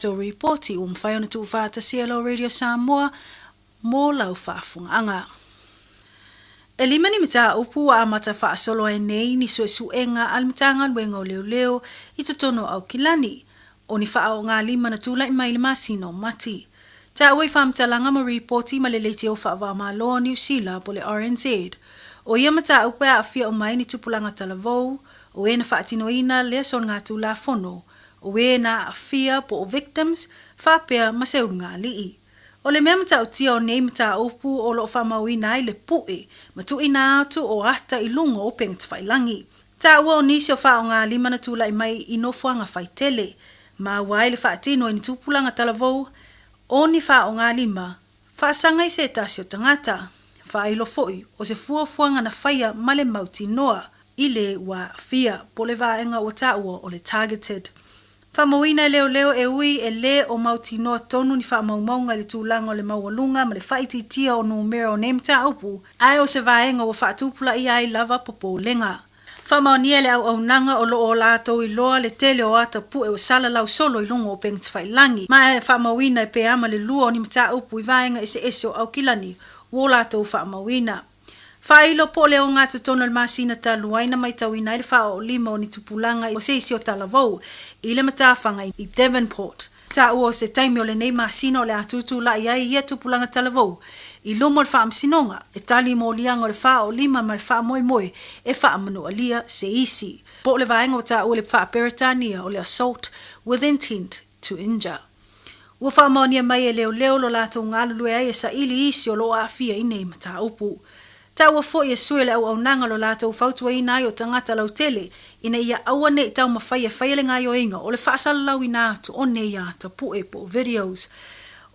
So reporti whai ona tu whāta CLO Radio Samoa mō lau whaafunga. E lima ni mita upu a mata whaasolo e nei ni suesuenga al mitanga luenga o leo I totono au kilani. O ni whaao ngā lima na tula I mai le masino mati. Ta awai whaamtalanga ma reporti ma le leite o whaava maloa New Zealand po le RNZ. O ia mata upe a awhia o mai ni tupulanga talavou, o e na whaatinoina lea son ngā tula fono, o e na awhia po o victims, whapea ma seu ngā lii. O le mea mata o tia o nei mata upu o lo whamauina I le pue, ma tu ina atu o ata I lungo o penga whailangi. Ta ua o nisi o whao ngā lima na tula I mai I nofuanga whaitele, ma wai le whaatino I ni tupulanga talavou, o ni whao ngā lima, whaasanga I se tasi o tangata, whailo foi o se fuafuanga na whaia male mauti noa, I le wa fia po le vaenga o taua o le targeted. Whamauina leo e ui e le o mauti noa tonu ni whamaumaunga le tūlanga o le maualunga ma le whaiti tia o numero o nemta upu, ai o se vaenga o whaatupula I ai lava popo lenga. Whamaunia le au nanga o lo o lato I loa le tele o ata pu e o sala lau solo I lungo o pengti whailangi. Ma e whamauina e pe ama le lua o ni mta upu I vaenga ese o au kilani, o lato whamauina. Whailo po leo ngā tutono le masina taluaina mai tauina I le whao o lima o ni tupulanga o seisi o talavou, I le matawhanga I Devonport. Ta ua o se taimi o le nei masina o le atutu la ia ia tupulanga talavou. I lumo le whaamsinonga, e tali mo lianga o le whao o lima ma le wha moe e wha manua lia se isi. Po le vaenga o ta ua le wha peritania o le assault with intent to injure. Ua whaamaunia mai e leo lo lato ngā lulue ai e sa ili isi o lo a fia I nei mata upu. Ta ua fo I sue le au nanga lo lato whautua I nai o tangata lau tele, ina ia aua ne I tau mawhaia le ngai o inga o le whaasala lau I nā atu o ne ia ta pu e po videos.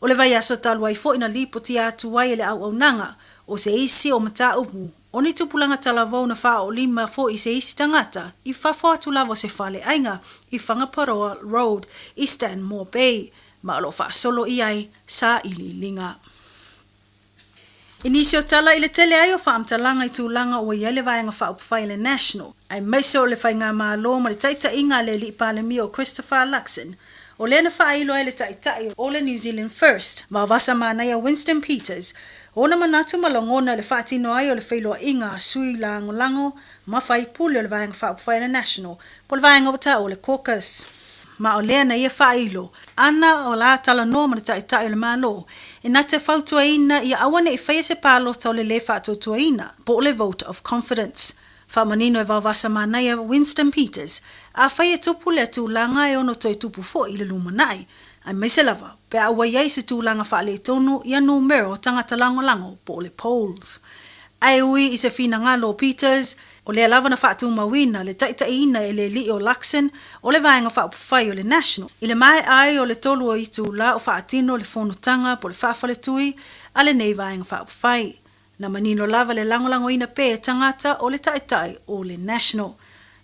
O le vai aso talu ai fo ina lipo ti atu wai le au nanga, o se isi o mata upu, o ni tupulanga talavou na wha o lima fo I se isi tangata, I whafo atu lavo se whale ainga, I Whangaparoa Road, I Stanmore Bay, ma alo wha solo I ai sa ili linga. Inisio tala I le tele ai o whaamtalanga I tūlanga o ia le vaenga whaupwhai le National. Ai maiso o le whai ngā mālo ma le taita inga le li palemi o Christopher Luxon. O le na whailo ai le taitai o le New Zealand First. Ma vasa manaya Winston Peters. O na manatu malongona le whaatino ai o le whailoa inga sui lango ma whai pule o le vaenga whaupwhai le National. Po le vaenga wata o le caucus. Ma o lea na ia whailo. Ana o la tala no ma le taitai o le mālo. E na te whautuaina ia awane I whaia se pālota o le whaatutuaina po le vote of confidence. Whamanino e vawasa manaya Winston Peters a whaia tupu le tūlanga e ono toi tupu fo I le lumanai. Ai meise lava, pe awa iai se tūlanga whaale tonu ia numero tangata lango po le polls. Ai ui I se whina ngalo Peters, o le lava na whaatu mawina le taitaina e le li o Luxon o le vaenga whaupwhai o le National. I le mai ai o le tolu o I tūla o whaatino le whonotanga po le whaafale tui a le nei vaenga whaupwhai. Na manino lava le langolango ina pe tangata o le taitai o le National.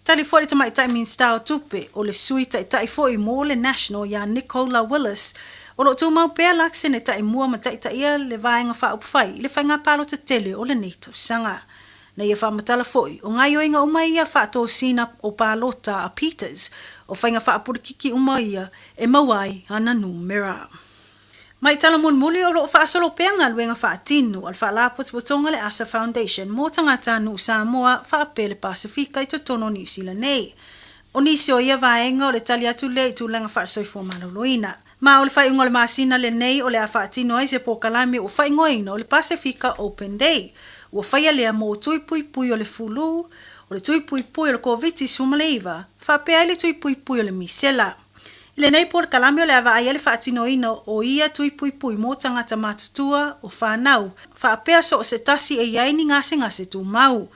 Tali fo le tamaitai min style tupe o le sui taitai fo I mo le National ya Nicola Willis o lo tu mau pe Luxon e tai mua ma taitai le vaenga whaupwhai le whainga palo te tele o le neto sanga. Na ia whamatala foi, o ngai oinga umai ia whaato sina o pālota a Peters, o whainga whaapurikiki umai ia e mawai ana numera. Mai tala muli o lo whaasolo peanga luenga whaatinu al whaalapos watonga le Asa Foundation mō tangata nu Samoa whaapele Pasifika I totono New Zealand nei. O nisi o ia vaenga o le tali atu le I tūlanga whaasoifo maloloina. Ma o le whaiunga le masina le nei o le a whaatinu ai se pokalami o whaingoina o le Pasifika Open Day. Ua whaia lea mō tuipuipui o le fulu, o le tuipuipui o le COVID sumaleiva, whapea le tuipuipui o le misela. Ile nei por kalame o le awa ai le whaatinoina o ia tuipuipui mō tangata matutua o whanau, whapea so o se tasi e iai ni ngase tu mau.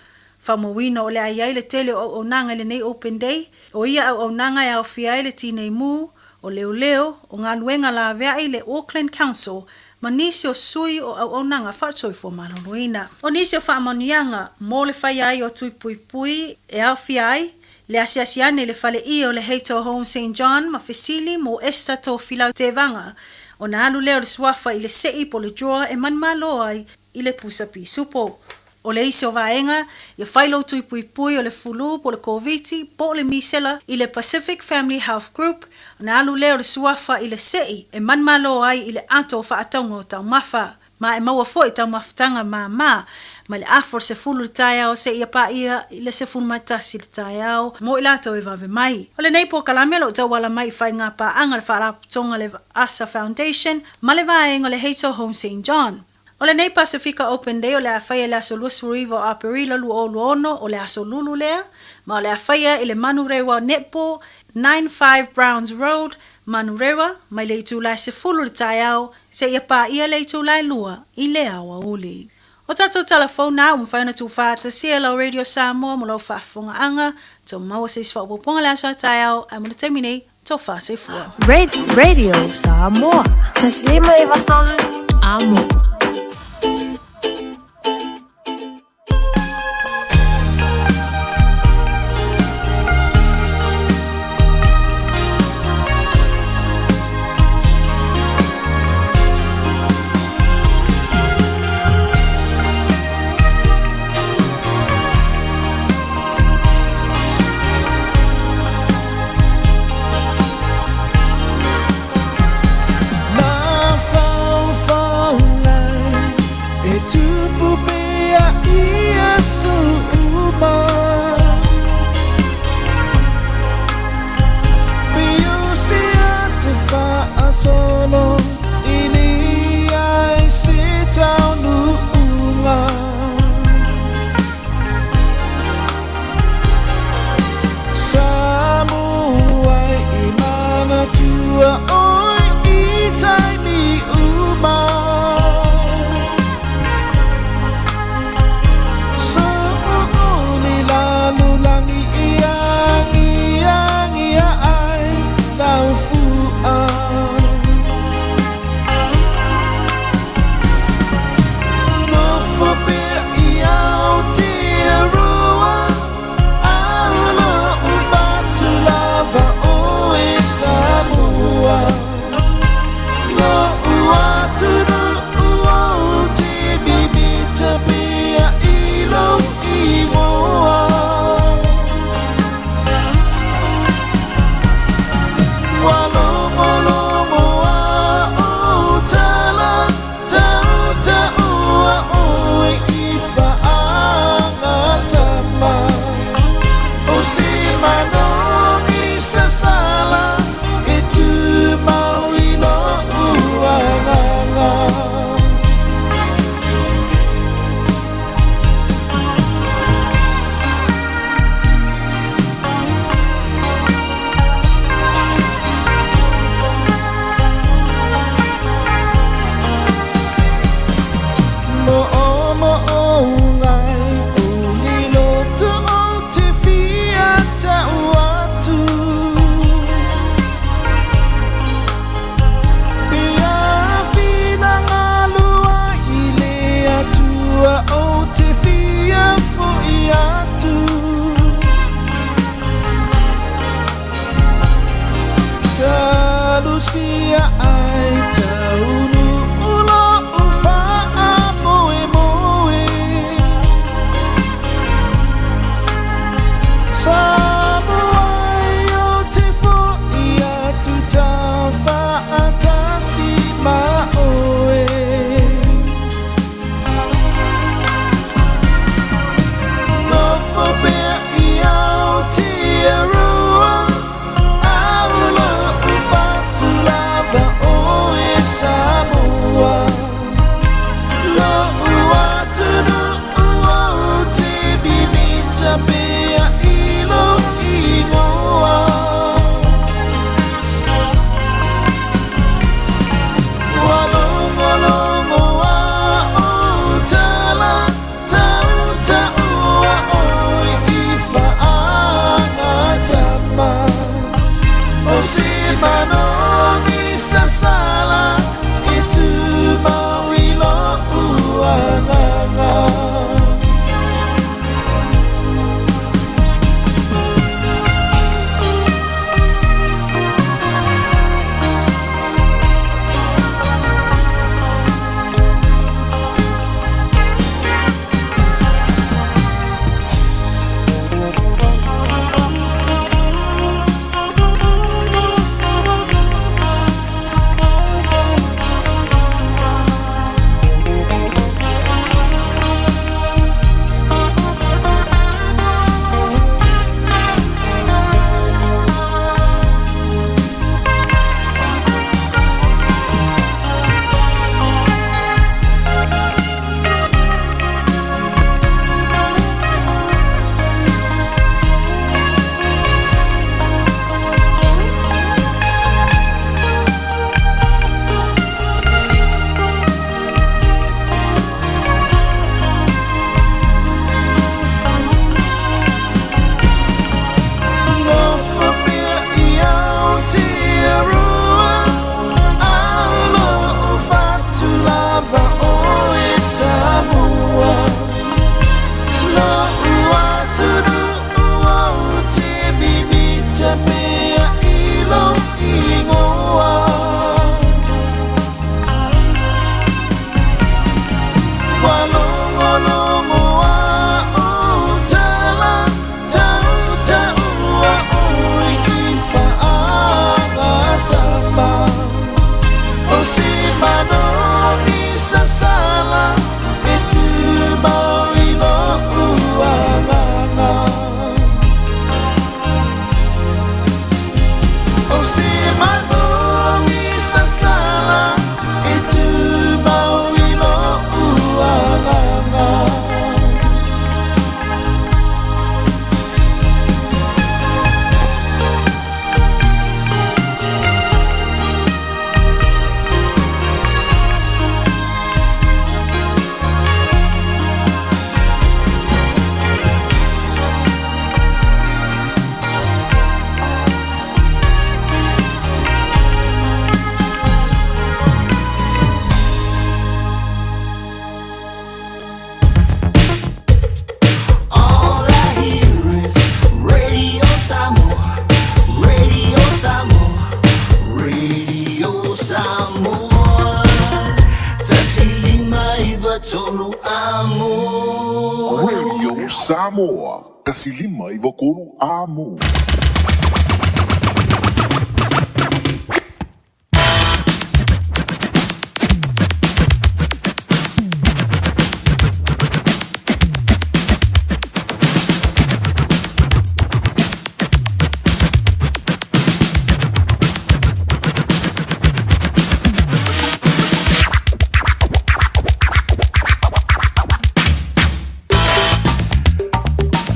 Whamawina o le ai le tele o nanga le nei Open Day, o ia au nanga e au fiai le tinei mū, o leo, o ngā luenga la vea le Auckland Council, ma nisi o sui o au nanga whaatsoifo maloloina. O nisi o whaamanianga, mō le whai ai o tuipuipui e au fiai, le asiasiane le whale I o le Heito Home St. John ma Fesili mō esta tō whilau te vanga, o na alu leo le suafa I le sei po le joa e manmalo ai I le pusapi supo. O le isi o vaenga, ia whailo tui pui pui o le fulu po le COVID, po le misela i le Pacific Family Health Group, na alu leo le suafa i le sei, e manmalo ai i le ato o whaatongo o tau mafa, ma e maua fo i tau mafatanga ma le afor se fulu le tai au se ia pa ia i le se fulu matasi le tai au, mo i lato e vave mai. O le neipo kalamelo tau wala mai whai ngā pa anga le whaaraputonga le ASA Foundation, ma le vaenga le Heito Home St. John. O le nei Pacifica Open Day o le awhaia le aso Luasuriva o Aparila Luoluono o le aso Lulu lea, ma o le awhaia i le Manurewa Netball 95 Browns Road, Manurewa, mai le itulai se fulu le tai au, se ia pa ia le itulai lua i le awa uli. O tatou telefona o mwhaina tu whaata CLO Radio Samoa mo lau whaafonga anga, to maua se iswa upoponga le aso tai au, ai mo le taimine, to whaase fua. Radio Samoa. Taslima iwatolu amo. Tolu amo Radio Samoa. Kasilima Ivokulu amo.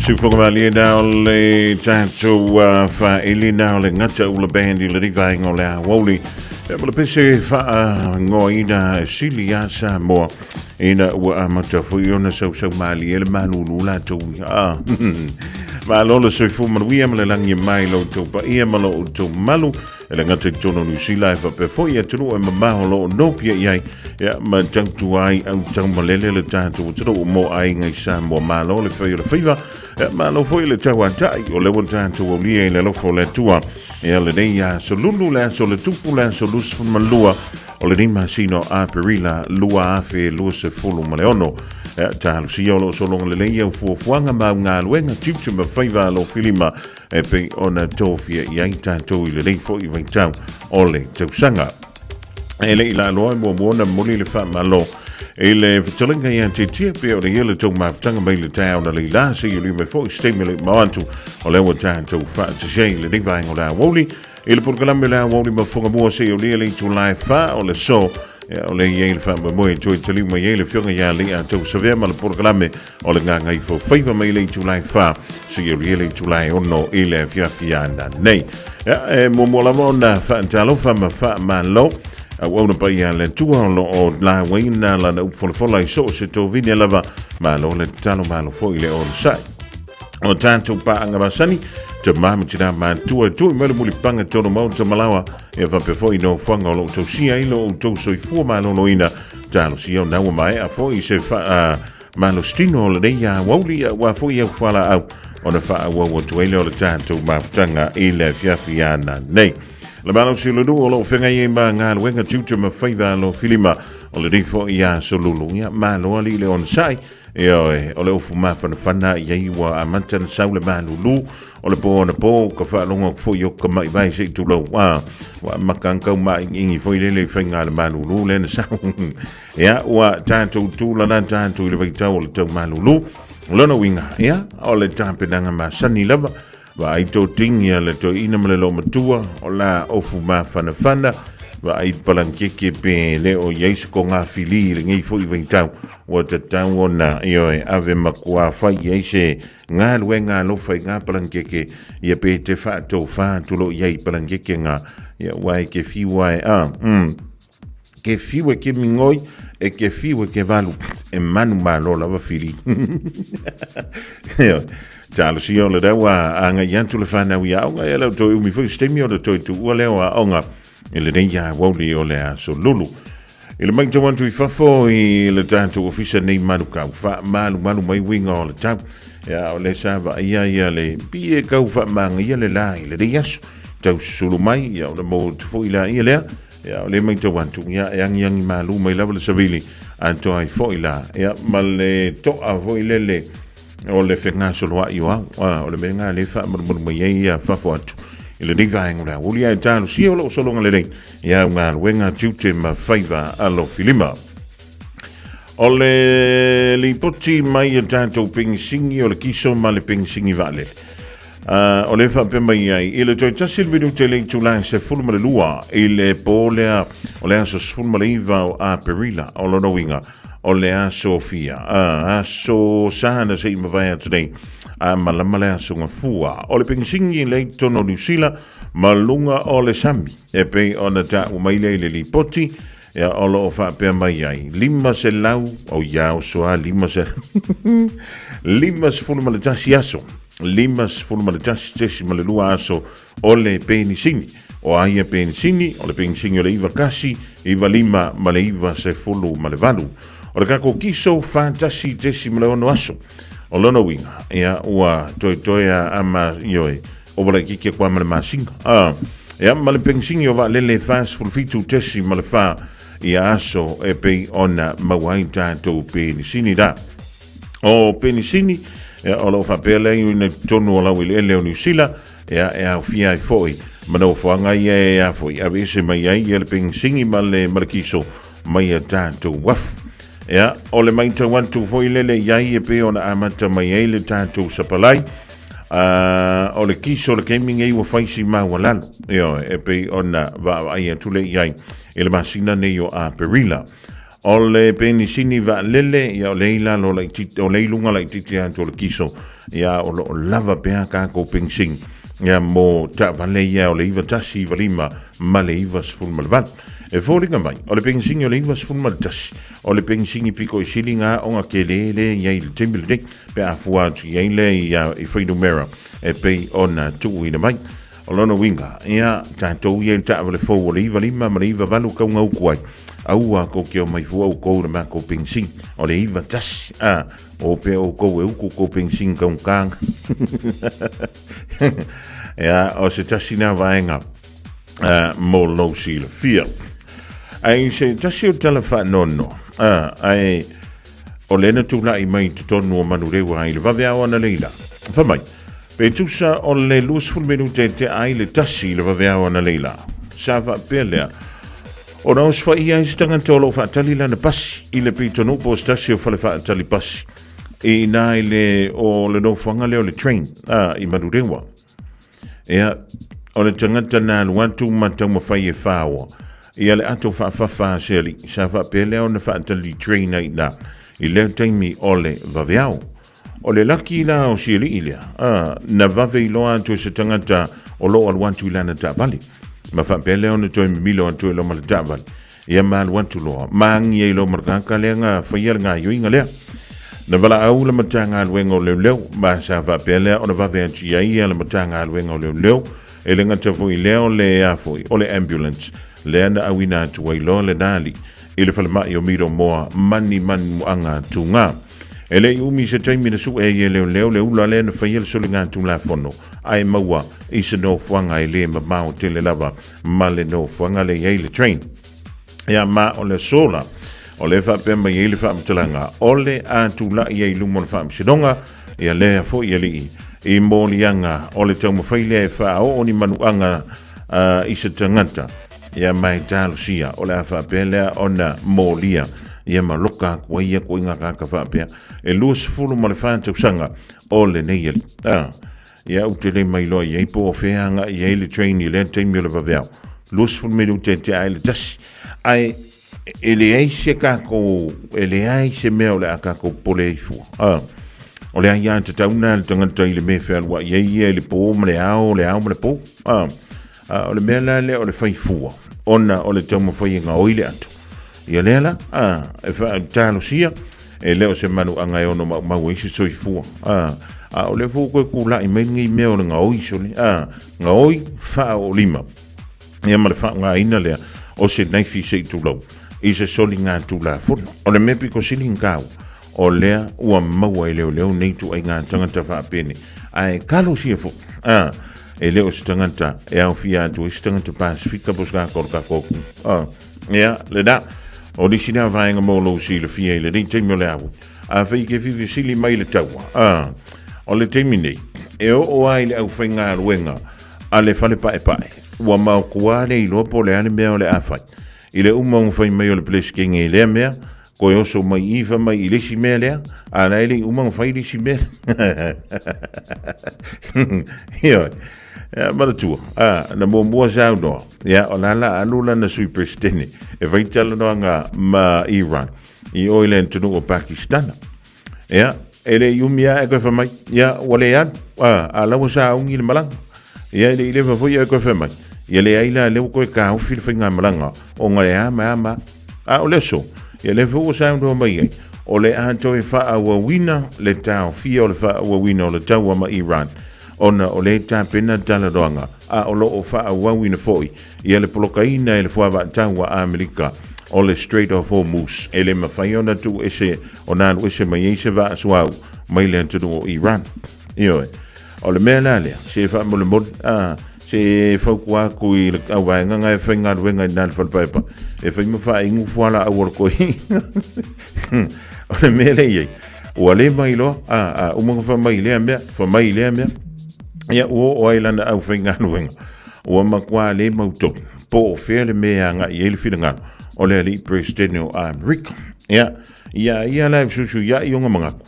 Sufungamalia now le tato fa ili now le ngata ula bandi le rivai ngole a woli. Ebole pese fa ngoina silia sa mo ina wa amata fu yona so mali ele manulu la to ma lolo so fu man wi amle langi mai lo to pa ia malo to malu ele ngata tono nu sila fa pe fo ia tunu e mama lo no pia ia ya ma tang tuai au tang malele le tato to mo ai ngai sa mo malo le fe le fiva ma lo foi le tawa tai o le tanto o li le lo fo le tua e le dei so lulu le so le tupu le so lus fun malua o le rima sino a perila lua afe lu se fulu maleono ta si o so long le le o fu fuanga ma nga luenga tiptu ma faiva lo filima e pe ona tofia ia tanto i le dei fo i ventau o le tausanga e le ila lo mo na moli le fa malo ele vertellinga ia te pe o le hele tau maftanga mai le tau na le la se yuli me fo stimulate maantu o le wata tau fa te sei le ding vai ngola woli ele programa la woli ma fonga mo se yuli le tu live fa o le so o le yele fa mo e toi tali mo yele fionga ya le tau save ma le programa o le nganga i fo faiva mai le tu live fa se yuli le tu live ono ele fia na nei mo mo la mona fa talo fa ma lo Awana pa ia le tua lo o la waina la na ufola so se to vini lava ma lo le talo ma lo foi le on sai o tanto pa anga basani te mama tira ma tua me muli panga tono mo te malawa e va pe foi no fanga lo to sia ilo to so fu ma lo ina talo sia na wa mai a foi se fa ma lo stino le ia woli wa foi e fala au ona fa wa to ile o tanto ma tanga ile fiafiana nei la mano si lo do lo fenga ye ma nga lo nga tutu ma faiva lo filima o le rifo ia so lulu ya ma lo ali le on sai e o le fu ma fana ye wa amantan saule ma lulu o le po na po ka fa longo fo yo ka mai vai se tu lo wa makanka ma ingi fo le fenga le ma lulu le na sa ya wa tanto tu la na tanto le vai tau le tau ma lulu lo no winga ya o le tampe danga ma sani lava wa ai to tingia le to ina mele lo matua o la ofu ma fana wa ai palankeke pe le o yeis ko nga fili le ngai fo i ventau o te tau ona io ave makua fai yeise nga luenga lo fai nga palankeke ia pe te fa to fa tu lo yei palankeke nga ia wai ke fi wai ke fiwe ke mingoi e ke fiwe ke valu e manu malo la va fili Talo si ole dawa anga yantu le fana wi au ga ele to mi fu stemi o to tu ole wa onga ele ne ya woli ole a so lulu ele mai to wantu fafo i le tanto ofisa nei manuka fa manu mai winga ole tau ya ole sa va ia le pie ka fa manga ia le lai le yas tau sulu mai ya ole mo fu ila ile ya ole mai to wantu ya yang malu mai la le savili anto ai fo ila ya mal to a vo ile o le fenga so lo ai wa o le menga le fa mo ye fa fo atu ile di va ngula o li ai tano si o lo so lo ngale ya nga wenga tute ma faiva allo filima o le li poti mai tanto ping singi o le kiso ma le ping singi vale o le fa pe mai ai ile to tasil vidu tele tula se fulma le lua ile polea o le so fulma le iva a perila o lo no winga o le a Sofia a so sana se ima vai today a malamale so ngafua o le pensingi le tono New Zealand malunga o le sami e pe ona ta o mai le lipoti e o lo fa pe mai ai lima se lau o ya o so lima se lima se fulma le tasiaso lima se fulma le tasi ma le lua aso o le penisini o aia penisini o le pensingi o le iva kasi iva lima ma le iva se fulu ma le valu o le kako kiso fantasi tesi mele ono aso o lono winga ia ua toe ama ioe o wala kike kwa mele masinga Ia male pensingi o va lele fast full fitu tesi male fa ia aso e pe ona mawai tātou penisini da. O penisini o lo fa pele ina tonu o lau ile o New Zealand ia e au fia i foi mana o fuanga ia e a foi a vese mai ai ia le pensingi male kiso mai a tātou wafu. Ia o le mai tau antu foi lele iai e pe ona amata mai ai le tātou sapalai. O le kiso le gaming ei wa faisi mawalalo yo e pe ona va ai tule iai e le masina nei o a perila o le penisini va lele ya o leila lo le o leilunga le titi anto le kiso ya o lo lava pe ka ko pensing ya mo ta vale ya o le iva tasi valima male iva sful malvat e foringa mai o le pensing o le iva sful maltas o le pensing piko silinga o nga kelele ya il temble pe afua ya ile ya i freedom mera e pe ona tu ina mai o lona winga ia tātou ia ta vale fo o le iva lima ma le iva valu ka ngau kuai au a ko ke o mai fu au ko na ko pensing o le iva tas o pe o ko e ko pensing ka kang ia o se tasina vaenga mo lo si le fia ai se tasio telefano no ai o lena tu la i mai tonu o manure wa i le vavea ona leila fa mai pe tusa o le lusful minute te ai le tasi le vavea ona leila sava pelea o na usfa ia istanga tolo fa talila na pasi i le pitonu po stasio fa le fa tali pasi e na ile o le no fanga le o le train i manure wa ia o le tangata na luantu matau mawhai e whaoa ia le ato wha seli sava pelea o na fa tali train ai na i leo taimi o le vaveao. O le laki la o si ilia, na vave iloa to se tangata o lo al wantu ilana tabali. Ma fa pele o na toi milo antu ilo mal tabali. Ia ma al wantu loa, maangi e ilo markaka lea nga whaiar ngā yuinga lea. Na vala au la matanga al wengo leo leo, ma sa fa pele o na vave antu ia la matanga al wengo leo leo, e le ngata fo i leo le afoi, o le ambulance, lea na awina atu wailo le nali. Ile fale mai o miro moa mani muanga tunga. Ele umi se taimi na su e leo le ula le na whaiele soli ngā tunga fono. Ai maua i se no fuanga e le mamao te le lava ma le no fuanga le le train. Ia ma o le sola o le whapema i le whaamtalanga o le ātula i lumon whaamsidonga ia lea fo i ali i mōlianga o le tau mawhaile e whao o ni manuanga i se tangata. Ia mai talo sia o le whapelea o na mōlia ia maloka kua ia ko inga kaka whapea e luas fulu ma le whāntau sanga o le neiali ia utele mai loa ia ipo o wheanga ia le train i le taimi o le waweao luas fulu me ute te ai le tasi ai ele ai se kako ele ai se mea o le a kako pole i fua o le ai ia te tauna le tangata i le me whealua ia le po ma le ao ma le po o le mea la le o le whaifua ona o le tau mawhai ngā oile atu ia lea la e wha talo sia e leo se manu anga e ono mau isi soifua o le fu koe kula i mengi mea o le ngā oi soli ngā oi wha o lima ia ma le wha ngā ina lea o se naifi se tulau i se soli ngā tula fono o le mepi ko sili ngau o lea ua maua e leo neitu ai ngā tangata wha apene ai kalo sia fu e leo se tangata e au fia atu e se tangata Pasifika pos ka korka koku ia le da o di sina vaenga molo si le fia i le rei teimi o le awu a fai ke vivi sili mai le taua o le teimi nei e o ai le au whainga aluenga a le fale pae ua mau kua le ilo po le ane mea o le awhai i le umau whai mai o le plesi kenge i lea mea koe oso mai iwa mai i lesi mea lea a la ele umau whai lesi mea ioi maratua na mua zau noa ia o lala alula na sui presidente e vaitala noa ngā ma Iran i oile tunu o Pakistana ia ele iumia e koe whamai ia wale an a lawa sa aungi le malanga ia ele ile whawhoi e koe whamai ia le aila leo koe ka uwhiri whainga malanga o ngare ama o leso ia le whau sa aunga mai ai o le ato e wha awawina le tau fia o le wha awawina o le tau ama Iran ona o le tāpena tala roanga a o loo wha awawina foi ia le polokaina e le whawa taua Amerika o le Strait of Hormuz e le mawhaiona tu ese o nānu ese mai eise wa asuau mai le antunu o Iran ioe o le mea lalea se wha mole mod se fokua kui le awa nga e fenga wenga nal fal papa e fenga fa ingu fuala awor ko o le mele ye o le mai lo o mo fa mai le ambia ya o ailanda au fenga wenga o ma kwa le mauto po fele me nga ye le filinga o le ali president o America ya live susu ya yonga mangaku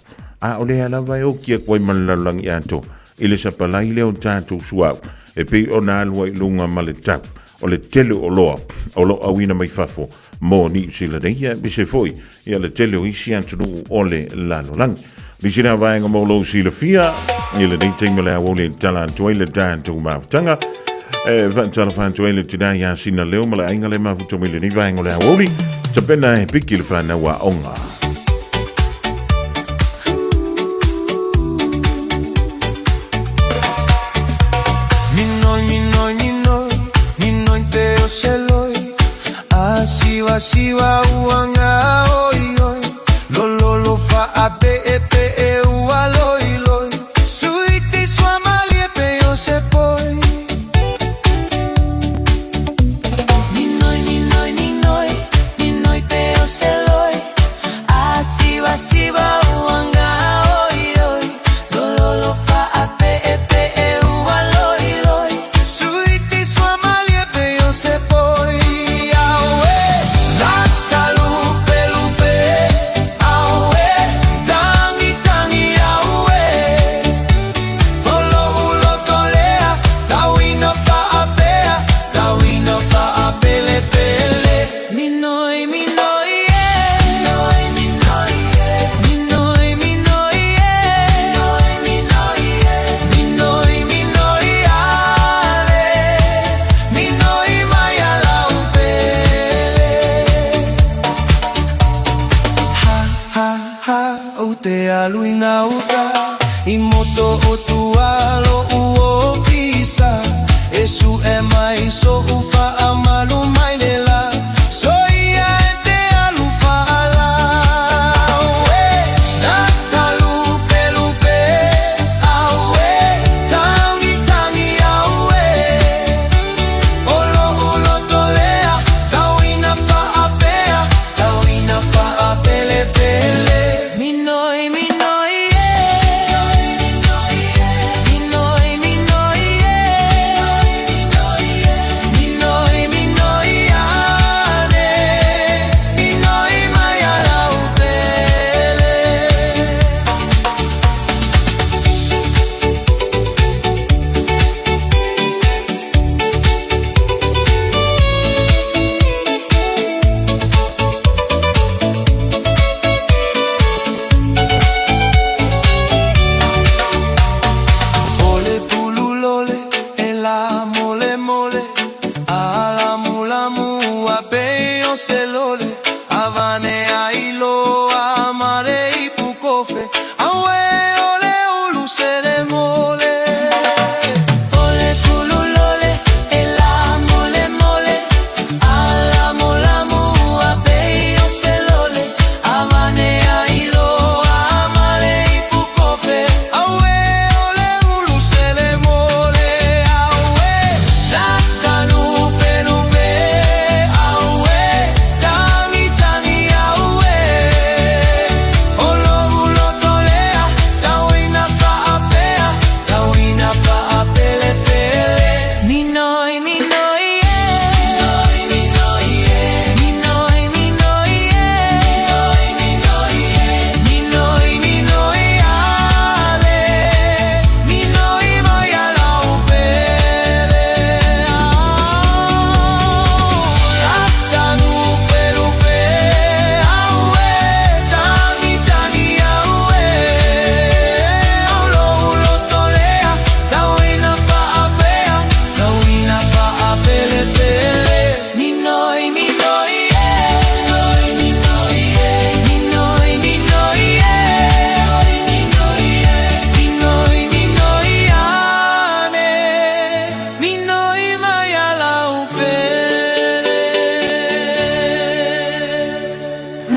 o le ala vai o kia koi malalang ya to ile sa palai le o tatu suau e pe ona alwa lunga male tap o le tele o lo awina mai fafo mo ni sila de ya bi se foi ya le tele o isi antu o le lalo lang bi sila vai nga mo lo sila fia ile de tingole o le tala toile dan tu ma tanga van tala fan toile tina ya sina leo mala ainga le ma futo mile ni vai ngole o li tapena e pikil fa na wa onga Siwa uanga oi oi lo fa ape epe e ua loi loi suiti sua malie pe yo se poi Ninoi pe yo se loi siwa uanga oi oi lo fa ape epe e ua loi loi suiti sua malie pe yo se poi Luina uta imoto o tua lo uo visa esu e mai so ufa amalu mai nela so ia te alufa ala we natalu pelupe awe tangi awe olo tolea tawina fa apele pele minoi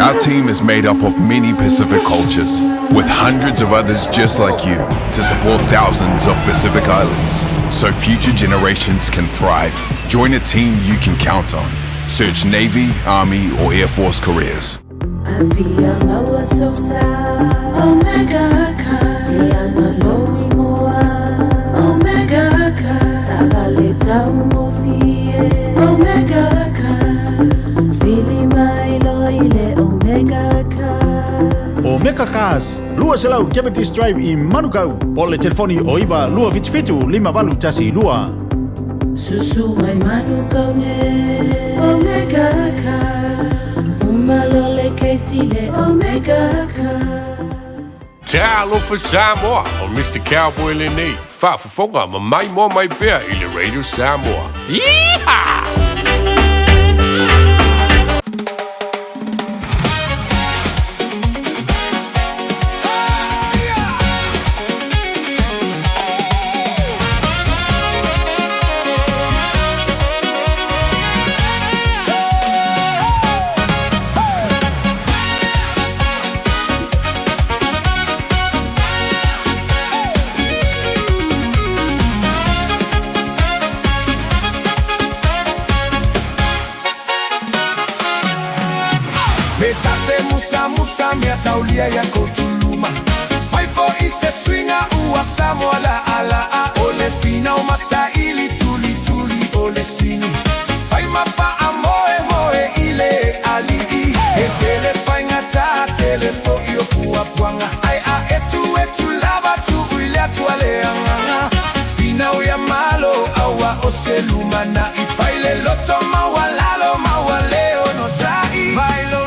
Our team is made up of many Pacific cultures, with hundreds of others just like you, to support thousands of Pacific islands, so future generations can thrive. Join a team you can count on. Search Navy, Army, or Air Force careers. Omega Cars, lua selau Cavendish Drive i Manukau. O le telefoni o iwa lua fitu 5 tasi lua. Susu mai Manukau ne Omega Cars. Umalole keisi le Omega Cars. Talo for Samoa o Mr. Cowboy Lenny. Whaafafonga ma mai mo mai bea i le Radio Samoa. Yeehaw! Mia taulia ya kotuluma Faifo ise swinga ua Samoa la ala a ole fina o masaili tuli tuli ole sini Fai mapa a moe moe ile ali I E tele fai ngata tele fo iyo pua puanga Ai a etu lava tu uile atu ale anganga Fina o ya malo awa o seluma na I faile loto mawalalo mawaleo no sai Bailo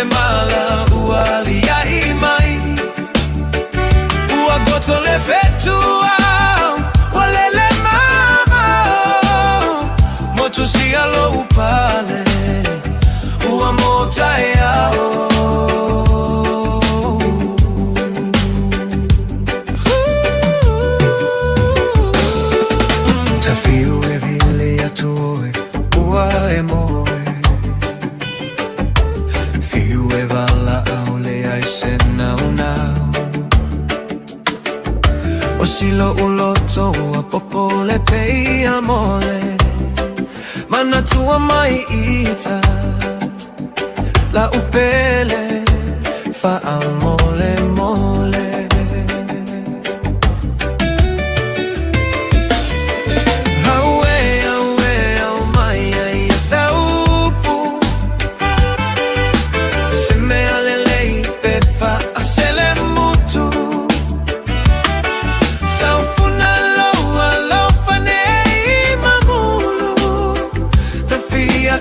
le mala uali ya imai Ua goto le fetua Walele mama Motu si alo upale Ua mota yao Tafiu e vile ya tue Ua e moe Fiu e vala au le ai se nau nau O silo uloto a popo le pei amole Mana tua mai ita La upele fa amole mole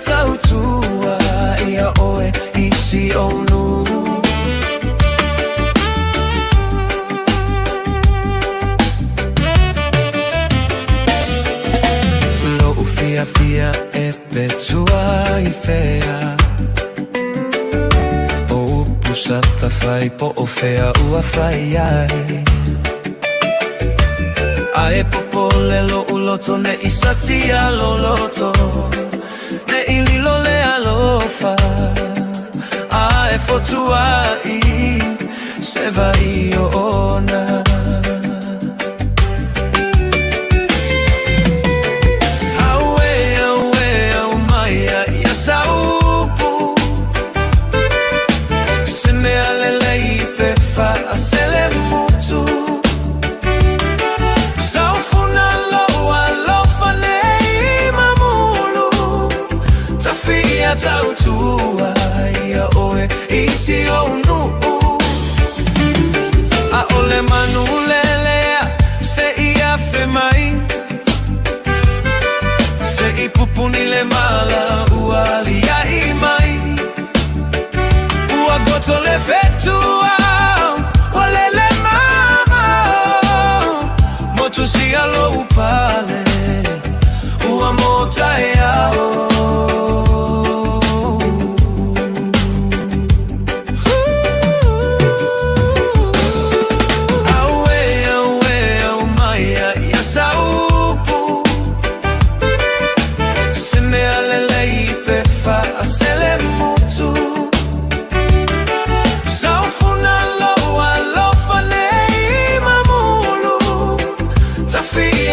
Tautua ia oe isi onu Lo ufia fia e petua i fea O pusata fai po o fea ua fai ai Ae popole lo uloto ne isatia lo loto Ne ililo le alofa Ae fotua I Se vai ona Aue, aue, au maia Ia saupu Se me alele I pefa A se le mutu Saufuna loa lofa ne Fia tautua ia oe isi onu A ole manu lelea se ia fe mai Se I pupuni le mala uali ia I mai Ua goto le fetua Wale le mama Motu si alo upale Ua mota yao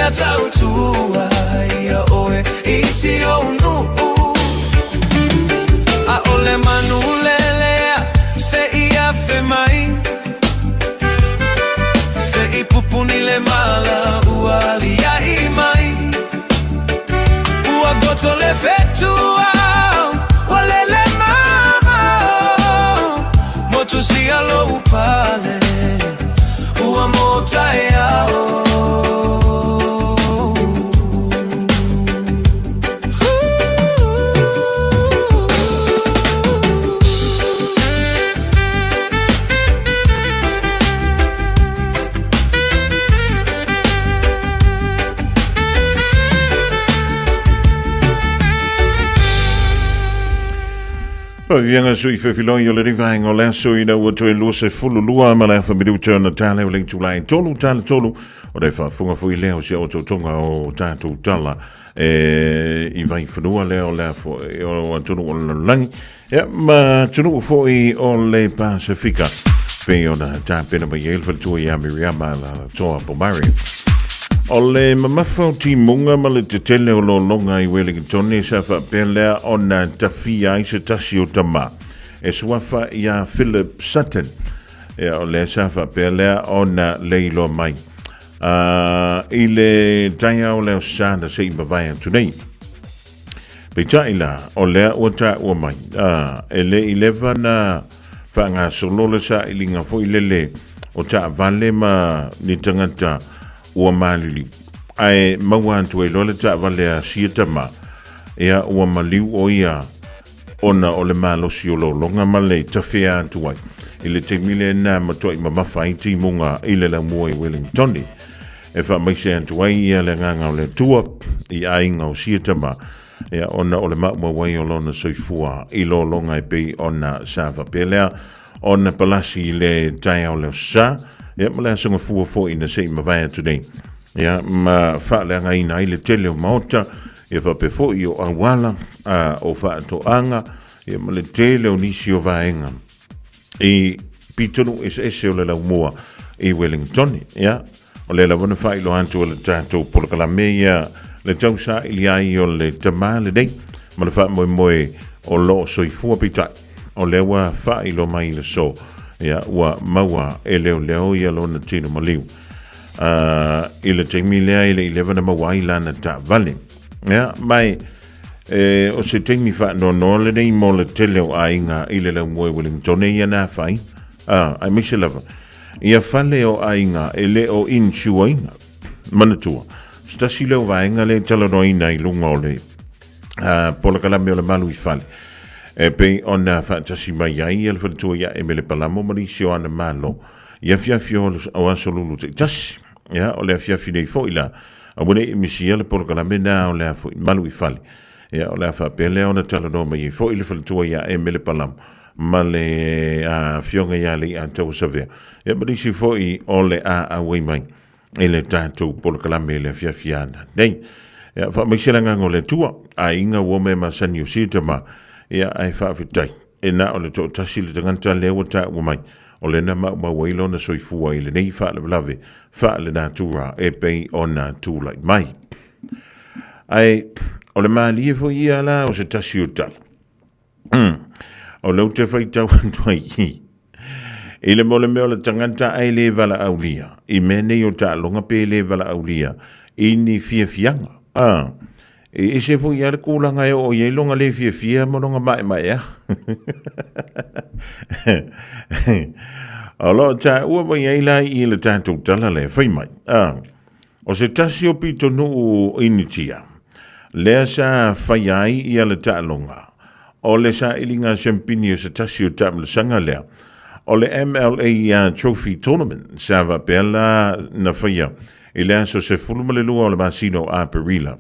Tautua ia oe isi onu A ole manu lelea se ia fe mai Se I pupuni le mala uali ia I mai Ua goto le fetua Wale le mama Motu si alo upale Ua mota yao Vianga sui fefiloi o le rivaenga o lea sui na ua toe lua se fulu lua ma lea whamiru tēna tāle o ling tūlai tolu tāle tolu o rei whafunga fui lea o sia o tautonga o tātou tala I vai whanua lea o lea o atunu o langi ma tunu foi o le Pasifika pe o na tāpena mai elfa tua I Miriama la toa Pomari o le mamafau timunga ma le te tele o lo longa I Wellington sa fa pelea o na tafia I se tasi o tama e suafa ia Philip Sutton o le sa fa pelea o na leilo mai I le taia o le o sana se I mawai tunei pe taila o lea o ta o mai e le 11 na fa ngā solole sa I linga fo I lele o ta vale ma ni tangata ua malili ai maua antu e lole ta vale a sieta ma ea ua maliu o ia ona o le malosi o longa ma le tawhea atu ai. I le te mile na matoi ma mawhai ti munga i le la mua i Wellingtoni. E wha maise atu ai ia le nganga o le tua i ainga o siatama. Ia ona o le mauma wai o lona soifua i lo longa i pei ona sa whapelea. Ona palasi i le tai au leo sa. Ia ma le asunga fua fo ina sei ma vai atu nei. Ia ma wha le anga ina i le tele o maota. Ia wha pe fo i o awala o wha ato anga. Ia ma le tele o nisi o vaenga. I pitonu ese o le lau mua i Wellingtoni. Ia o le lavana whai lo antu o le tātou polakala mea le tausa ili ai o le tamale nei. Ma le wha moe moe o lo soifua pitai. O lewa whai lo mai le so. Ia ua maua e leo ia lo na tino maliu. I le teimi lea i le 11 maua i lana ta vale. Ia mai o se teimi wha no le nei mo le tele o ainga i le lau moe Wellington ia na whai. Ai mise lava. Ia whale o ainga e le o insua inga. Manatua. Stasi leo vaenga le talanoina i lunga o le polakalame o le malu i whale. E pe ona whaatasi mai ai e le whanatua ia e me le palamo marisio ana malo. Ia fiafio o asolulu te tasi. Ia o le fiafi nei fo ila. A wune i misia le polakalame na o le malu i whale. Ia o le whaapele o na talano mai i fo i le whanatua ia e me le palamo. Ma le fionga ia le a tau savea. Ia marisi fo i o le a wei mai. E le tātou polakalame le fiafiana. Nei, wha maisilanga ngo le tua, a inga wome ma sanio sitama, ia ai whaafitai. E na o le tō tasi le tanganta lewa tā umai, o le na ma wailo na soifua i le nei wha le vlave, wha le nā tūra e pei o nā tūlai mai. Ai, o le maalie fo ia la o se tasi o tala. O lau te whaitau antua i. I le mole meo le tanganta ai le vala aulia. I mene o ta longa pe le vala aulia. I ni fia fianga. I se fu ia le kulanga e o ye longa le fia mononga mai ya. Alo ta ua mai ai lai i le tātou tala le whai mai. O se tasi o pito nu initia. Lea sa whai ai i le ta longa. O le sa ilinga sempini o se tasi o ta sanga lea. O le MLA Trophy Tournament, Sava Bella na whaia, i lea so se fulumale lua o le masino a Perila.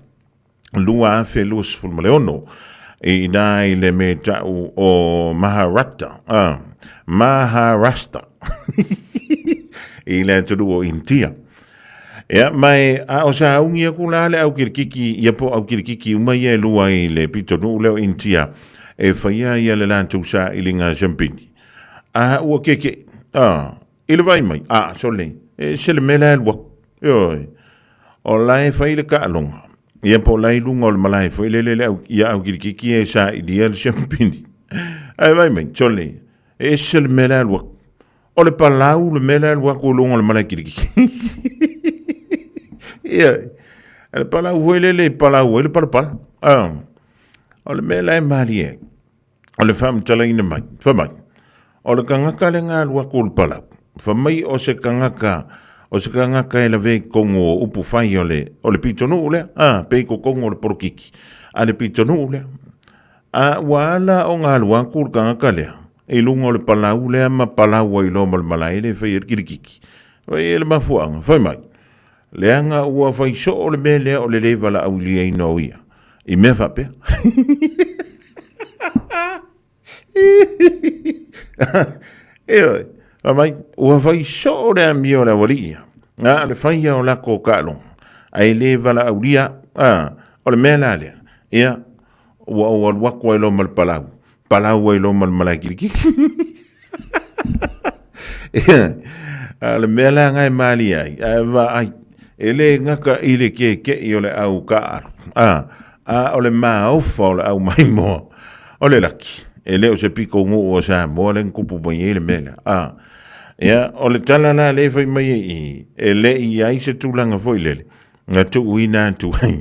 Lua a fe lua se fulumale ono, i nai le me tau o Maharashtra. Maharashtra. I lea turu o India. Ea, mai a o sa aungi a kula le au kirikiki, ia po au kirikiki umai e lua i le pito nu leo India, e whaia ia le lantou sa ilinga champini. Ua keke, ile vai mai, sole, se le mela elwa, o lai whai le ka alonga, ia po lai lunga o le malai, fo ile le ia au kirikiki e sa i dia le champini, ai vai mai, sole, se le mela elwa, o le palau le mela elwa ko lunga o le malai kirikiki, ia, le palau fo ile le palau, ile palapala, o le mela e mali e, o le wham tala ina mai, whamai, o le kangaka le ngā lua kūl palau. Whamai o se kangaka e la vei kongo upu whai o le pitonu ule, pei ko kongo le porokiki. A le pitonu ule. Wala o ngā lua kūl kangaka lea. E lunga o le palau lea ma palau ai loma le malai le whai e kirikiki. Wai e le mafuanga, whai mai. Lea ngā ua whai so o le me lea o le levala au lia i no ia. I mea whapea. Eoi, mai, ua whai so rea mi o la walia. Le whai o la ko kalong. Ai le vala aulia, o le mea la lea. Ia, ua o alwako ai lo mal palau. Palau ai lo mal malakiriki. Ia, le mea la ngai mali ai. Ai, ele ngaka ile ke i o le au ka aru. O le maa ofa o le au mai moa. O le laki. E leo se piko ngu o sa moa le nkupu mai e le mele. Ia, o le tala la le fai mai e le i ai se tūlanga foi lele. Nga tu uina tu hai.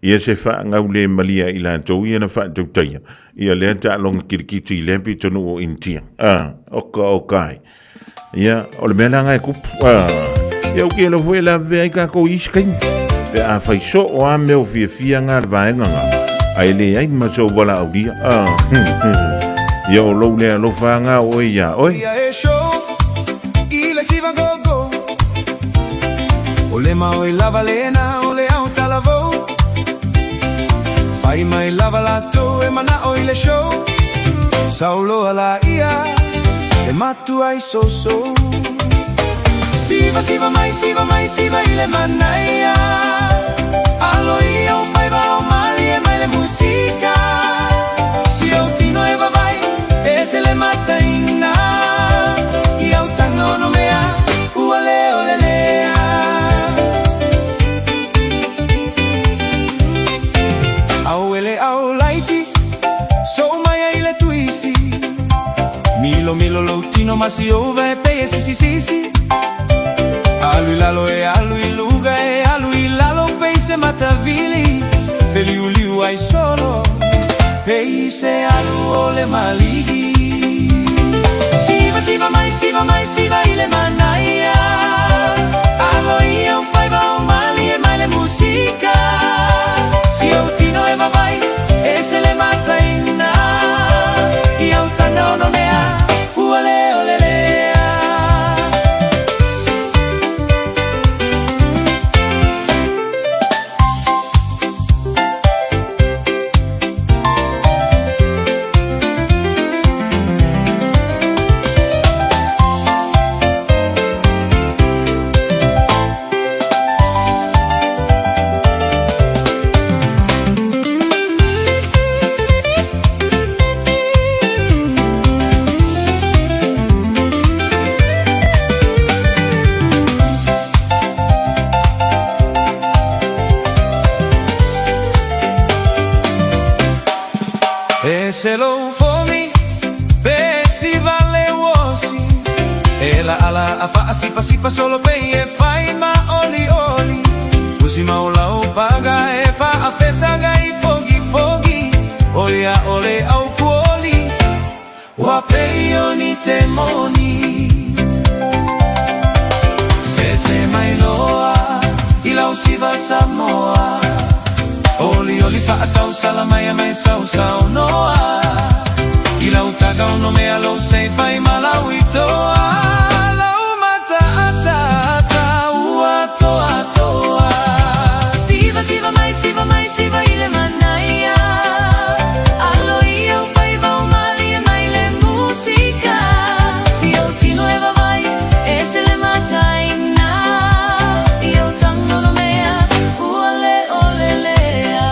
Ia se wha ngau le malia i la tau ia na wha tau taia. Ia le ta longa kirikiti i lempi tonu o intia. Oka o kai. Ia, o le mele ngai kupu. Ia uke lo foi la vea i kako iskai. Pe a fai so o a meo fia ngā le vaenga ngā. ai le ai maso wala au dia ia o lou lea lo whanga o ia oi Ia e show I le siva go O le mau I lava lena o le au talavou Fai mai lava lato e mana o I le show Saulo ala ia e matu ai so Siva siva I le manaia Alo ia o fai va o mali e mai le musica Si o tino e va vai e se le mata inna I au tango no mea ua leo le lea Au ele au laiti so mai ai le tuisi Milo lo tino masi ova e pe e si Alu lalo e alu I luga e alu I lalo pe se mata vili Feliu liu ai solo pe se alu o le maligi Siva mai I le manaia Alo ia o fai va o mali e mai le musica Si o tino e va vai e se le mata inna I au tano no mea ua leo le lea Se lo fomi pe si vale uosi e la ala a fa sipa solo pe e fai ma oli Fusi ma ola o paga e fa a fesa gai fogi Oia ole au kuoli Wa pe oni temoni Se mai loa I lau si va Samoa Oli fa atau salamaya mai sau noa I lau tagau no mea lo sei fai malau I toa Lau mata ata ua toa Siva mai I le manaia Alo ia o fai va o mali e mai le musica Si au tino e va vai e se le mata inna I au tango no mea ua le ole lea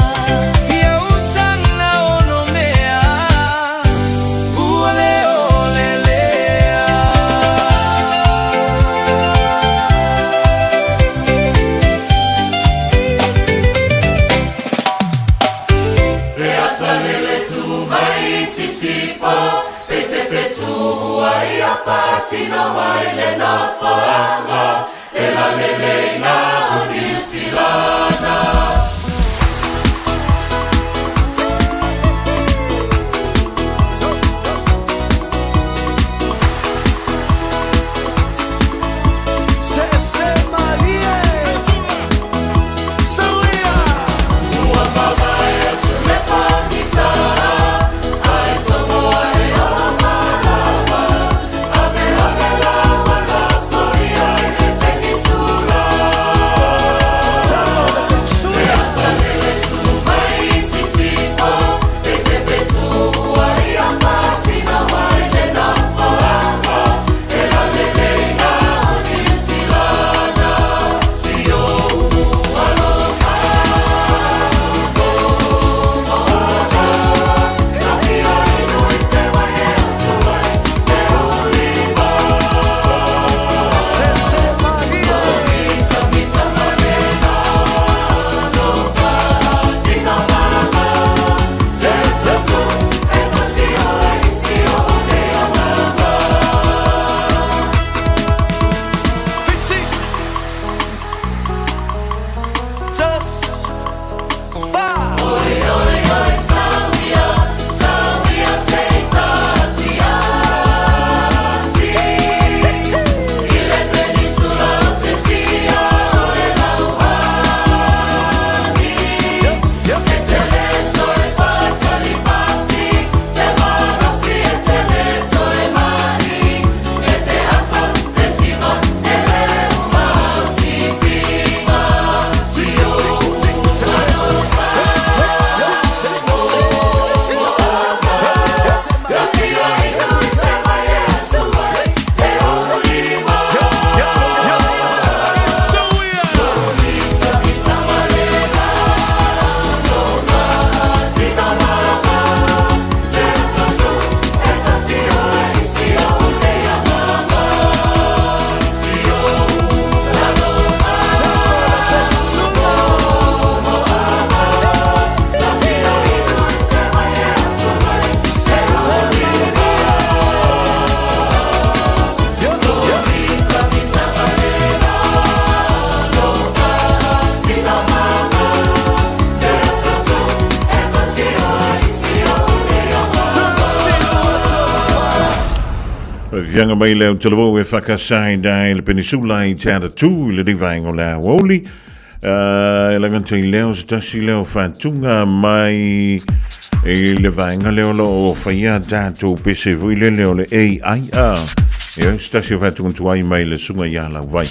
Fianga mai leo televo e whakasai dai le peninsula I te ara tū le rivainga o lea woli. E langanta I leo se tasi leo whatunga mai e le vainga leo lo o whaia tātou pese vui leo le AIA. E se tasi o whatunga tuai mai le sunga ia lau vai.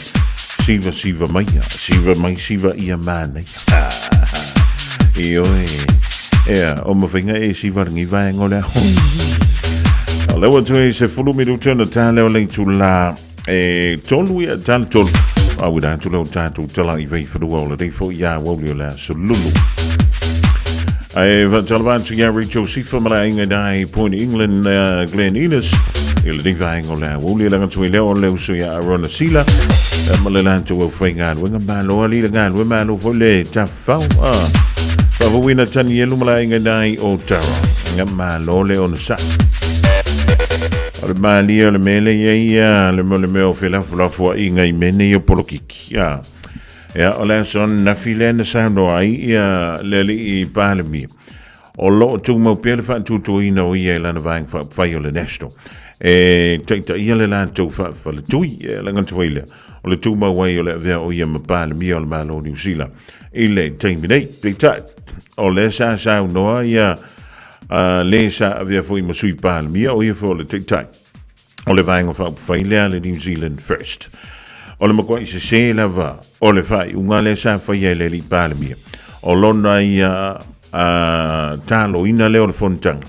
Siva mai, siva ia mana. E oe. Ea, o mawhinga e siva ringi vainga o lea lewa tue se fulu miru tuna tā leo lei tu la tolu ia tāle tolu awida tu leo tātu tala I vei whanua o le rei fo ia wawli o lea sululu ai vatalawatu ia Rachel Sifa mala inga dai Point England Glen Innes I le rei vainga o lea wawli o langa tue leo leo so ia Arona Sila mala lantu au whainga wenga malo ali le ngan we malo fo le tafau wawina tani elu mala inga dai o Tara nga malo le ona sa Ora malia le mele ia le mole meo fela fula I ngai mene ia polokiki ya ole son na filene sando ai ia lele I palemi o lo tu mo pele fa tu ina o ia la na vang fa le nesto tenta ia le lan tu fa le tu la ngan tu ile o le tu mo wai o le vea o ia ma palemi o le malo New Zealand ile terminate pita o le sa no ia le sa avea foi ma sui palemi o ia fo le tic-tac o le vainga whailea le New Zealand first o le makoi se lava o le whai unga le sa whaia le li palemi o lona ia talo ina leo le fontanga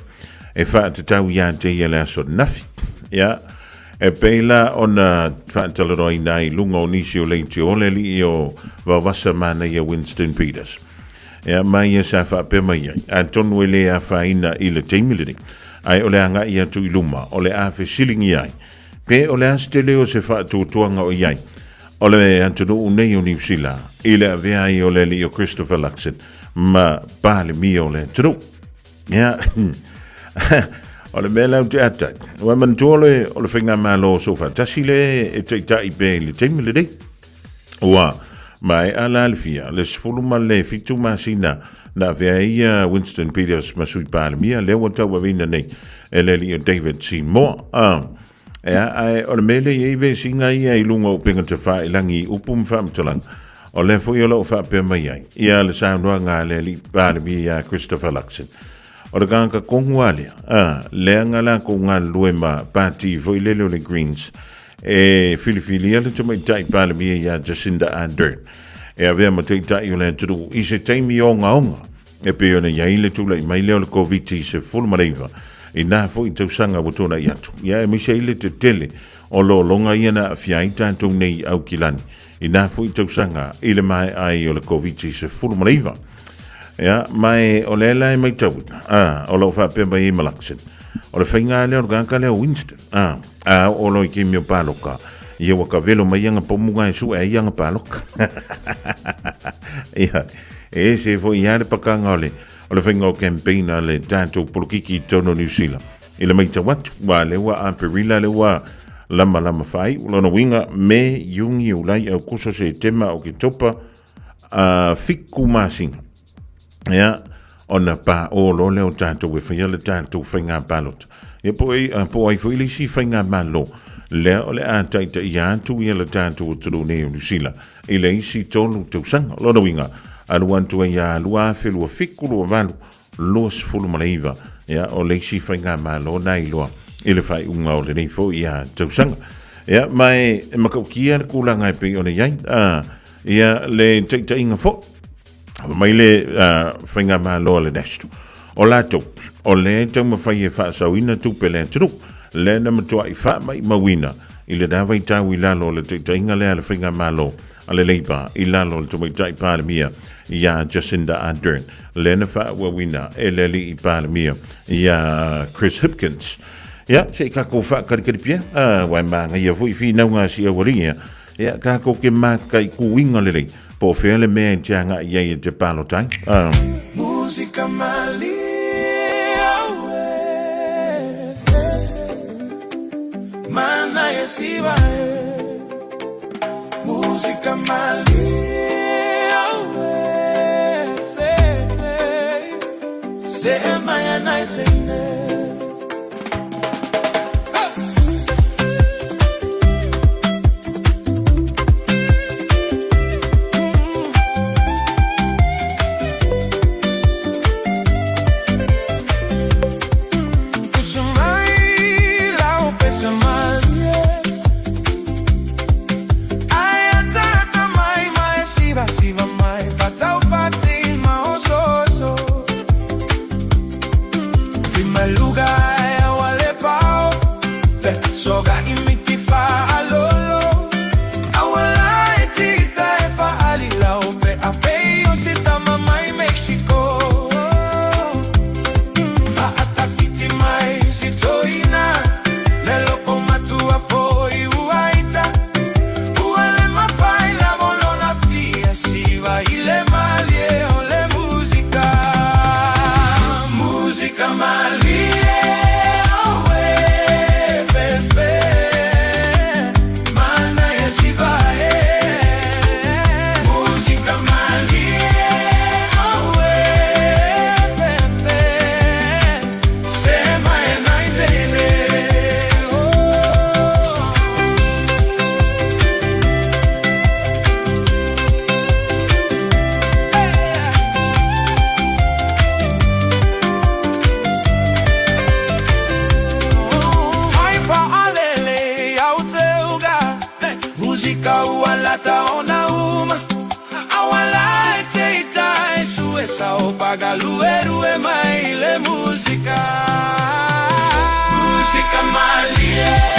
e wha te tau ia te ia le aso nafi ia e peila ona wha talaro ina I lunga o nisi o leiti o le li o wawasa mana ia Winston Peters ia mai ia sa wha pema ia a tonu ele a wha ina I le teimilini ai ole anga ia tu iluma ole a fe silingi ai pe ole a stele o se fa tu tuanga o iai ole antonu unei o New Zealand ile avea I ole li o Christopher Luxon ma pale mi ole tru ya ole mela te ata wa man tole ole finga malo so fa tasile e te tai be le temile dei wa mai ala alfia le sfuluma le fitu masina na vea Winston Peters masui palmia le wata wavina nei eleli David Seymour ai o mele e ve singa ia I lunga o penga te fa ilangi upum famtalan o le fo yolo fa pe mai ia le sound nga le li palmia Christopher Luxon o le ganga kongwalia le ngala ko ngalwema party fo ilelo le Greens Filifilia le tu mai tai palmia ia Jacinda Ardern e avea ma te tai o le turu I se taimi o ngaonga e pe ona ia ile tu lai mai leo le COVID se full mareiva I na fo I tausanga wotona I atu ia e misa ile te tele o lo longa ia na fiai tātou nei au kilani I na fo I tausanga ile mai ai o le COVID se full mareiva ia mai o le lai mai tau o lo fa pe mai malaksen o le whainga leo ganka leo Winston o lo I ke mio paloka ia waka velo mai anga pomunga e su e anga paloka ia e se fo ia le pakanga ole o le whainga o campaigna le tātou polokiki tono New Zealand I le maita watu wa le wa a perila le wa lama whai ulona winga me yungi ulai au kuso se tema o ki topa fiku masinga ia ona pa o lo leo tātou e whaia le tātou whainga palot ia po ai fo ili si whainga malo le ole a taita ia tu ia le tātou o tulu nei o New Zealand I le isi tonu tausanga lona winga alu antu ia lua whelua fiku lua valu lua sifulu maleiva ia o le isi whainga malo nai loa I le whai unga o le nei fo ia tausanga ia mai makaukia le kulanga e pe o le iai ia le taita inga fo mai le whainga malo le nestu o lato o le tau mawhai e whaasauina tupe le tunu le na matua I wha mai mawina I le dawa I tau I lalo le te inga lea le whainga malo a le leipa I lalo le tumai tai palemia ia Jacinda Ardern le na wha wawina e le li I palemia ia Chris Hipkins ia se kako wha karikaripia wai maanga ia fui fi naunga si awaringa ia kako ke maka I kuinga le lei po whea le mea I tianga ia I te palo tai Música mali Mana ya siva Música malia Sema ya night paga lue rue mai le musica. Musica malie.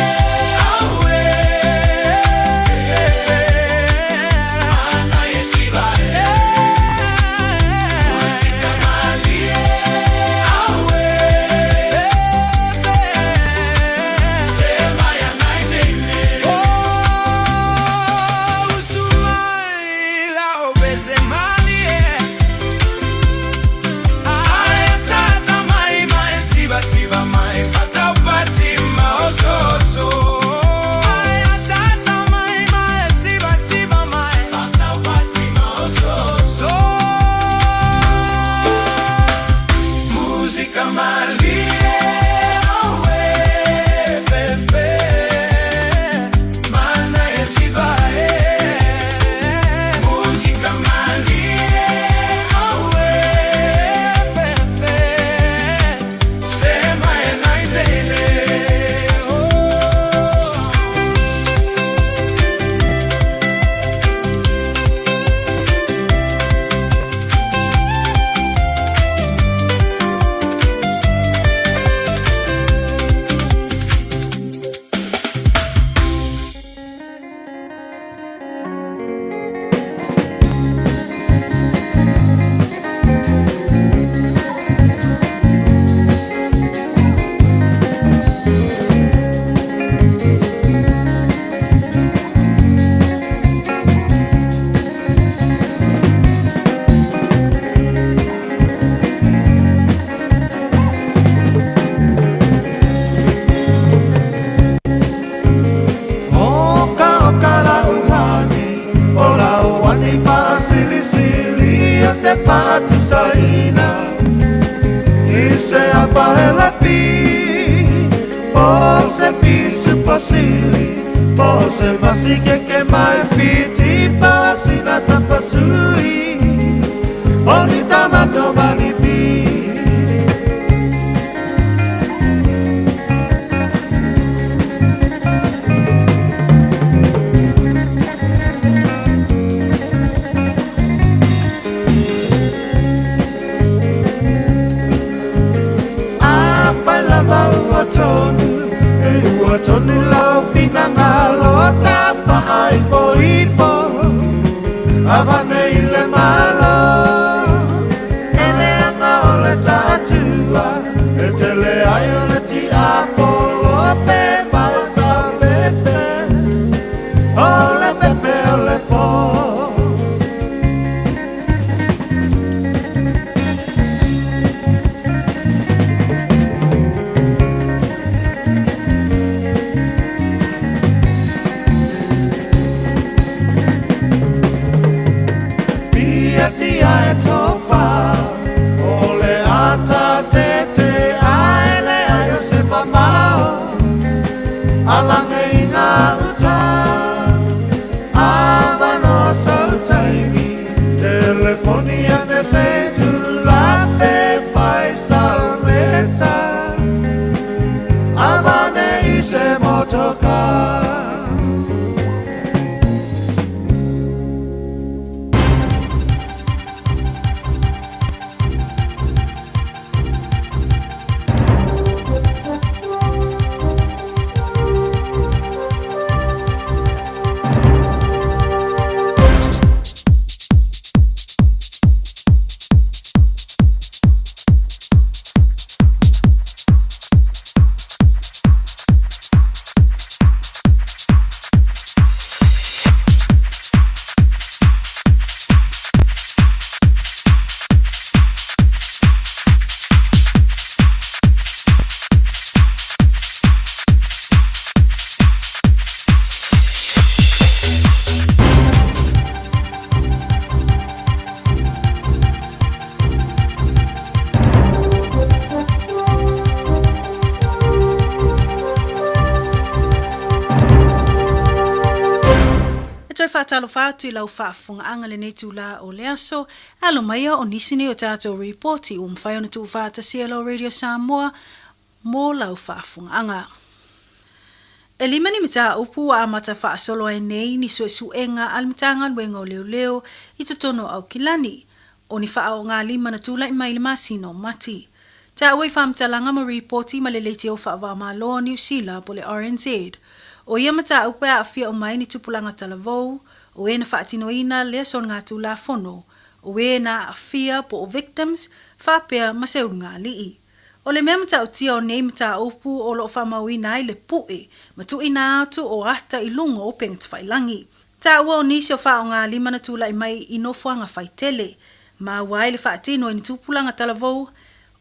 Talo fatu ila ufafunga angale netu la o leaso alo maya o nisini o tato reporti umfayo na tu ufata CLO Radio Samoa mo la ufafunga anga. Elimani mita upu wa amata fa solo ai nei ni suenga almitanga lwenga o leo itutono au kilani o ni wha o ngā lima na tūla I mai le masino mati. Ta ue whamtalanga ma reporti ma le leiti o wha wa malo New Zealand po le RNZ. O ia mata upe a fia o mai ni tupulanga talavou, o e na whaatinoina lea son ngā tūla fono, o e na a fia po o victims, whapea ma seu ngā lii. O le mea mata o tia o nei mata upu o lo whamauina I le pue, ma tu ina atu o ata I lungo o pengat whailangi. Ta ua o nisi o wha o ngā lima na tūla I mai I nofuanga whaitele, ma wai le whaatino I ni tupulanga talavou,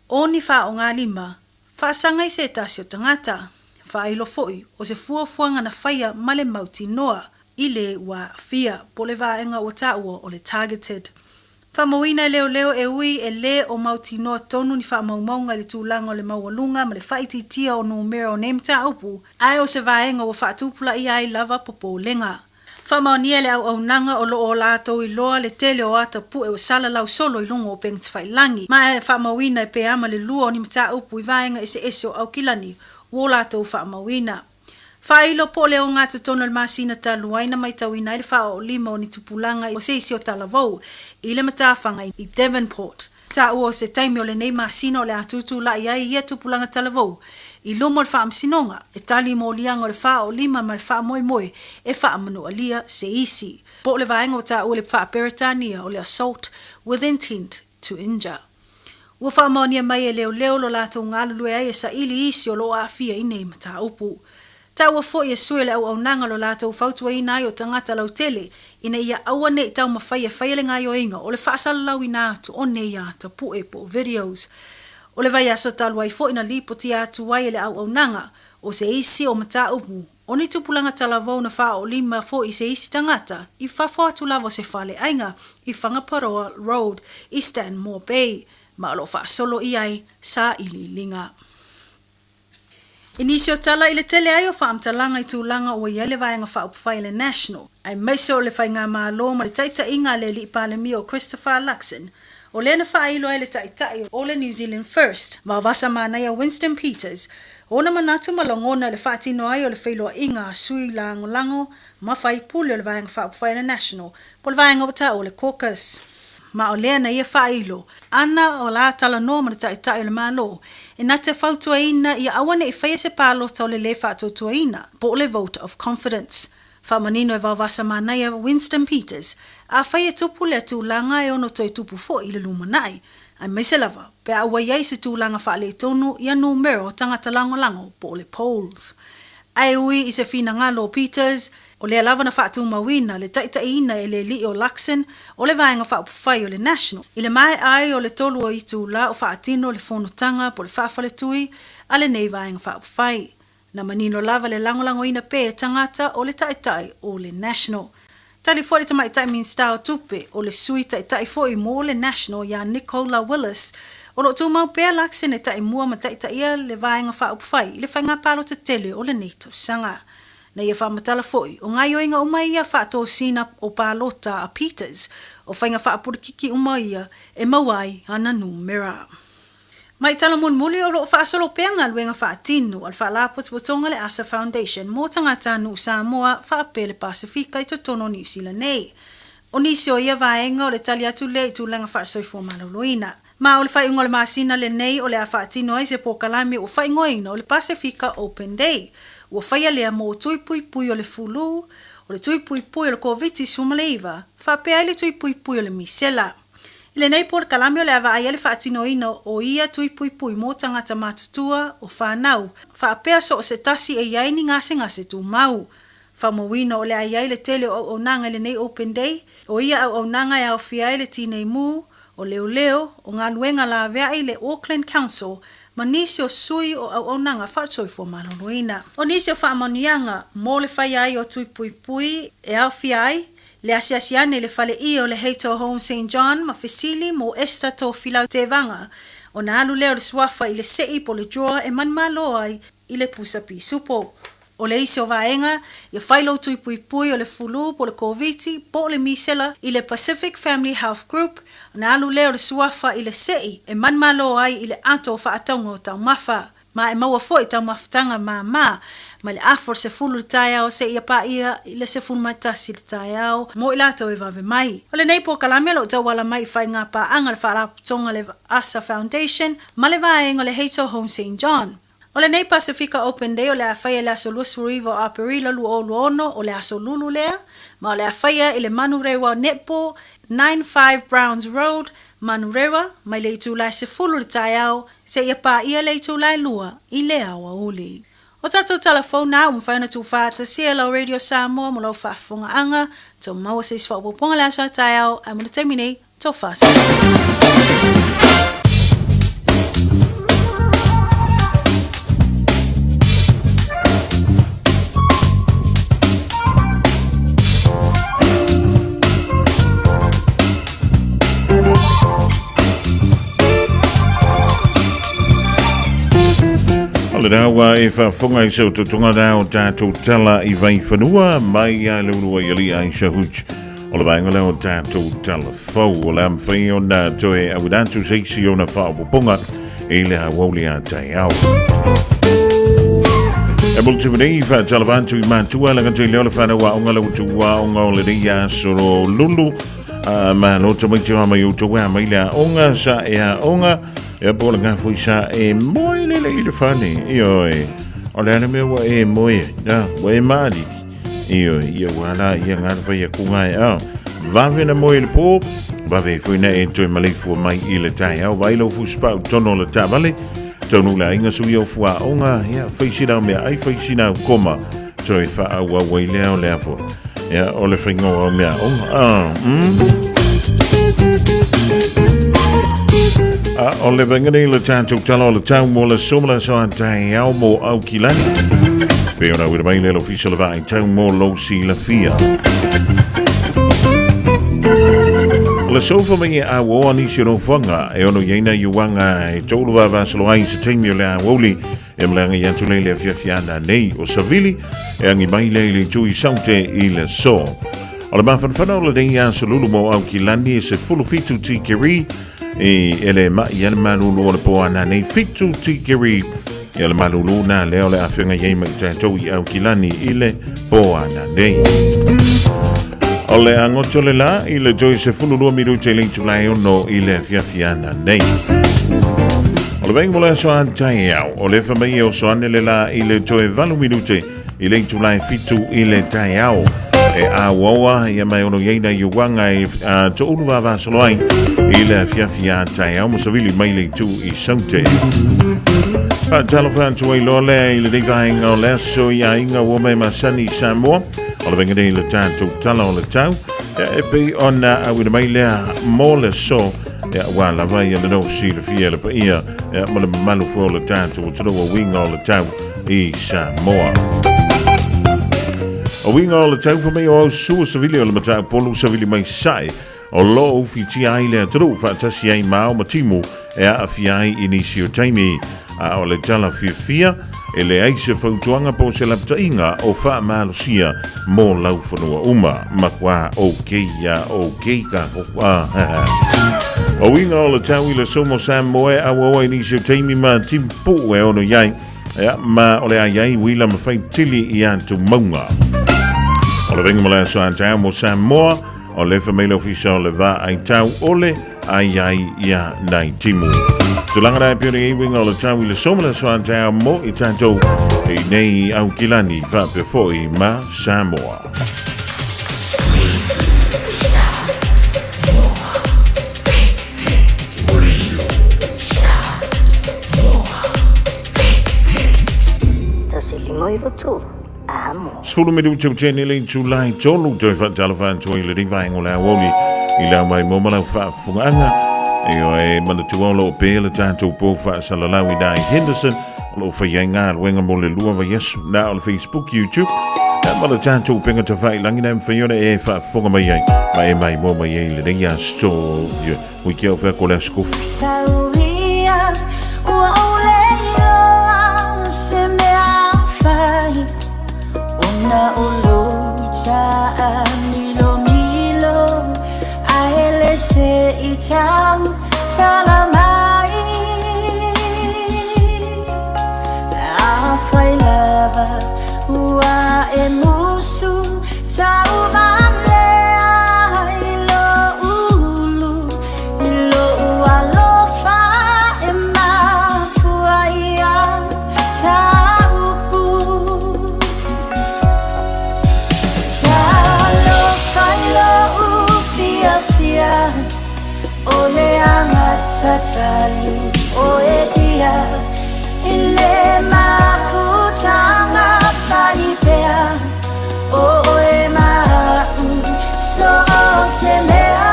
o ni wha o ngā lima, whaasanga I se tasi o tangata, whailo foi o se fuafuanga na whaia ma le mauti noa, I le wa fia po le vaenga o taua o le targeted. Whamauina leo e ui e le o mauti noa tonu ni whamaumaunga le tūlanga o le maualunga ma le whaititia o numero o nemta upu, ai o se vaenga o whaatupula I ai lava popo lenga. Whamaunia le au nanga o loo lato I loa le tele o ata pu e o sala lau solo I lungo o pengt whailangi. Ma e whamauina e pe ama le lua o ni mta upu I vaenga ese o au kilani, o lato whamauina. Whailo po leo ngā tutono le masina ta luaina mai tauina I le wha o lima o ni tupulanga o se isi o talavou I le matawhanga I Devonport. Ta ua o se taimi o le nei masina o le atutu la ia tupulanga talavou. I lomo le wha amsinonga e tali mo lianga o le wha o lima ma le wha moe e wha amanu alia se isi. Po le vaenga o ta ua le wha peritania o le assault with intent to injure. Ua wha maonia mai e leo lo lato ngalulue ai e sa ili isi o lo afia I nei mata upu. Ta ua fo I sue le au nanga lo lato fautua I nai o tangata lau tele ina ia awane I tau mawhaia le ngai o inga o le whaasala lau ina atu o ne ia ta pu e po videos. O le vai aso talu ai fo ina lipo ti atu wai le au nanga o se isi o mata upu. O ni tupulanga talavou na wha o lima fo I se isi tangata I whafo atu lavo se whale ainga I Whangaparoa Road I Stanmore Bay ma alo wha solo I ai sa ili linga. Inisio tala I le tele ai o whaamtalanga I tūlanga o ia le vaenga whaupwhai le National. Ai maiso o le whainga mālo ma le taita inga le li palemi o Christopher Luxon. O le na whailo ai le taitai o le New Zealand First. Ma vasa manaya Winston Peters. O na manatu malongona le whaatino ai o le whailoa inga sui lango ma whai pule o le vaenga whaupwhai le National. Po le vaenga wata o le caucus. Ma o lea na ia whailo. Ana o la tala no ma le taitai o le mālo. E na te whautuaina ia awane I whaia se pālota o le whaatutuaina po le vote of confidence. Whamanino e wawasa manaya Winston Peters a whaia tupu le tūlanga e ono toi tupu fo I le lumanai. Ai meise lava, pe a waiai se tūlanga whaale tonu ia numero tangata lango po le polls. Ai ui I se whina ngalo Peters, o le lava na whaatu mawina le taitaina e le li o Luxon o le vaenga whaupwhai o le National. I le mai ai o le tolu o I tūla o whaatino le whonotanga po le whaafale tui a le nei vaenga whaupwhai. Na manino lava le langolango ina pe tangata o le taitai o le National. Tali fo le tamaitai min style tupe o le sui taitai fo I mo le National ya Nicola Willis o lo tu mau pe Luxon e tai mua ma taitai le vaenga whaupwhai le whainga palo te tele o le neto sanga. Na ia whamatala foi, o ngai oinga umai ia whaato sina o pālota a Peters, o whainga whaapurikiki umai ia e mawai ana numera. Mai tala muli o lo whaasolo peanga luenga whaatinu al whaalapos watonga le Asa Foundation mo tangata nu Samoa whaapele Pasifika I totono New Zealand nei. O nisi o ia vaenga o le tali atu le I tūlanga whaasoifua maloloina. Ma o le whaingo le masina le nei o le a whaatino ai se pokalami o whaingoina o le Pasifika Open Day. Ua whaia lea mo tuipuipui o le fulu, o le tuipuipui o le COVID sumaleiva, whapea le tuipuipui o le misela. Ile nei por kalami o le awa ai le whaatinoina o ia tuipuipui mo tangata matutua o whanau, whapea so o se tasi e iai ni ngase tu mau. Whamawina o le ai le tele o nanga le nei Open Day, o ia au nanga e au fiai le tinei mu, o leo, o ngā luenga la vea le Auckland Council, ma nisi o sui o au nanga whaatsoifua maloloina. O nisi o whaamanianga, mo le whai ai o tuipuipui e au fiai, le asiasiane le whale I o le Heito Home St. John ma Fesili mo esta to filau te vanga, o na alu leo le swafa I le sei po le joa e manmalo ai I le pusapi supo. O le isi o vaenga, ia whailo tuipuipui o le fulu po le COVID, po le misela I le Pacific Family Health Group, na alu leo le suafa I le sei, e manmalo ai I le ato whaatonga o tau mafa. Ma e maua fo I tau mafatanga ma, ma le afor se fulu le tae se ia pa ia i le se fulu mai tasi le tae mo i lato e vave mai. O le nei po kalame lo tawala mai fai ngā pa anga le whaara tonga le Asa Foundation ma le vaenga le Heito Home St. John. O le nei Pacifica Open Day o le awhaia le aso Luasuriva o Aparila Luoluono o le aso Lulu lea, ma o le awhaia i le Manurewa Netball 95 Browns Road, Manurewa, mai le itulai se fulu le taiao, se ia pa ia le itulai lua i le awa uli. O tatou telefona o mwhaina tu whaata CLO Radio Samoa mo lau whaafunga anga, to maua se isfa o ponga le aso taiao, ai muna taimine, to whaasa. Le dawa e whaafunga I sau tutunga rao tātou tala I vai whanua mai a leurua I ali ai shahuch o le vaenga leo tātou tala fau o le amwhai o na toe awidatu seisi o na whaapoponga e le hawauli a tai au. E bol timunei tala vantu I mātua langa tui leo le whanua onga lau tua onga o le ria soro lulu ma no tamaitu ama I utua mai lea onga sa ea onga e po nga foi sa e moi le le fani io o le me wa e moi na wa e mali io wala ia nga fa ia kunga e va vena moi le po va ve foi na e toi mali fu mai I le tai au vai lo fu spa tono le tavale tonu la inga su io fu onga ia foi sina me ai foi sina koma toi fa wa wa le o le fo ia o le fringo o me o le vengani le tātou tala o le tau mo le somala so a tai au mo au kilani. Pe ona wira mai le official va I tau mo lo si la fia. Le sofa mai a wo ni sino fanga e ono yena yuanga e tolu va vaslo ai se temi le a woli e mlanga ya tule le fiafiana nei o savili e angi mai le tui saute I le so. O le mafana o le dei a solulu mo au kilani e se fulu fitu tikiri e ele ma ia manulu o le po ana nei fitu tikiri e le manulu na leo le afenga ye ma tatou I au kilani I le po ana nei o le angoto le la I le joy se fulu lua miru te leitu lai ono I le fiafiana nei o le vengo le so antai au o le famai o so ane le la I le joy valu minute I leitu lai fitu I le tai au e a wawa ia mai ono yeina yuwanga e to unu va vasoloai I le fiafia tai au mosavili mai le tu I saute pa talofan tu I lole I le divainga o le so ia inga wome masani Samoa o le venga le tātou tala o le tau e pe ona awina mai lea mo le so ia wa la vai le no si le fia le pa ia ma le malu fo le tātou o tino o winga o le tau I Samoa o winga o le tau fa mai o sua savili o le matau polu savili mai sai o lo ufiti ai le atru fatasi ai mao matimu e a fiai inisio taimi a o le tala fia e le aise fautuanga po se laptainga o fa malusia mo laufanua uma makwa o keia o keika o winga o le tau I le somo Samoa a wawa inisio taimi ma timpu e ono yai ma o le ai wila mawhai tili I antu maunga o le venga mala so anta mo Samoa o le family official le va ai tau ole ai ia nai timu tulanga dai pio nei winga o le tau I le somala so anta mo I tanto e nei au kilani va pe foi ma Samoa Sfulu me du tene le July tolu te fa talafan to le divine ola woli I la mai momala fa funganga e o e mana tuolo pe le tanto po fa salalawi dai Henderson lo fa yanga wenga mo le lua va yes na on Facebook YouTube e mana tanto penga te fa langina fa yona e fa funga mai mai mo mai le ringa sto ye we ke fa ko la skuf na ulucha milo aele se ichang salamai afai lava tatalu oedia ile mafuta mafaipea oe mau so semea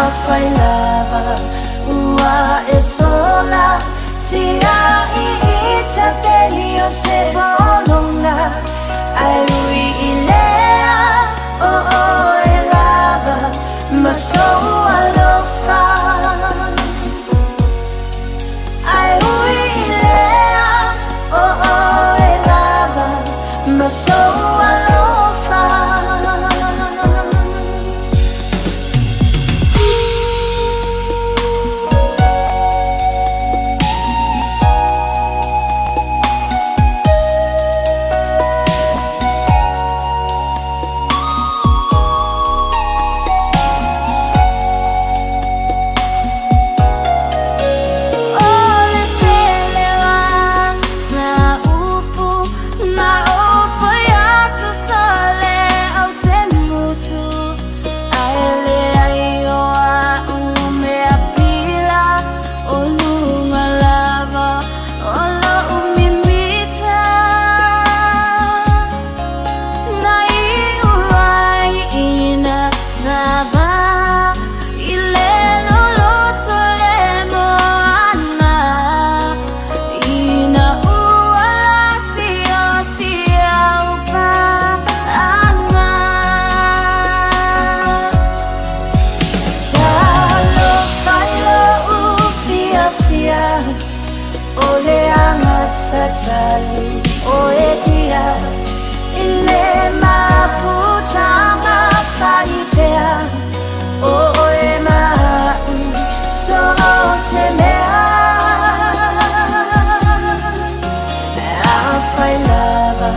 afai lava ua esola tia I itapelio se bolonga ai ui ilea e lava ma so alofa ai ui ilea e lava ma so alofa tatalu oedia ile mafuta mafaipea oe mau so semea afai lava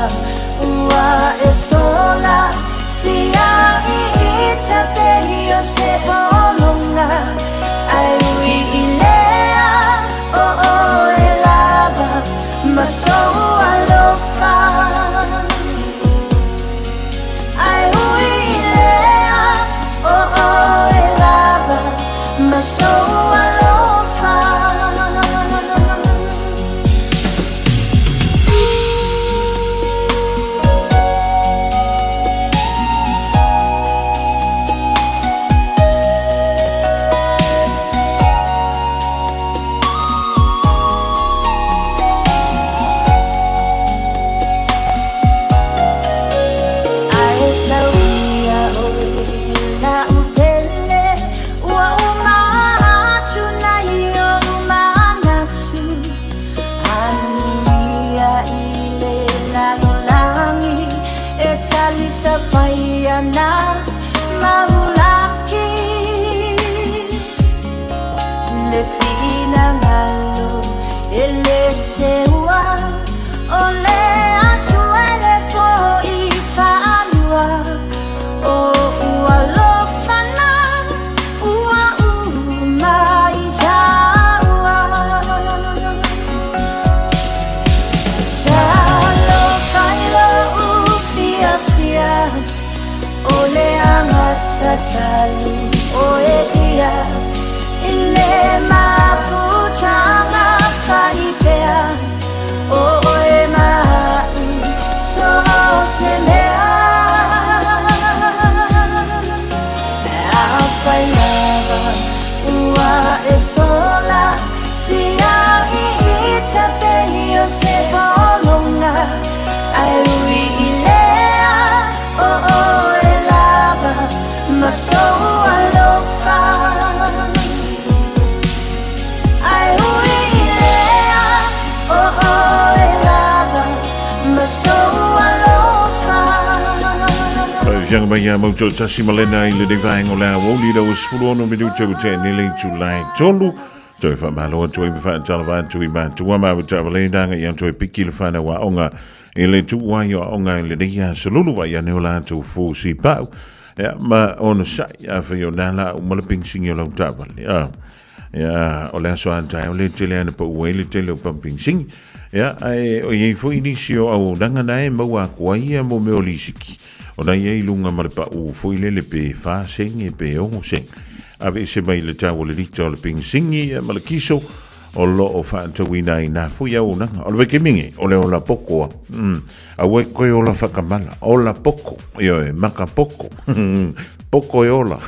ua esola tia I itapelio se bolonga ai ui ilea e lava ma so alofa ai ui ilea e lava ma so alofa Sapayana maulaki le fina ngalo ele sewa ole atuele fo ifanwa o ualofana ua umaijawa jalo kailo ufia ole tatalu oedia ile mafuta mafaipea oe mau so semea afai lava ua esola tia I itapelio se bolonga ai ui ilea e lava ma so alofa ai ui ilea e lava ma so alofa Yang baya mau jo tasi malena I le devai ngola woli da was fulono me du jo te ne le July tolu Joy fa malo joy fa jalava joy ba tua ma javale danga yang joy pikil fa na wa onga ele tu wa yo onga le dia solulu wa ya neola tu fu si pa ya ma on sa ya fa yo nala o mal ping sing yo long javale ya ola so anta ole tele na po we le tele pa ping sing ya ai o ye fu inicio au danga nai mo wa kwa ia mo me olisiki O na ia ilunga ma le pa u foi le pe fa sing e pe o sing. Ave se mai le tau le rito le ping singi ma le kiso o lo o fa tawina ina foi au na. O le ke mingi o le ola poko. A we koe ola whakamala. Ola poko. Io e maka poko. Poko e ola.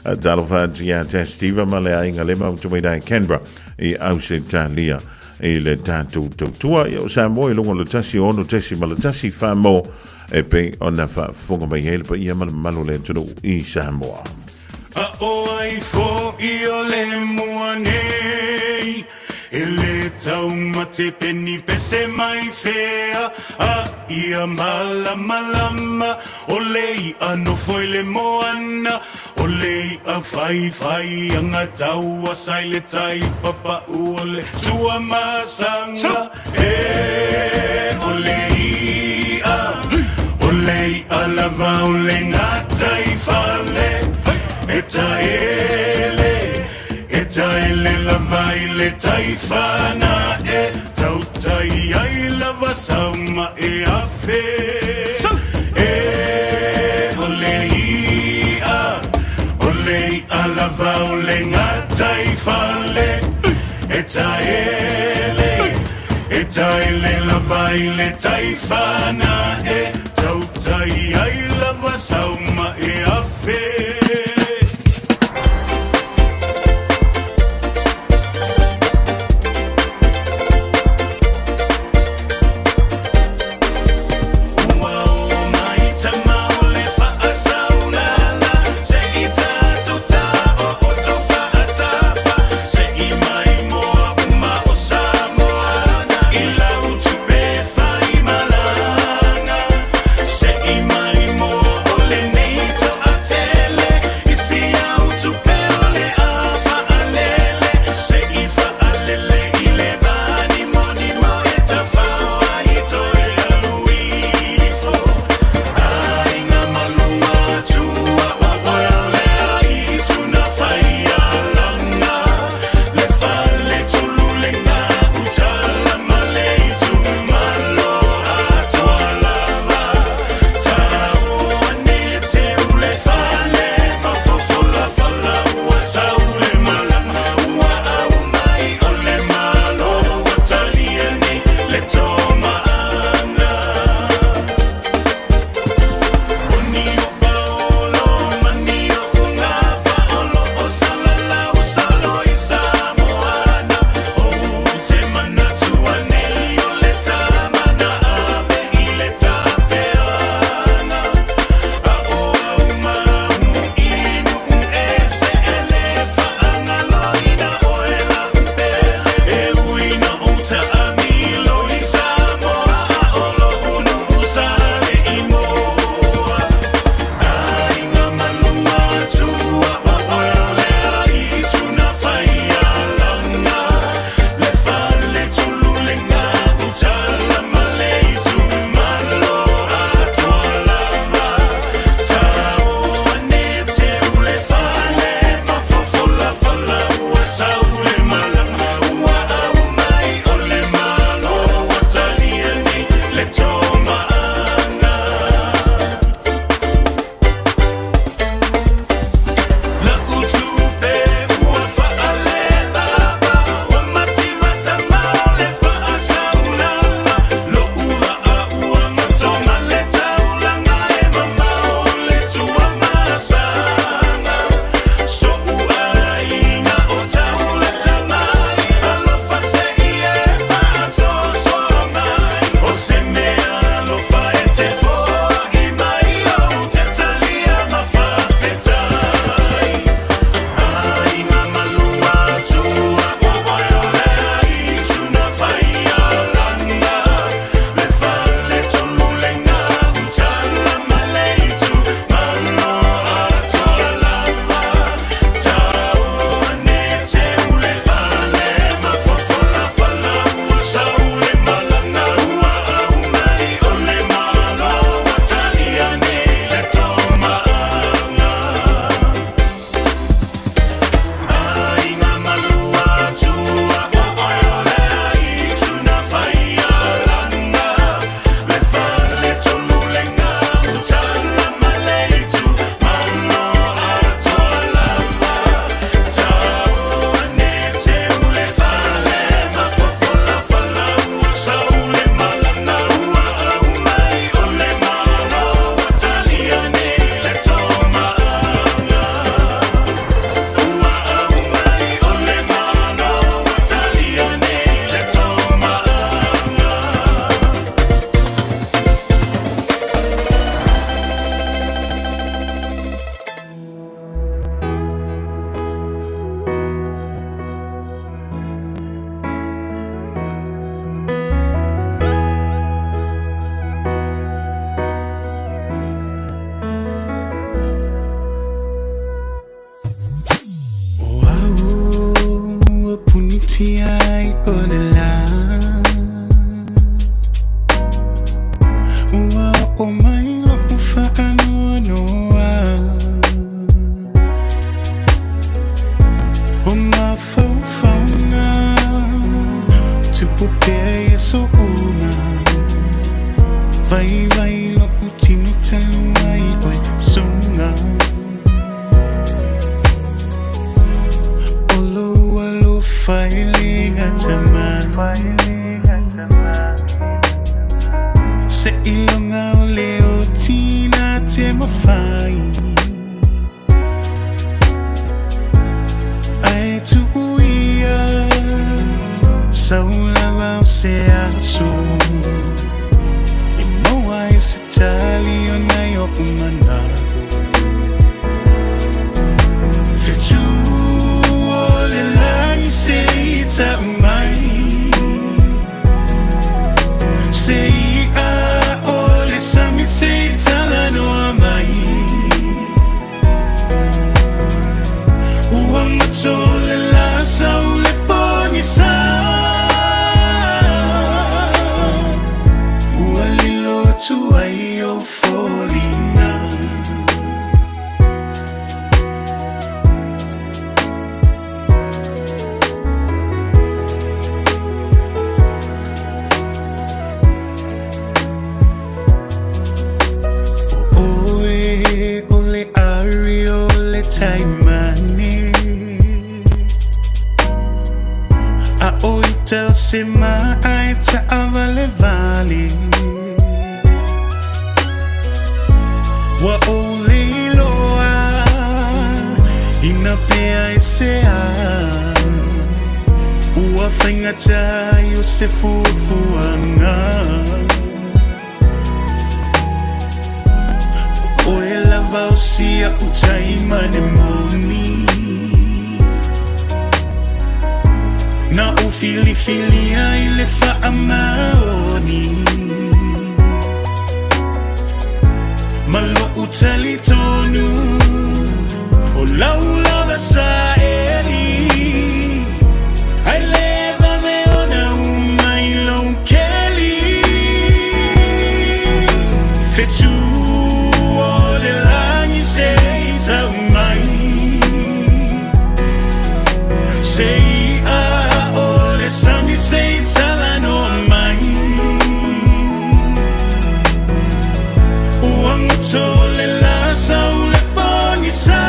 A talo whaatia te Steve ma le ainga le mau tumaina i Canberra i au se ta lia i le tātou tautua. I o Samoa i lunga le tasi ono tasi ma le tasi whamo e pe o na whafonga mai hele pa ia malo le tunu i Samoa. A o ai fo i o le mua nei e le tau mate peni pese mai fea a ia malama o lei ano foi le moana o lei a fai anga tau a sai le tai papa o le tua masanga o lei a lava o le ngatai fale Eta ele lava ile taifana tautai ai lava sauma afe olei a lava ole ngatai fale eta ele lava ile taifana tautai ai lava sauma afe Nature mai ai tu ia sau lava se aso e mo ai se tali ona yo kumana fitu ole lani se ta mai se a ole sami se tala no mai uanga tole la saule poni sa ualilo tu ai o folina ole ari ole taimani a oita se mai ta avale vali wa ole loa ina pe ai se a ua fengata yo se fufuanga oe lava o sia utai mane moni na u fili ai le fa'a maoni malo utali tonu o lau lava sa eli ai leva me ona umai long keli fetu ole lani sei sa mai sei a ole sami sei sala no mai uang tole la saule poni sa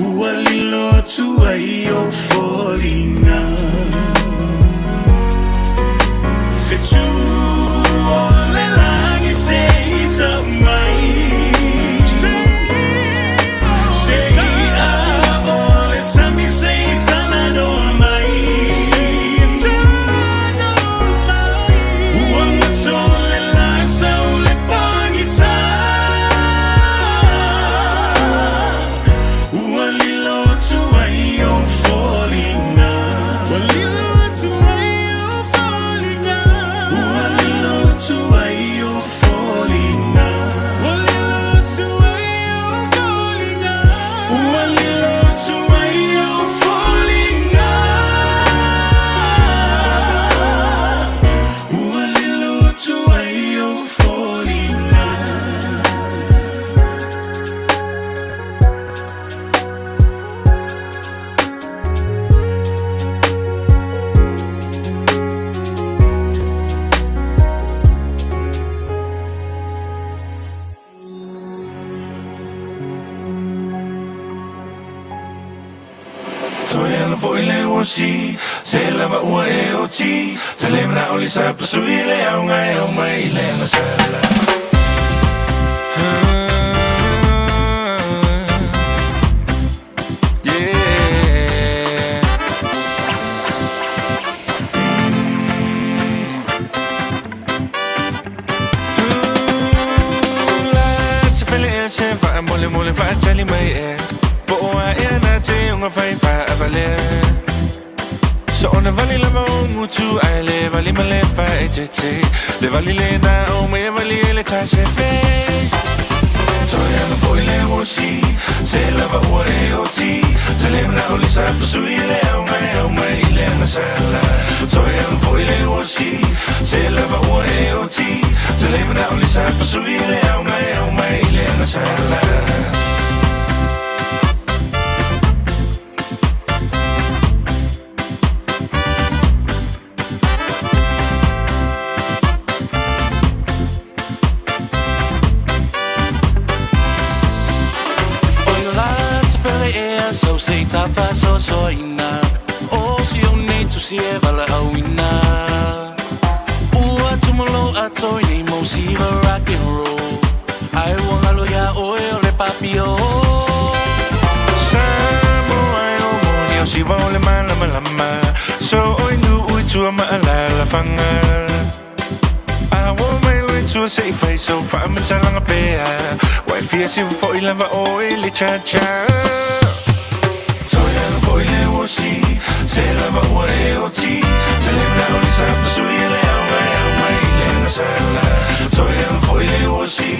ualilo tu ai o folina fetu ole lani sei sa mai sei a ole sami sei sala no mai uang tole la saule poni sa ualilo tu ai o folina ualilo tu ai o folina ualilo tu ai o folina ualilo tu ai o folina ualilo tu ai o folina ualilo tu ai o folina Soyana foi le osi, se lava ua e oti, se lemna oli sa pasui le au ngai au mai le na sala. Mole mole fa chali mai e po a e na te unga fai fa avale so ona vali la mo mutu ai le vali male fa e che le vali le na o me vali le ta se fe so ya no foi le osi se la va o e oti se le na o le sa sui le o mai le na sala so ya no foi le osi se la va o e oti se le na o le sa sui le o mai le na sala so sei ta fa so ina o si o nei tu si e vala au ina ua tumolo a toi nei mo si va rock fanga Awa mai loi tua se I fai so Wha matalanga pēa Wai fia si wafo I lava o e le cha-cha Toi anga fo I le osi Se lava ua e o ti Te le nao ni sa pasui le au mai le nga sala Toi anga fo I le osi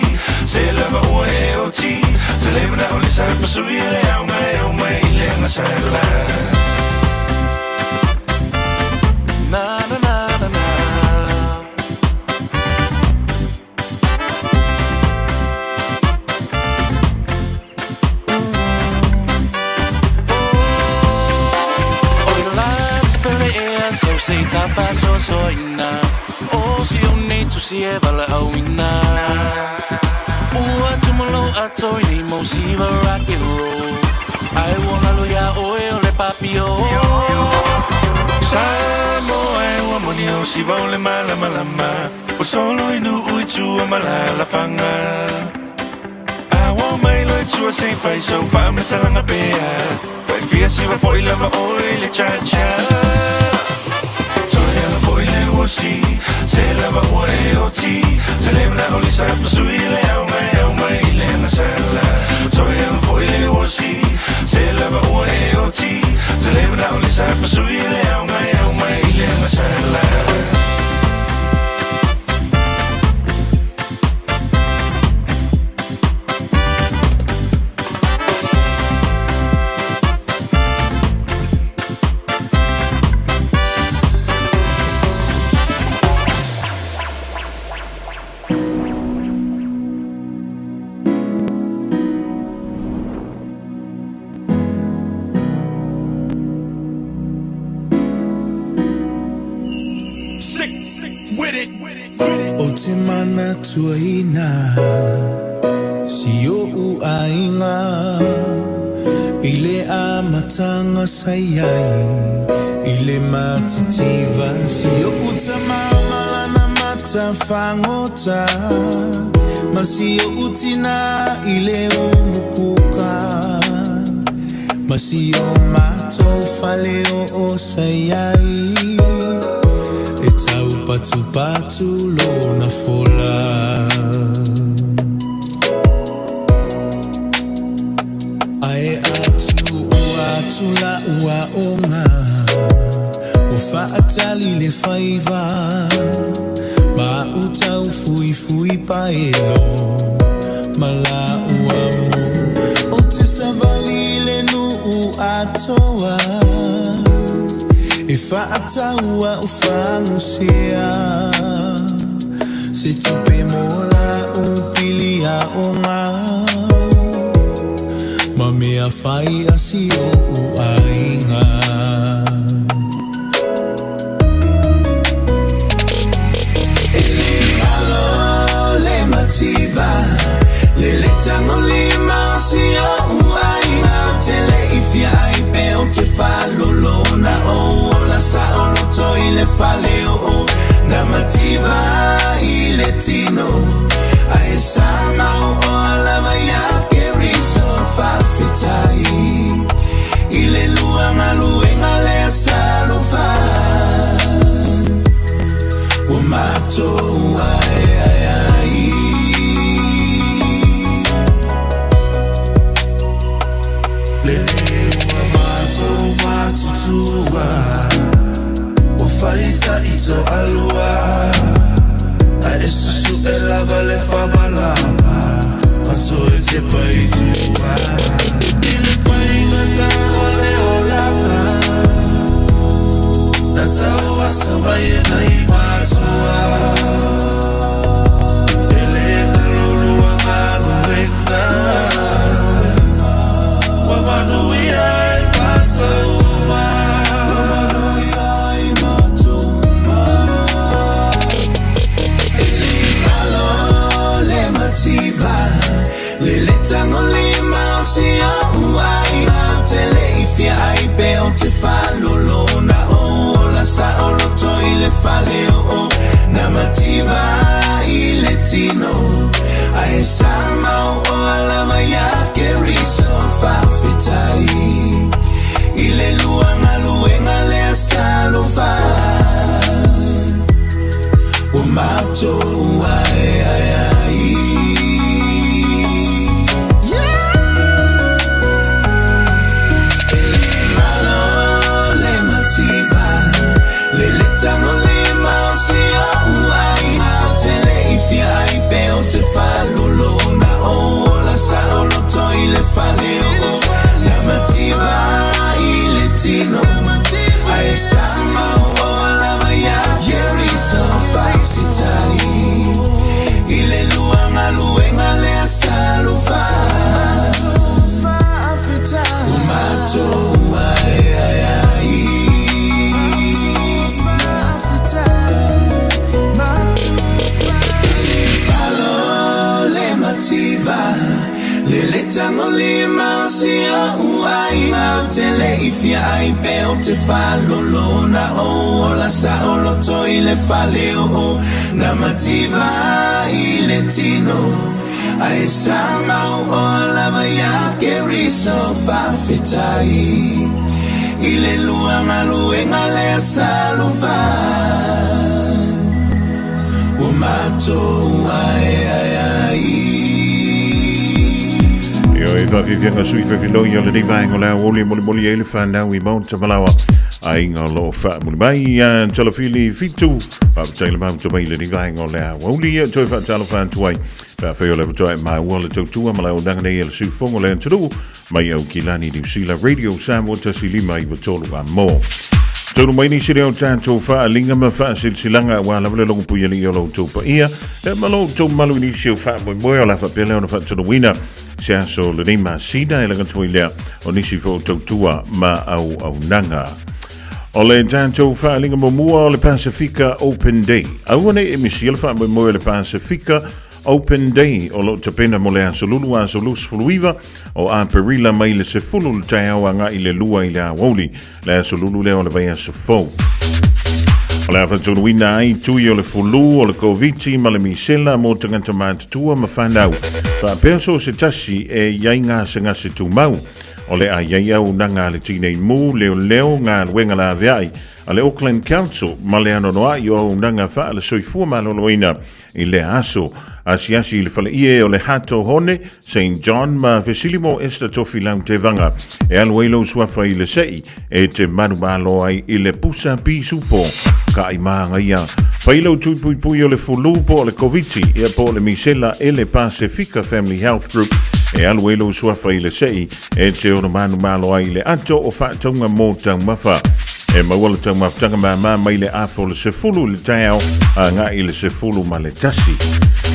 Se lava ua e o ti Te le nao ni sa pasui le au mai le nga sala Na na na na na So say tapa so ina O si oni tu si e vala au ina Ua tumalo ato ni mo si va rock and roll I wanna lo ya oe o le papio Samo e ua moni o si va o le malama O solo inu ui tu o malala fanga Awa mai lo tu se fai so fa matalanga pea Pai fia si va foi lava oe le cha-cha Foi le osi, se lava ua e o ti Te le mna o li sa pasui le au mai le nga sala Toi anga foi le osi, se lava ua e o ti Te le mna o li sa pasui le au mai le nga sala Te mana tuaina Si o u ainga Ile a matanga sayai Ile matitiva Si o u tamama lana mata fangota Ma si o u tina ile umukuka Ma si o mato faleo o sayai E tau patu lo na fola Ae atu la ua onga O faatali le faiva Ma utau fui paelo Ma la ua mo O te savali le nu atoa E whaataua o whangusea Se tupe mola o pili a o ngā Ma mea whai asi o ainga E le alo le mativa Le le tango lima si o ainga Te le ifia ai pe o te whalolona o Sa oloto ile faleo o Namativa ile tino Ae sama o alama yake riso fafitai Ile luanga luenga le salufa Umato ai Lele umato matutua Faita ito alua A esusu e lava le famalama Mato e te paitua Ile fainga ta ole olanga Nata ua sabaye na imatua Ele kalolua nganu wekna Wamanuia ipata uma Lele tango lima si au ai Te le ifia ai pe o te whalolona o La sa oloto ile faleo o Namativa ile tino Ae sama o alama yake riso fafitai Ile luanga luenga le salufa Lele tango lima sia uai au tele ifia ai pe o te falolo na o la sa o lo to ile fale o na mativa ile tino ai sama o la maya ke riso fa fitai ile luanga luenga le salufa o mato ai Yo e fa fianga sui fa filo yo le divai ngola oli moli ele fa na wi mount malawa ai ngolo fa muli mai telefili fitu pa tele ma to mai le divai ngola oli to fa telefon tuai pa fa yo le to mai wala to tu malawa dang ne ele su fongo le tu mai au kilani di sila radio Samoa tasilima i votolo ba mo Tōru mai ni siri au tātou wha linga ma wha silanga wa la wale longu puya li o lo tō pa ia. E malo tō malu ni si o wha moe o la wha pele o na wha tōru wina. Se aso le nei ma sida e langa tōi lea o nisi fo tō tua ma au nanga. O le tātou wha linga mo mua o le Pasifika Open Day. Au ane e misi ala wha moe o le Pasifika Open Day o lo tapena mo le asolulu a solus fuluiva o a perila mai le se fulu le tai au anga i le lua i le awoli le asolulu le o le vai a se fau. O le afa tonu wina ai tui o le fulu o le koviti ma le misela mo tangata mātutua ma whanau. Pa perso se tasi e iai ngā se ngase tu mau o le a iai au nanga le tinei mu leo ngā luenga la veai a le Auckland Council ma le anonoa i o nanga wha le soifua maloloina i le aso. Asiasi le fale ie o le hato hone, St. John ma Vesilimo esta tofi lau te vanga. E aluelo suafa i le sei, e te manu malo ai i le pusa pi supo. Ka i maanga ia. Pailo tui pui o le fulu po o le koviti, e po le misela e le Pasifika Family Health Group. E aluelo suafa i le sei, e te ono manu malo ai le ato o whaatonga mō tau mafa. E mawala tau maftanga ma mai le afo le sefulu le tau a ngā i le sefulu ma le tasi.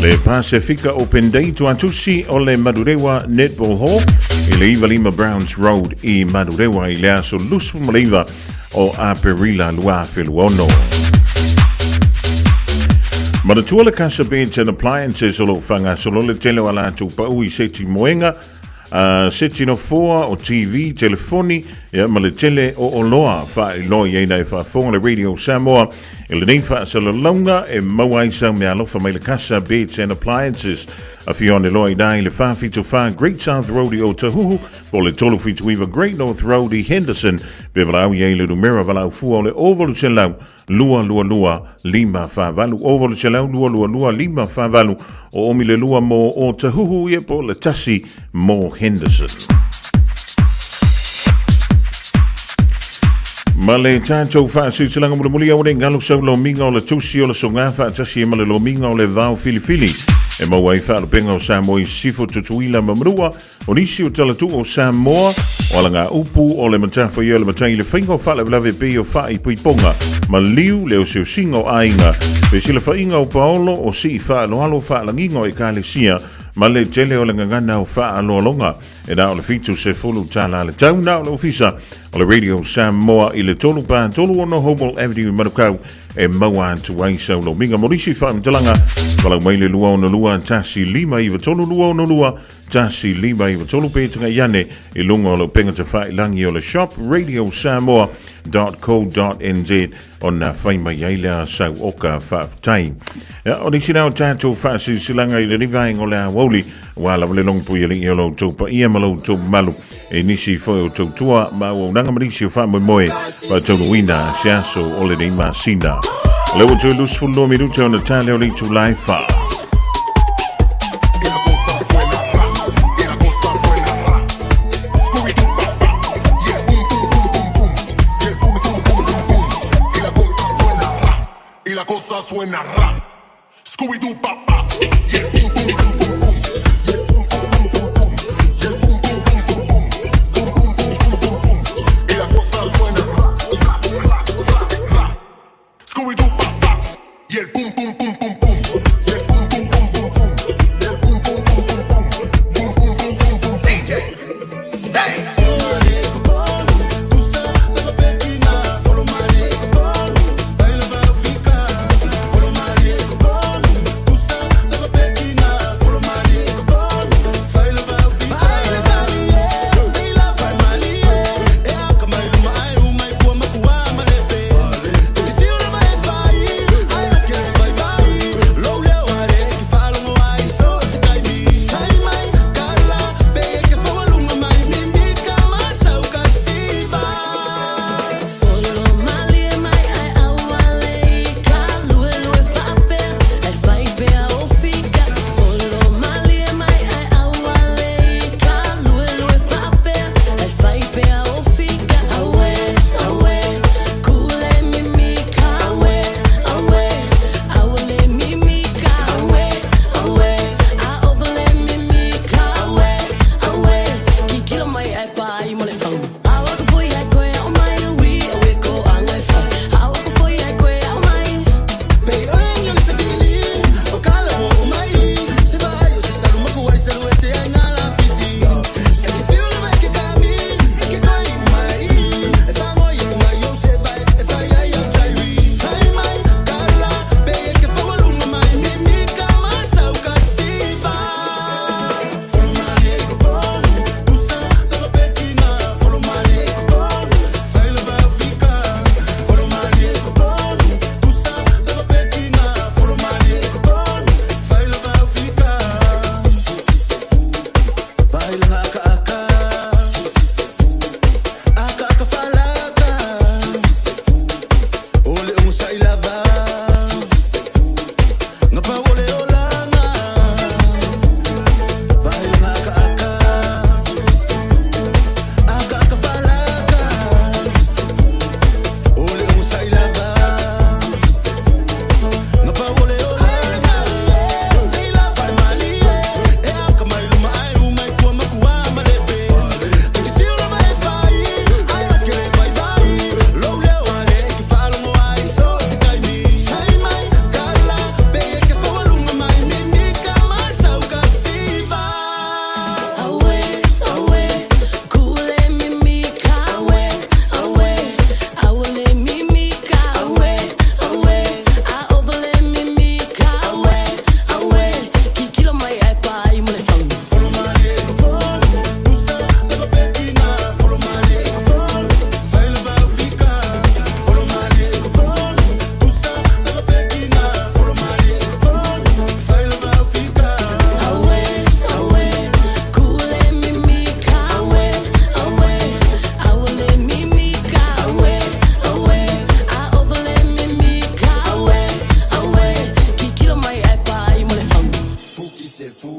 Le Pasifika Open Day tu atusi o le Madurewa Netball Hall i le Ivalima Browns Road i Madurewa i le aso lusu maliva o Aperila Lua Filuono. Manatua le Casa Beds and Appliances o lo whanga solo le telo ala tu pau i seti moenga seti no foa o TV, telefoni, ma le tele o loa wha i loa i eina e wha fonga le Radio Samoa e le nei wha sa la launga e mawai sa mea lofa mai le Casa Beds and Appliances a fione loa i dai le wha fitu wha Great South Road i o Tahuhu po le tolu fitu iwa Great North Road i Henderson pe walau i eile numera walau fua o le ovalu se lau lua lima wha valu ovalu se lau lua lima wha valu o omi le lua mo o Tahuhu i po le tasi mo Henderson. Ma le tātou whaasutilanga mula muli au le ngalo sau lo minga o le tusi o le songa whaatasi e ma le lo minga o le vau filifili. E mau ai whaalo penga o Samoa i sifo tutuila mamrua o nisi o talatu o Samoa o ala ngā upu o le matawha i o le matai le whainga o whaale vlave pe o wha i puiponga ma liu leo seo singa o ainga pe sila whainga o paolo o si whaalo halo whaalanginga o e kālesia ma le tele o le ngangana o whaaloalonga e nā o le fitu se fulu tāla le tau nā o le ofisa o le Radio Samoa i le tolu pā tolu ono Hobel Avenue Manukau e maua atu ai sau lo minga morisi whaamitalanga walau mai le lua ono lua tasi lima iwa tolu lua ono lua tasi lima iwa tolu pētanga iane i lunga o lo penga te whailangi o le shop radiosamoa.co.nz o na whaima iailea sau oka whaaftai. O ni sinau tātou whaasi silanga i le rivaing o le awoli wala wale long pui ali i o lo taupa ia malo taupa malu e nisi foi o tautua ma o nanga marisi o whaama moe wa taupa wina se aso o le nei ma sina. Lewa tui lus fulo minute o na tale o li tu lai wha. Y la cosa suena rap. Scooby-Doo papá. Yeah, boom, boom, boom, boom, boom. Yeah, boom, boom, boom, boom, boom. Yeah, boom, boom, boom, boom, boom. Boom, boom, boom, boom, boom, boom. Y la cosa suena rap, rap, rap, rap, rap. Scooby-Doo papá. Yeah, boom, boom, boom, boom, boom. Yeah, boom, boom, boom, boom, boom. Yeah, boom, boom, boom, boom, boom. Boom, boom, boom, boom, boom. DJ, bang. Follow my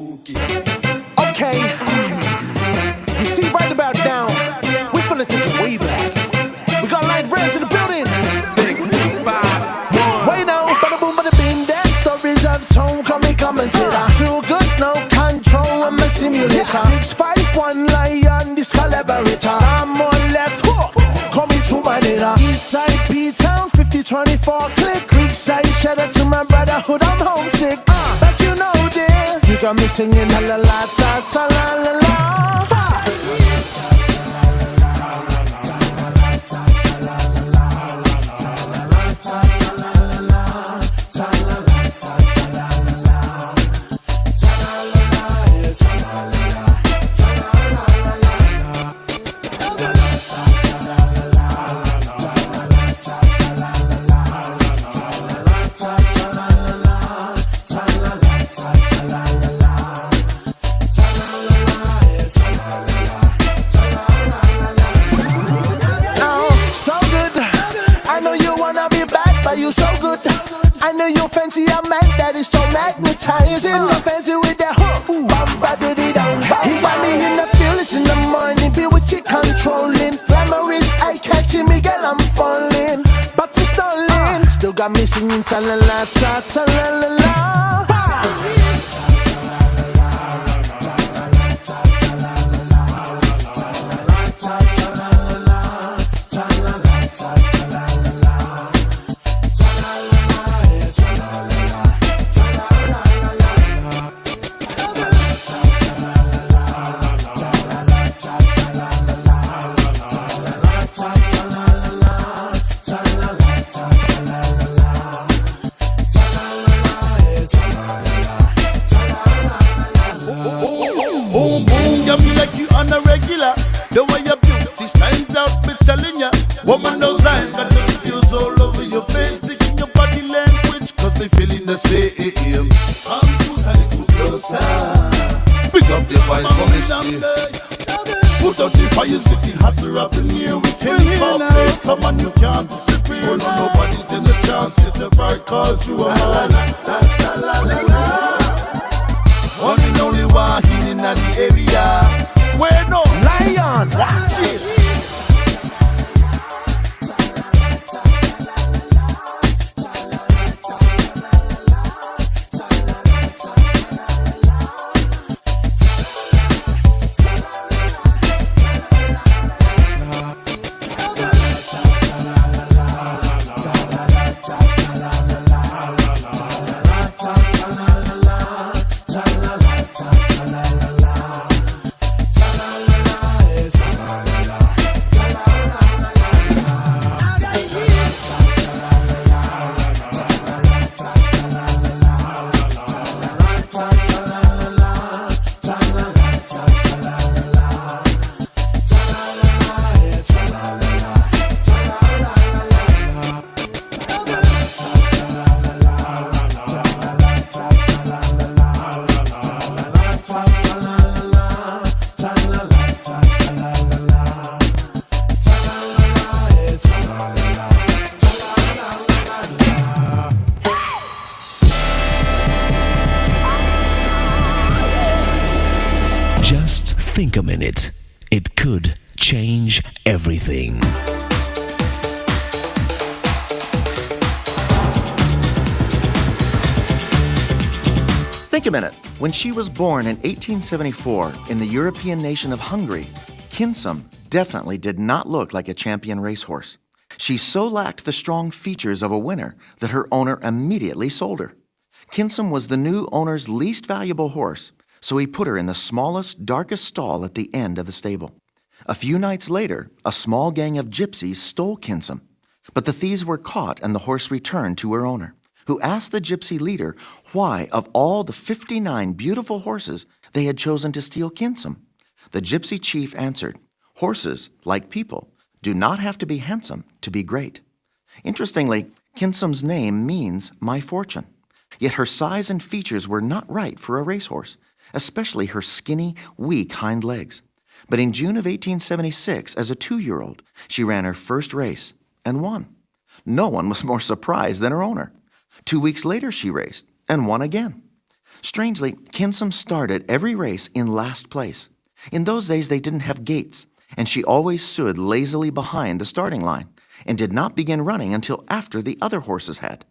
Okay, you see right about now, we're gonna take it way back. We got light rares in the building. Wait now, bada boom, bada bing, that stories of tone, commentator. Too good, no control, I'm a simulator. 651 lion, this collaborator. Someone left hook, coming to my data. Eastside, P-Town, 5024 click. Creekside, shout out to my brotherhood, I'm homesick. But you know this, you got me singing la la la, ta ta la la la. You so good, I know you fancy a man that is so magnetizing. So fancy with that hook, bam-ba-diddy-dum. He got me in the feelings in the morning, be with you controlling. Glamorous, eye-catching me, girl, I'm falling. But it's stalling, still got me singing ta-la-la, ta-ta-la-la-la. Woman, those eyes got the fuse all over your face, sticking your body language, cause they feeling the same. Come to a little closer. Pick up your voice for me, see. Put out the fires, getting hotter up in here. We can't cooperate, come on, you can't disappear. No, nobody's in the chance, get it right, cause you are mine. One and only one in the area. Where no lion, watch it. Think a minute. It could change everything. Think a minute. When she was born in 1874 in the European nation of Hungary, Kinsum definitely did not look like a champion racehorse. She so lacked the strong features of a winner that her owner immediately sold her. Kinsum was the new owner's least valuable horse, so he put her in the smallest, darkest stall at the end of the stable. A few nights later, a small gang of gypsies stole Kinsum, but the thieves were caught and the horse returned to her owner, who asked the gypsy leader why, of all the 59 beautiful horses, they had chosen to steal Kinsum. The gypsy chief answered, "Horses, like people, do not have to be handsome to be great." Interestingly, Kinsum's name means my fortune, yet her size and features were not right for a racehorse, especially her skinny, weak hind legs. But in June of 1876, as a 2-year-old, she ran her first race and won. No one was more surprised than her owner. 2 weeks later, she raced and won again. Strangely, Kinsum started every race in last place. In those days, they didn't have gates, and she always stood lazily behind the starting line and did not begin running until after the other horses had.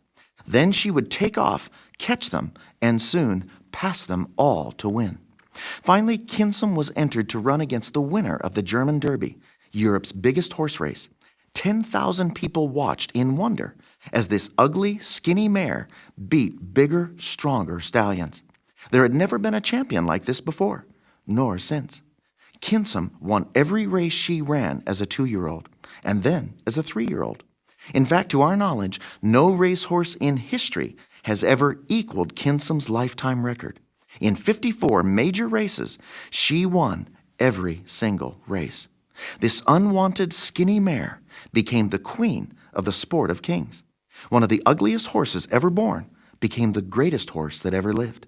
Then she would take off, catch them, and soon pass them all to win. Finally, Kinsum was entered to run against the winner of the German Derby, Europe's biggest horse race. 10,000 people watched in wonder as this ugly, skinny mare beat bigger, stronger stallions. There had never been a champion like this before, nor since. Kinsum won every race she ran as a 2-year-old, and then as a 3-year-old. In fact, to our knowledge, no racehorse in history has ever equaled Kinsum's lifetime record. In 54 major races, she won every single race. This unwanted skinny mare became the queen of the sport of kings. One of the ugliest horses ever born became the greatest horse that ever lived.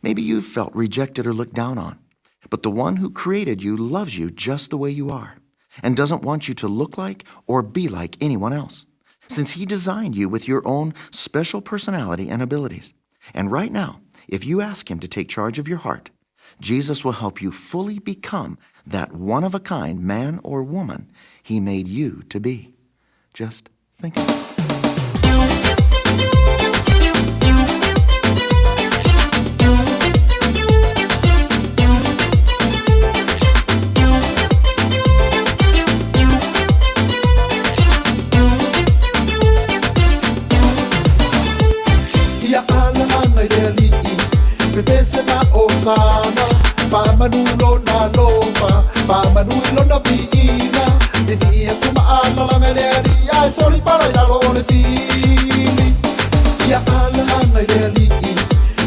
Maybe you've felt rejected or looked down on, but the one who created you loves you just the way you are and doesn't want you to look like or be like anyone else, since he designed you with your own special personality and abilities. And right now, if you ask him to take charge of your heart, Jesus will help you fully become that one-of-a-kind man or woman he made you to be. Just think of it. Sana, pamanulo na lofa, pamanulo na piina, hindi ako maala lang ay ay sorry para yalo le fili. Ya ala lang ay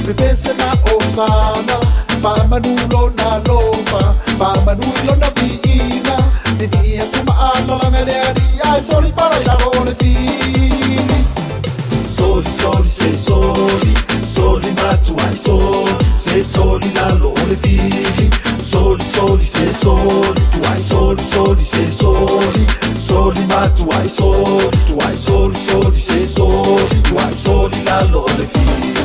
bebese na osana, pamanulo na lofa, pamanulo na piina, hindi ako maala lang ay sorry para yalo le fili. Sorry, sorry, say sorry, sorry not to I sorry. Say sorry, la lo le fili. Sorry, sorry, say sorry. To I sorry, sorry, say sorry. Sorry, ma to I sorry. To I sorry, sorry, say sorry. To I sorry, la lo le fili.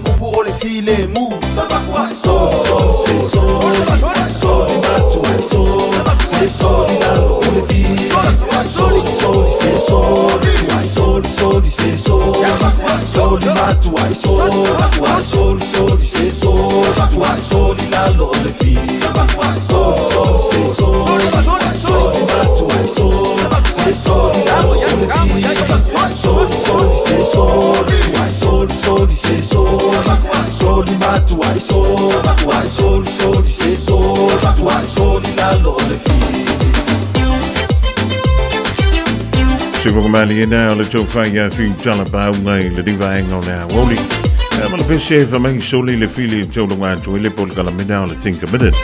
pupu o le file mu Sabaku ai so Se so So di matu ai so Se so di lalo o le file So se so Ai so se so So di matu ai so Ai so se so Ai so di lalo o le file So se so So di matu ai so Se so di lalo o le file So se so Ai so se so So di matu ai so Ai so se so Ai so di lalo o le file Sigo kumali ina ole tau whai fin tala pau ngai le diwa e ngau nea woli. Mala pese fa mai soli le fili tau lunga tui le pol kala mina ole think a minute.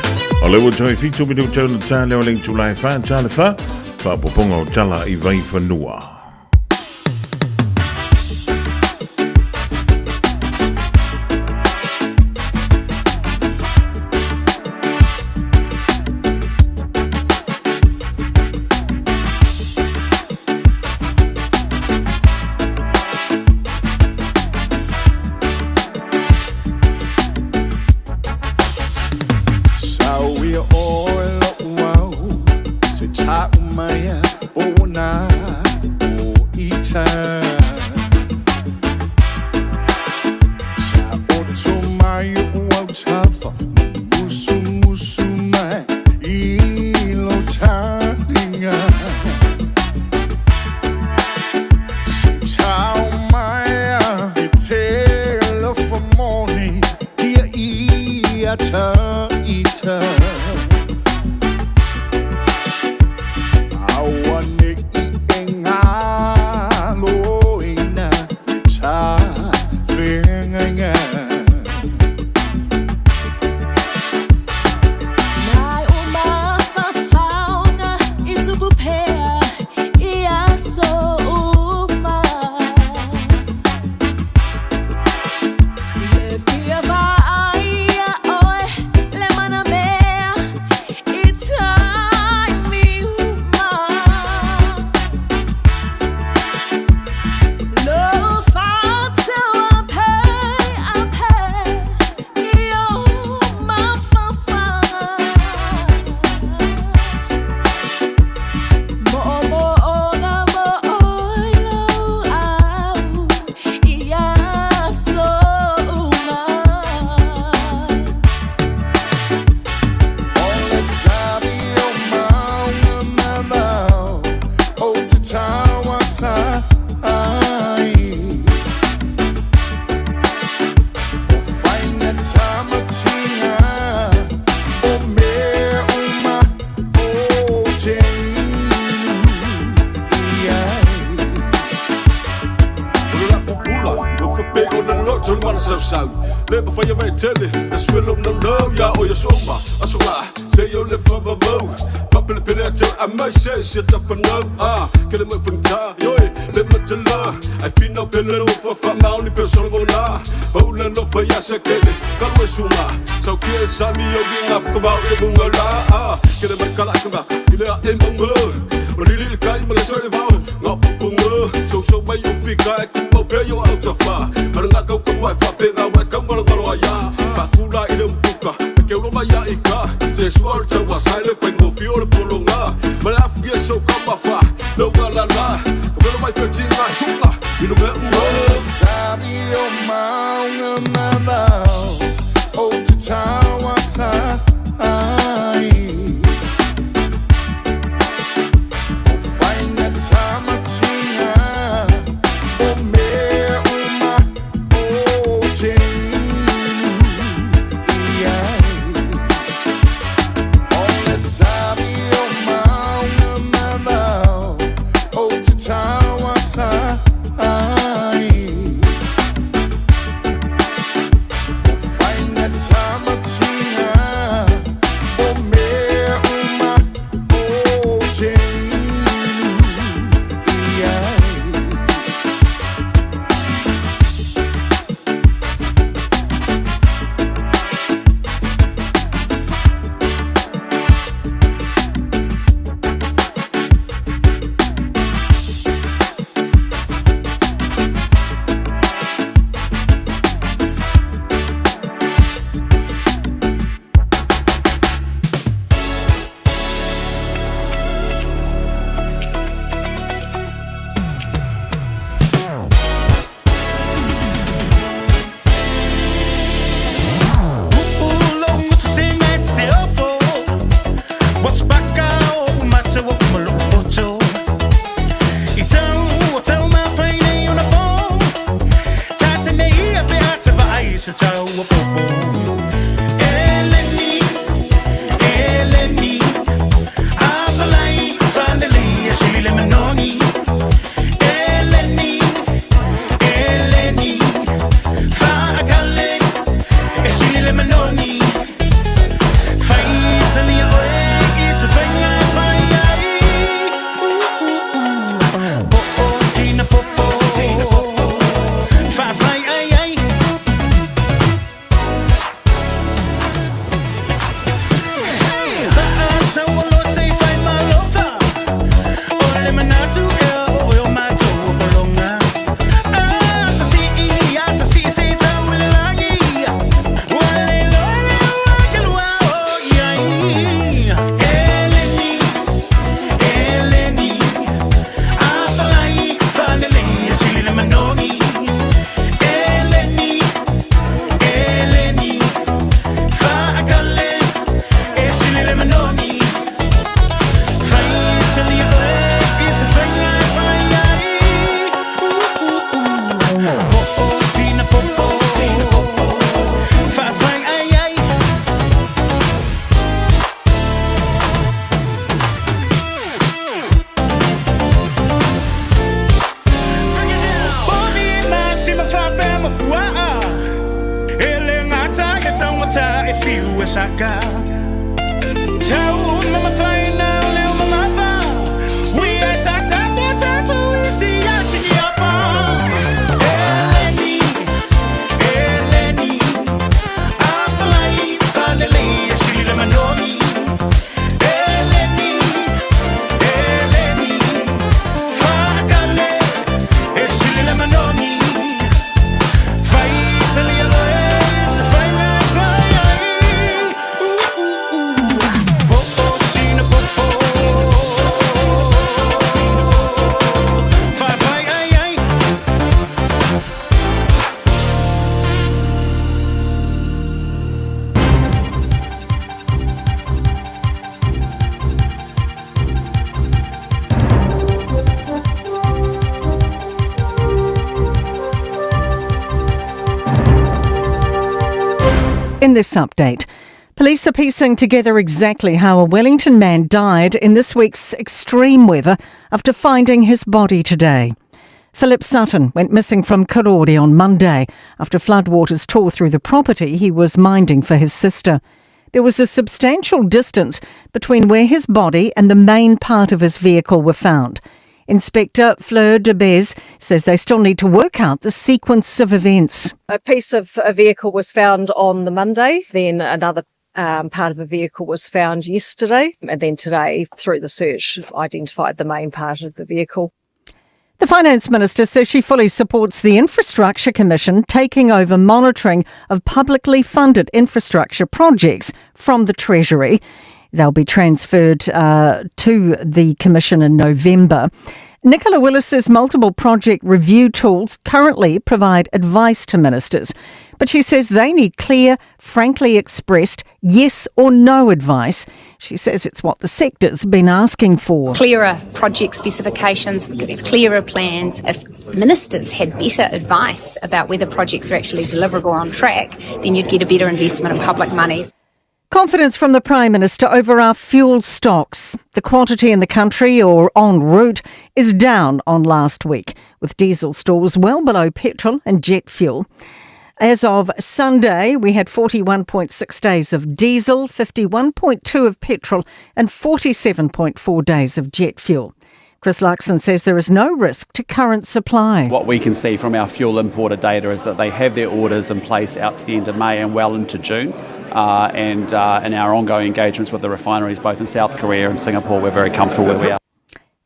Ole wo tau fitu bidu tau le tale ole tulai fa tale fa poponga o tala I vai whanua. Shit up for no, get him up from time, yo, let me to love. I feel no pillow for my only person on la. Oh, no, for Yasaka, Kalwasuma. So, kill Sammy, you're enough about the bunga. Get him a Kalakaba, you are in Bunga. But little kind of sort of out, not Bunga. So, by you pick, I can obey you out of far. But not go to wife up in our Kamala. Bakula in a buka, Kelomaya Ika. This world was silent when go feel the Pulunga. But after so come far, no la la. Well, my petting my sugar, you know, Sabi o maunga mabao, o te tawa sa ai. O whainga tamatinga, o me uma o te iai. O le sabi o maunga mabao, Eleni, Apalai, Fandeli, Shili Manoni. Eleni, Fakale, Shili Manoni. Finally, it's a fire. In this update, police are piecing together exactly how a Wellington man died in this week's extreme weather after finding his body today. Philip Sutton went missing from Karori on Monday after floodwaters tore through the property he was minding for his sister. There was a substantial distance between where his body and the main part of his vehicle were found. Inspector Fleur de Bez says they still need to work out the sequence of events. A piece of a vehicle was found on the Monday, then another part of a vehicle was found yesterday, and then today, through the search, identified the main part of the vehicle. The Finance Minister says she fully supports the Infrastructure Commission taking over monitoring of publicly funded infrastructure projects from the Treasury. They'll be transferred to the Commission in November. Nicola Willis says multiple project review tools currently provide advice to ministers, but she says they need clear, frankly expressed yes or no advice. She says it's what the sector's been asking for. Clearer project specifications, clearer plans. If ministers had better advice about whether projects are actually deliverable on track, then you'd get a better investment of public monies. Confidence from the Prime Minister over our fuel stocks. The quantity in the country or en route is down on last week, with diesel stores well below petrol and jet fuel. As of Sunday, we had 41.6 days of diesel, 51.2 of petrol and 47.4 days of jet fuel. Chris Luxon says there is no risk to current supply. What we can see from our fuel importer data is that they have their orders in place out to the end of May and well into June. And in our ongoing engagements with the refineries, both in South Korea and Singapore, we're very comfortable where we are.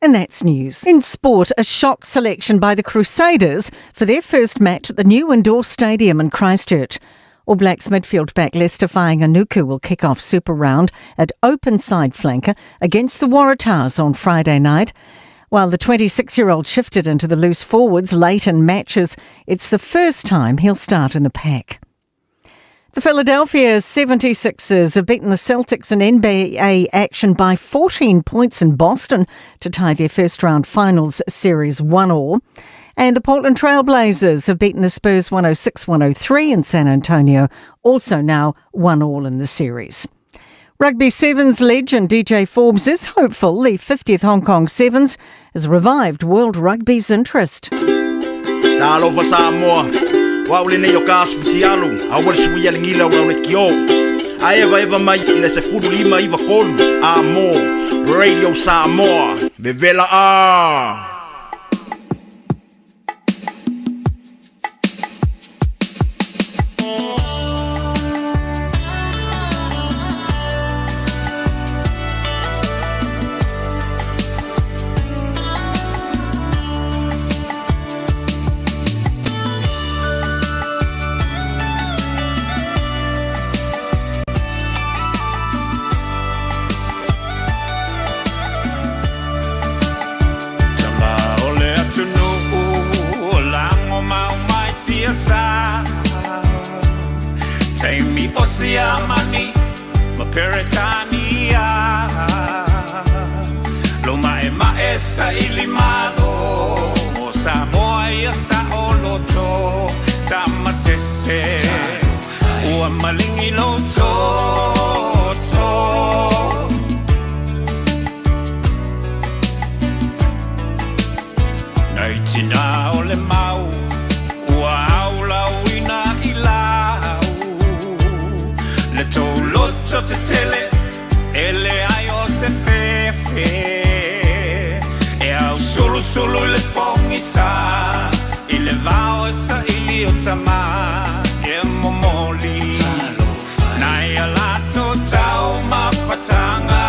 And that's news. In sport, a shock selection by the Crusaders for their first match at the new indoor stadium in Christchurch. All Blacks midfield back Leicester Fainga'anuku will kick off Super Round at open side flanker against the Waratahs on Friday night. While the 26-year-old shifted into the loose forwards late in matches, it's the first time he'll start in the pack. The Philadelphia 76ers have beaten the Celtics in NBA action by 14 points in Boston to tie their first round finals series 1-1. And the Portland Trailblazers have beaten the Spurs 106-103 in San Antonio, also now 1-1 in the series. Rugby Sevens legend DJ Forbes is hopeful the 50th Hong Kong Sevens has revived world rugby's interest. Talofa Samoa, waule ne yokas futialu, awal suia ngila waule kio. Aeva mai ina se furu lima iva kolu, amo, Radio Samoa, Vivela a. Take me Osia Mani, ma Peritania. Loma e maesa ilimano, Samoa ia sa oloto, tamasese, ua malingi loto. Naitina ole mau, ua aula uina ilau. Le toloto te tele, ele aio se fefe. E au solo le pongisa, ile vao esa ili otama, e momoli. Nai alato tau mafatanga.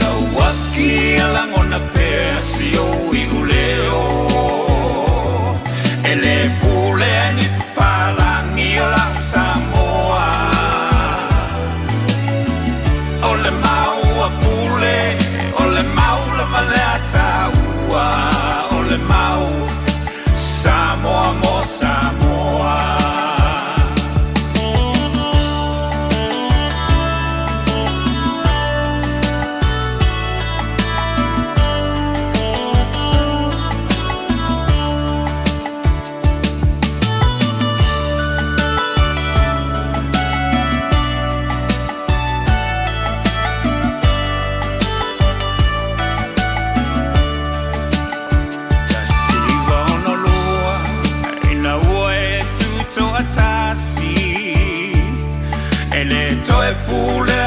Lawaki alangona pesio iguleo. Ele pule ni palangi la Samoa. Ole mau a pule, ole mau la maleta ua. Ole mau Samoa mo Samoa. Toe pule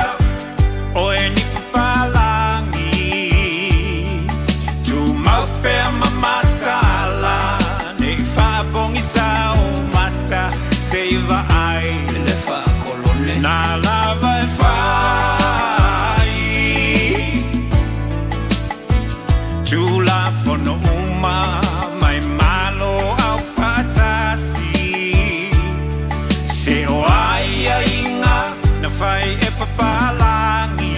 o eni palangi tu maupe mamatala ne fa bongisa o mata seiva ai le fa kolone na lava e fai tu la fono uma mai malo au fatasi se o ai inga na fai e papalangi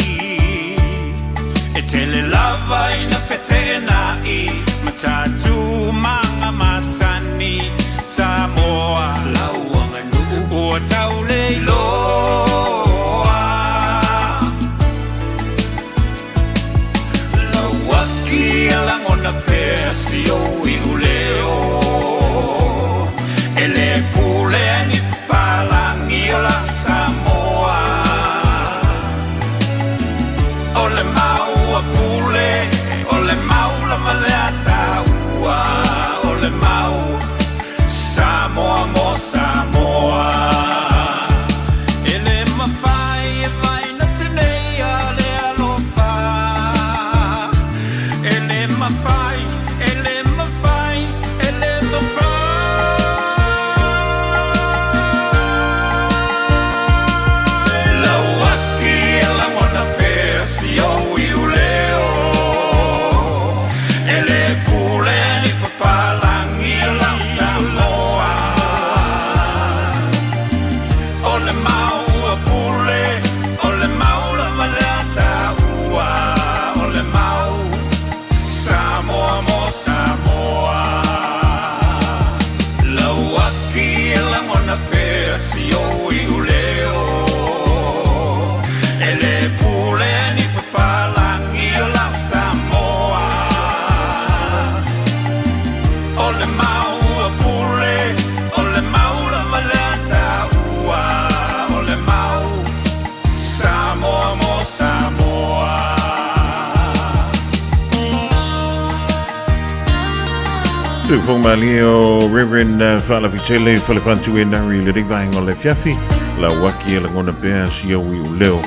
e tele lava ina fetena I matatu manga masani Samoa lauanga nuku o taule loa lawaki alangona pesio iguleo ele pule ni papalangi la Samoa. Ole mau a pule, ole mau la maleta ua. Ole mau Samoa mo Samoa. Ele mawhai e vai na tenei a le alofa. Ele mawhai, ele mawhai, ele mawhai. Ele pule ni papalangi la Samoa. tu fo mali o Reverend Fala Vitele Fale Fantu e Nari le vai ngole fiafi la waki la ngona bea si o i leo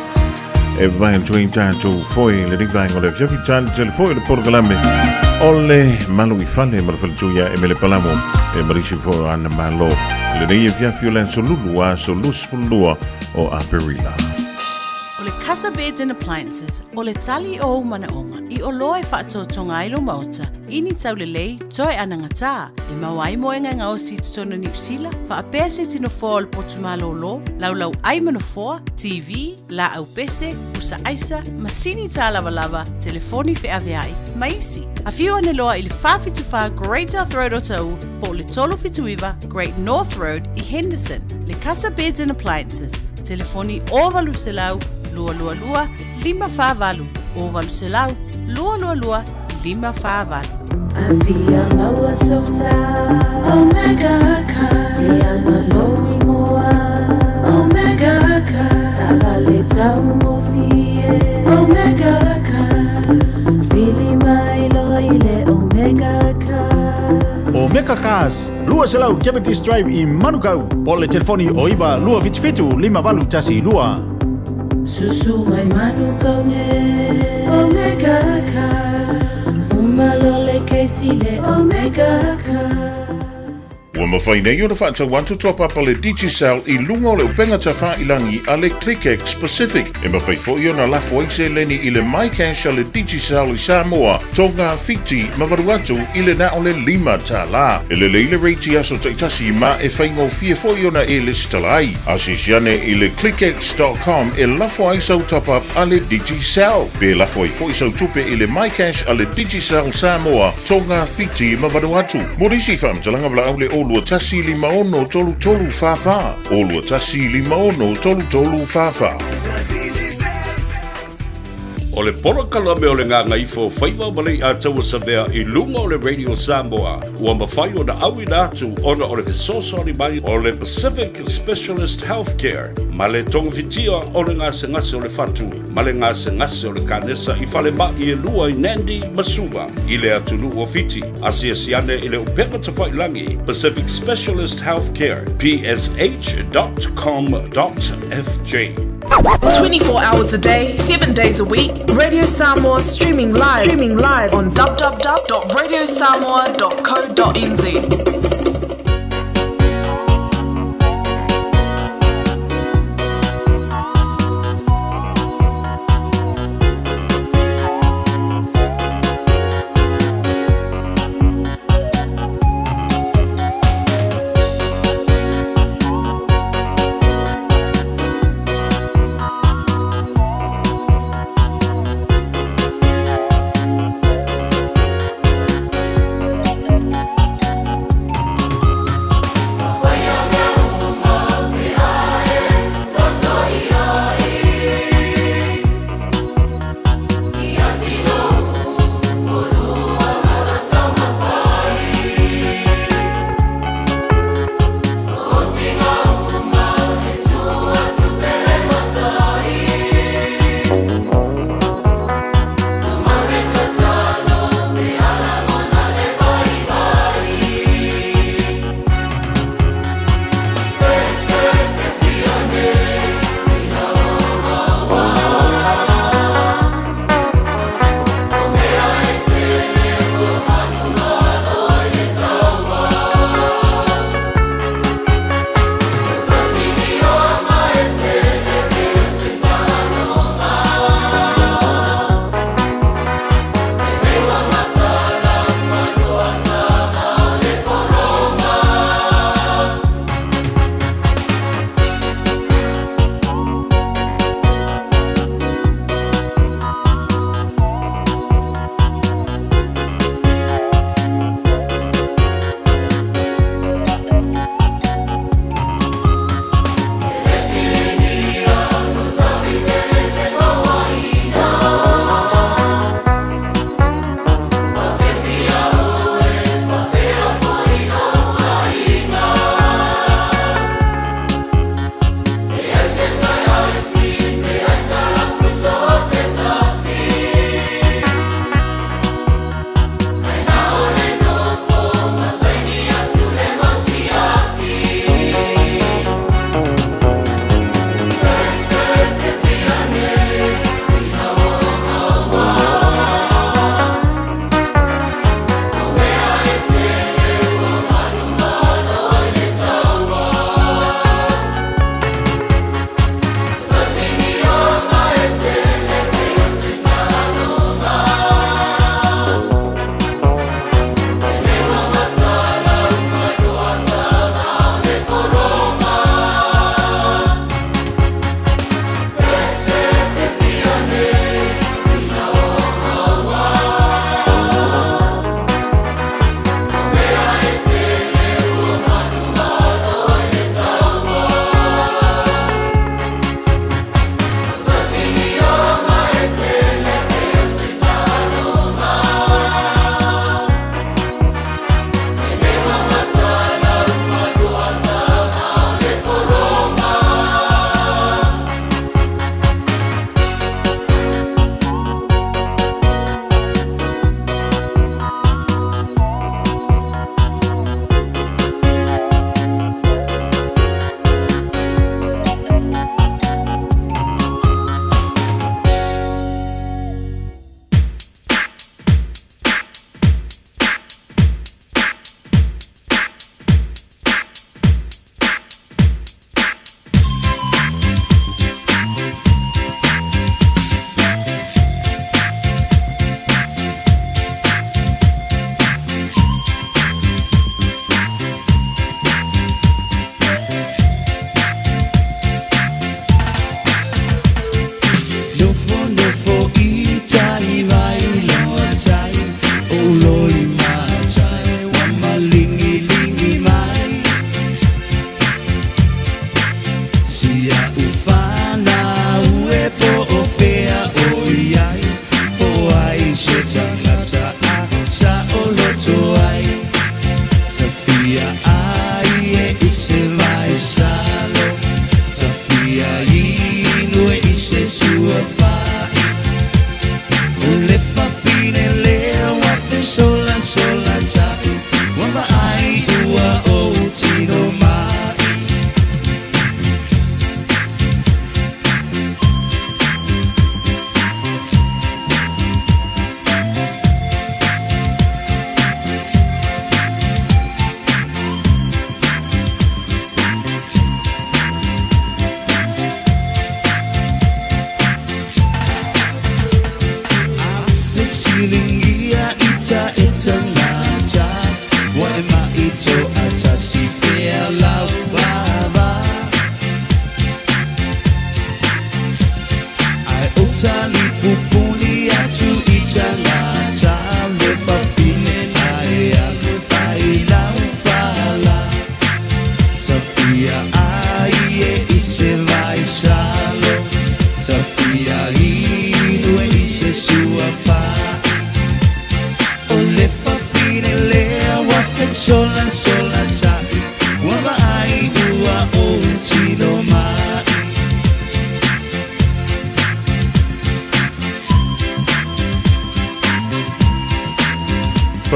e vai en tuin tanto foi le vai ngole fiafi tanto le foi le porgalame ole malu I fale mal faltuia e mele palamo e marisi fo ana malo le dei fiafi len solulua solus fulua o aperila. Le Casa Beds and Appliances, o le tali o manaonga, I o loe whaatotonga ilo mauta, ini tau le lei, toi anangata, le mawai moenga ngā o si tutona New Zealand, wha apea se tino fōa le potumalo lo, laulau ai manafoa, TV, la au pese, usa aisa, masini tā lava, telefoni fe aveai, maisi. A fiu ane loa I le whawhituwha Great North Road o tau, po le tolo fituiva Great North Road I Henderson, le Casa Beds and Appliances, telefoni o valu se lau, lua lua lua, lima whāwalu. O walu se lau, lua lua lua, lima whāwalu. Avia maua sosa, Omega Ka, Ianga loi moa, Omega Ka, Tavale tau mofie, Omega Ka, Fili mai loi le Omega Ka. Omega Cars, lua se lau Cavendish Drive I Manukau, po le telefoni o iwa lua fitu lima walu tasi lua. Susu mai Manukau ne, Omega Ka, Umalole keisi le Omega Ka. Ua mawhai nei o na whaatau wantu top up le Digicel I lunga o le upenga ta whailangi a le ClickX Pacific. E mawhai fo I o na lafo se leni I le MyCash a le Digicel I Samoa, Tonga, Fiti, Mavaruatu I le na o le lima ta la. E le leile reiti aso taitasi ma e whaingo fia fo I o na e listalai. Asisiane I le ClickX.com e lafo ai sau top up a le Digicel. Pe lafo ai fo I sau tupe I le MyCash a le Digicel Samoa, Tonga, Fiti, Mavaruatu. Morisi whamtalanga vla au le o lua tasi li maono tolu tolu fafa. O lua tasi li maono tolu tolu fafa. O le porokala me o le ngā ngaifo whaiva malei a taua savea I lunga o le Radio Samoa. Ua mawhai o na awi nātu ona o le fesosori mai o le Pacific Specialist Healthcare. Ma le tonga fitia o le ngase ngase o le fatu. Ma le ngase ngase o le kanesa I whale ma I lua I Nandi Masuva. I le atunu o fiti. Asia siane I le upenga ta whailangi. Pacific Specialist Healthcare. psh.com.fj. 24 hours a day, 7 days a week, Radio Samoa streaming live on www.radiosamoa.co.nz.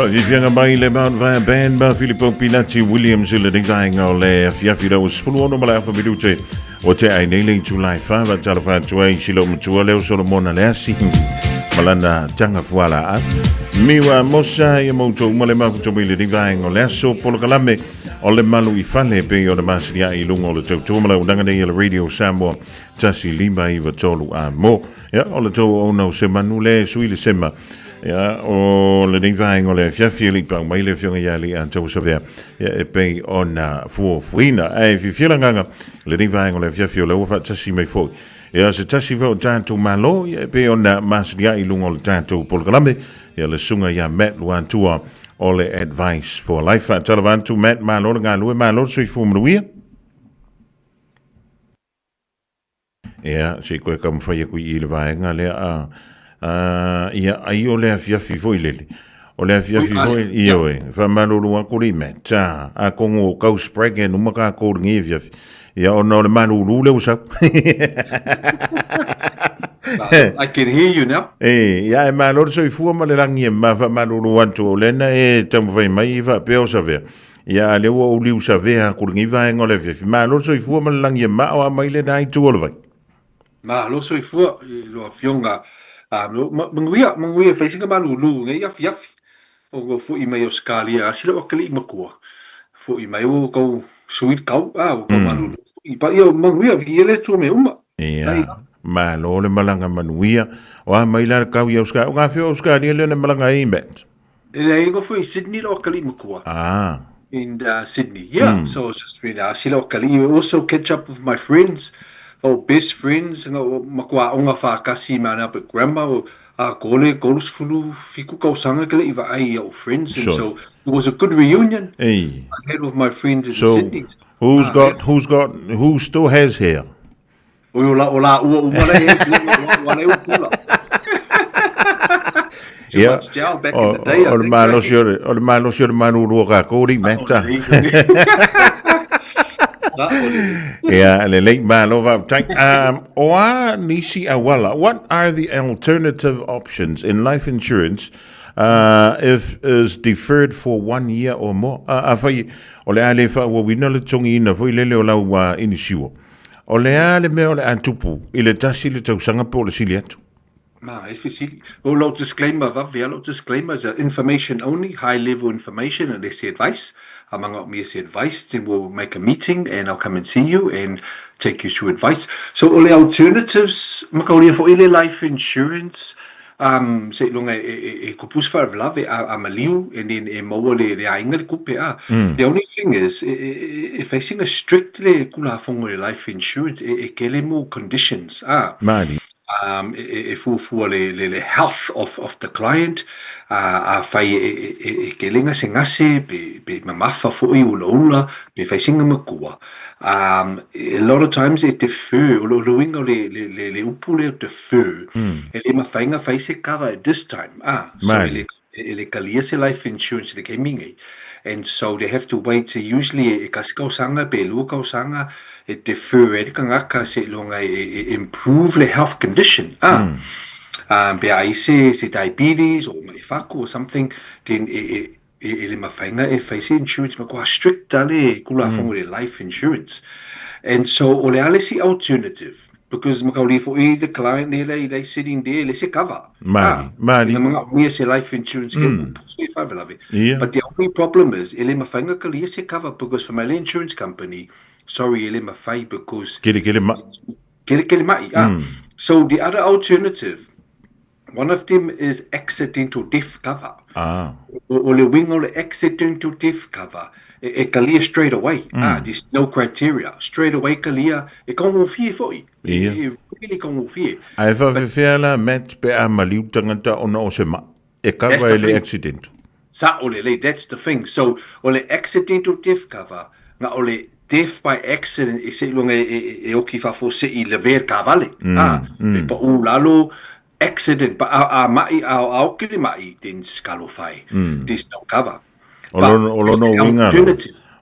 Whavianga mai le Mount Van Band ba Filippo Pinacci Williams le ringainga o le fiafira o sfuluono ma le afa midute o te ai nei July 5 a tala fa tuai silo mtua leo Solomona le asi malana tanga fuala a miwa mosa ia mauto male ma kuto le ringainga o le aso polokalame o le malu I fale pe o le masiria I lungo o le tau mala udanga nei le Radio Samoa tasi lima I vatolu a mo ya o le tau o no se manu le sui le sema ja, o le ringvaing o le fiafili pang mai le fionga yali an tau savea e pei ona fuina e fiafilanganga le ringvaing o le fiafio le ufa tasi mai foi ja se tasi vo tanto malo e pei ona masria I lungo le tanto polkalame ja le sunga ja met luan tua o le advice for life talavan to met malo nga lu malo sui fu mruia ja se ko kam fa ye ku I le vainga le a ia ai o le fiafi foi lele o le fiafi foi ia we fa malulu a kurime ta a kongo kau sprege no maka ko ngi fiafi ia o no le malulu le usa I can hear you now. Ia e malulu so fu ma le rangi ma fa malulu anto lena e tam vai mai va pe o save ia le o li usa ve a ko ngi va ngole fiafi malulu so fu ma le rangi ma o mai le dai tu o vai ma lo so fu lo fionga manguia facing malulu ngai fiaf o go fu I mai Australia asilo o kali makua fu I mai o go sweet cow o go malulu I pa io manguia viele tu me uma ma lo le malanga manuia o mai la ka wi Australia o ga fi Australia le malanga I met le go fu I Sydney lo kali makua in Sydney so just been asilo kali also catch up with my friends best friends makua onga fa kasi mana but grandma goals fulu fiku kausanga kele iwa ai o friends and so it was a good reunion I had with my friends in Sydney. Who still has hair? Ola Yeah. Back in the day. Or the manu roka kori meta. Yeah, le late man over tank. Oa nisi awala. What are the alternative options in life insurance if is deferred for 1 year or more? Afai ole ale fa wo wina le tongi na foi lele o lawa inisiwo. Ole ale me ole antupu ile tasi le tau sanga po le siliatu. It's facile. Well, disclaimer, disclaimer is information only, high level information, and they say advice. Among me, say advice, then we'll make a meeting and I'll come and see you and take you through advice. So, all the alternatives, makauli for ile life insurance, say longa e kupus fa love a maliu and in e mo le ainga kupe The only thing is if facing a strictly kula fongo life insurance e kelemo conditions Mali. If the health of the client fai kelinga singase be mamafa fo ula be facing makua a lot of times it defer lo le upule defer ele mafainga face cover at this time so ele kalia se life insurance le kemingi and so they have to wait usually kaskausanga be lukausanga it defer it kangaka se longa improve the health condition be I say diabetes or maifaku or something then ele mafainga e face insurance makwa strict dale kula fongo le life insurance and so ole ale si alternative because makauli for the client they sitting there let's cover mali we say life insurance but the only problem is ele mafainga kali se cover because for my insurance company sorry ele mafai because kele mai so the other alternative one of them is accidental death cover ole wing ole accidental death cover e kalia straight away there's no criteria straight away kalia e kongo fie foi really kongo fie ai fa fela met pe amaliu tangata ona o se ma e cover ele accident sa ole that's the thing so ole accidental death cover nga ole death by accident e se longa e oki fa fo se I lever cavale pa ulalo accident pa a mai a okili mai din scalofai this no cover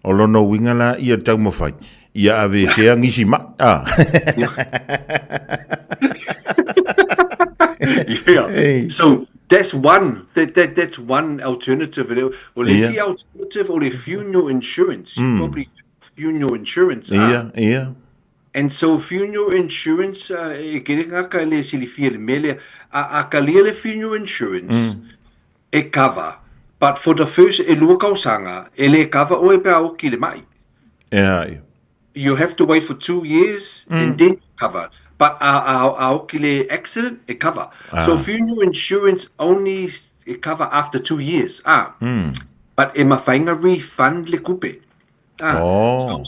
Olono winga la ia tau mo fai ia ave se ngisi ma Yeah. So that's one. That's one alternative. Well, let's see alternative or the funeral insurance. Probably funeral insurance. Yeah. And so funeral insurance, kaya le silifia le mele, kalia funeral insurance, cover. But for the first, lua sanga, cover o pe au ki le mai. Yeah. You have to wait for 2 years and then cover. But our accident, it cover. So funeral insurance only cover after 2 years. But e mawhainga refund le kupe. So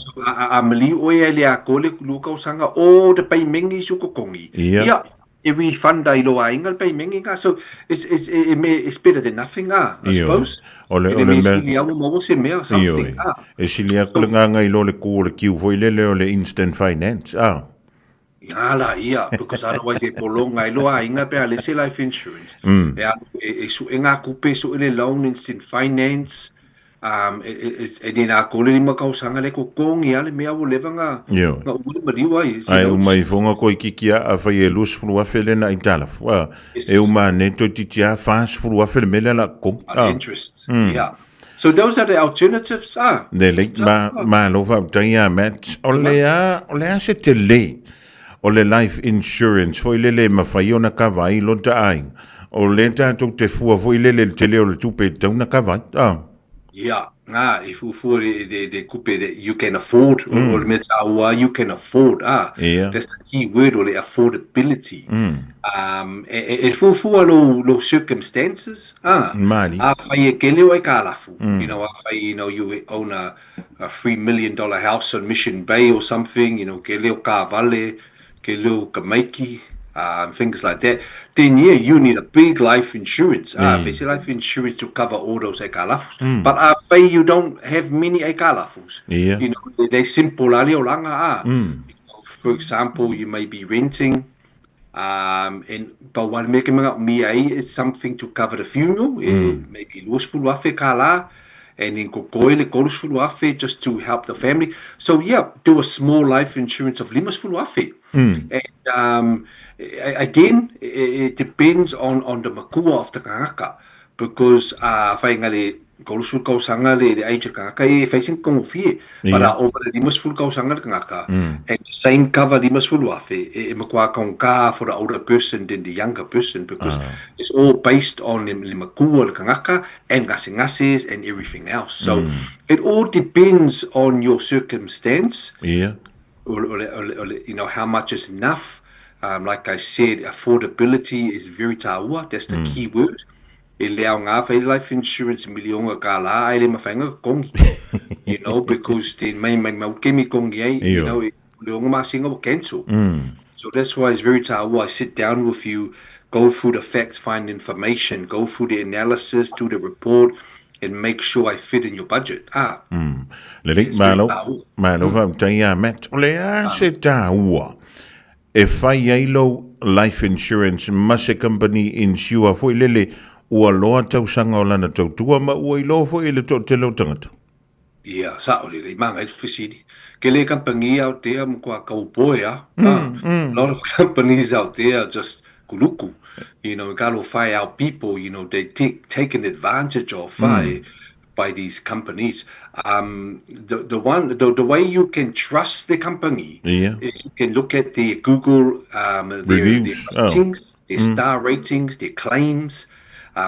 mali oe le a kole luka o sanga o te paimengi sukokongi. Yeah. E refund ai loa inga le paimengi nga. So it's better than nothing, I suppose. Ole me something. E silia kulenga ngai lo le ko le kiu foi le le instant finance. Ala, yeah, because otherwise they prolong ai loa inga pe ale se life insurance. E su inga kupe su ele loan instant finance. E dina kole ni makau sanga le ko kongi ale mea wo levanga. Nga ule mariwa is. Ai umai fonga ko ikikia a fai e lus flua fele na itala. E uma neto titia fast flua fele mele la ko. Interest. Yeah. So those are the alternatives. De leit ma lova tanya met olea se te le. O le life insurance foi lele mawhai o na kawai lo ta ai. O le tātou te fua foi lele te leo le tupe tau na kawai. Yeah, if you for the coupe that you can afford, or you can afford. That's the key word, or the affordability. If for low circumstances, Mali. You know, you own a $3 million house on Mission Bay or something. You know, keleo ka vale, keleo ka maiki. Things like that, then you need a big life insurance. Life insurance to cover all those ekalafus. But you don't have many ekalafus. You know, they simple ali olanga. For example, you may be renting, but while making up is something to cover the funeral, maybe luas fuluafe kala. And in Kokoile, Kolsfuluafe, just to help the family. So, do a small life insurance of Limas Fuluafe. And again, it depends on the makua of the kangaka. Because whaingale Kolsul Kausanga, the age of kangaka, facing Kongofie. But over the Limas Fulu Kausanga kangaka. And the same cover Limas Fuluafe, makua kongka for the older person than the younger person. Because it's all based on the makua, the kangaka, and ngasingases and everything else. So it all depends on your circumstance. Or, you know, how much is enough. Like I said, affordability is very taua. That's the key word. E leo ngā whai life insurance milionga ka la ai le mawhainga kongi. You know, because the mai maukemi kongi ai, you know, leonga masinga will cancel. So that's why it's very taua. I sit down with you, go through the facts, find information, go through the analysis, do the report, and make sure I fit in your budget. Lelik malo va taya met olea se taua. E whai ailo life insurance mase company insure foi lele ua loa tausanga o lana tautua ma ua ilo foi le te lau tangata. Yeah, sa ole le manga e fisidi. Ke le company out there mo kwa kaupoe a lot of companies out there just kuluku. You know, galo fai our people, you know, they taken advantage of by these companies. The way you can trust the company is you can look at the Google their ratings, their star ratings, their claims,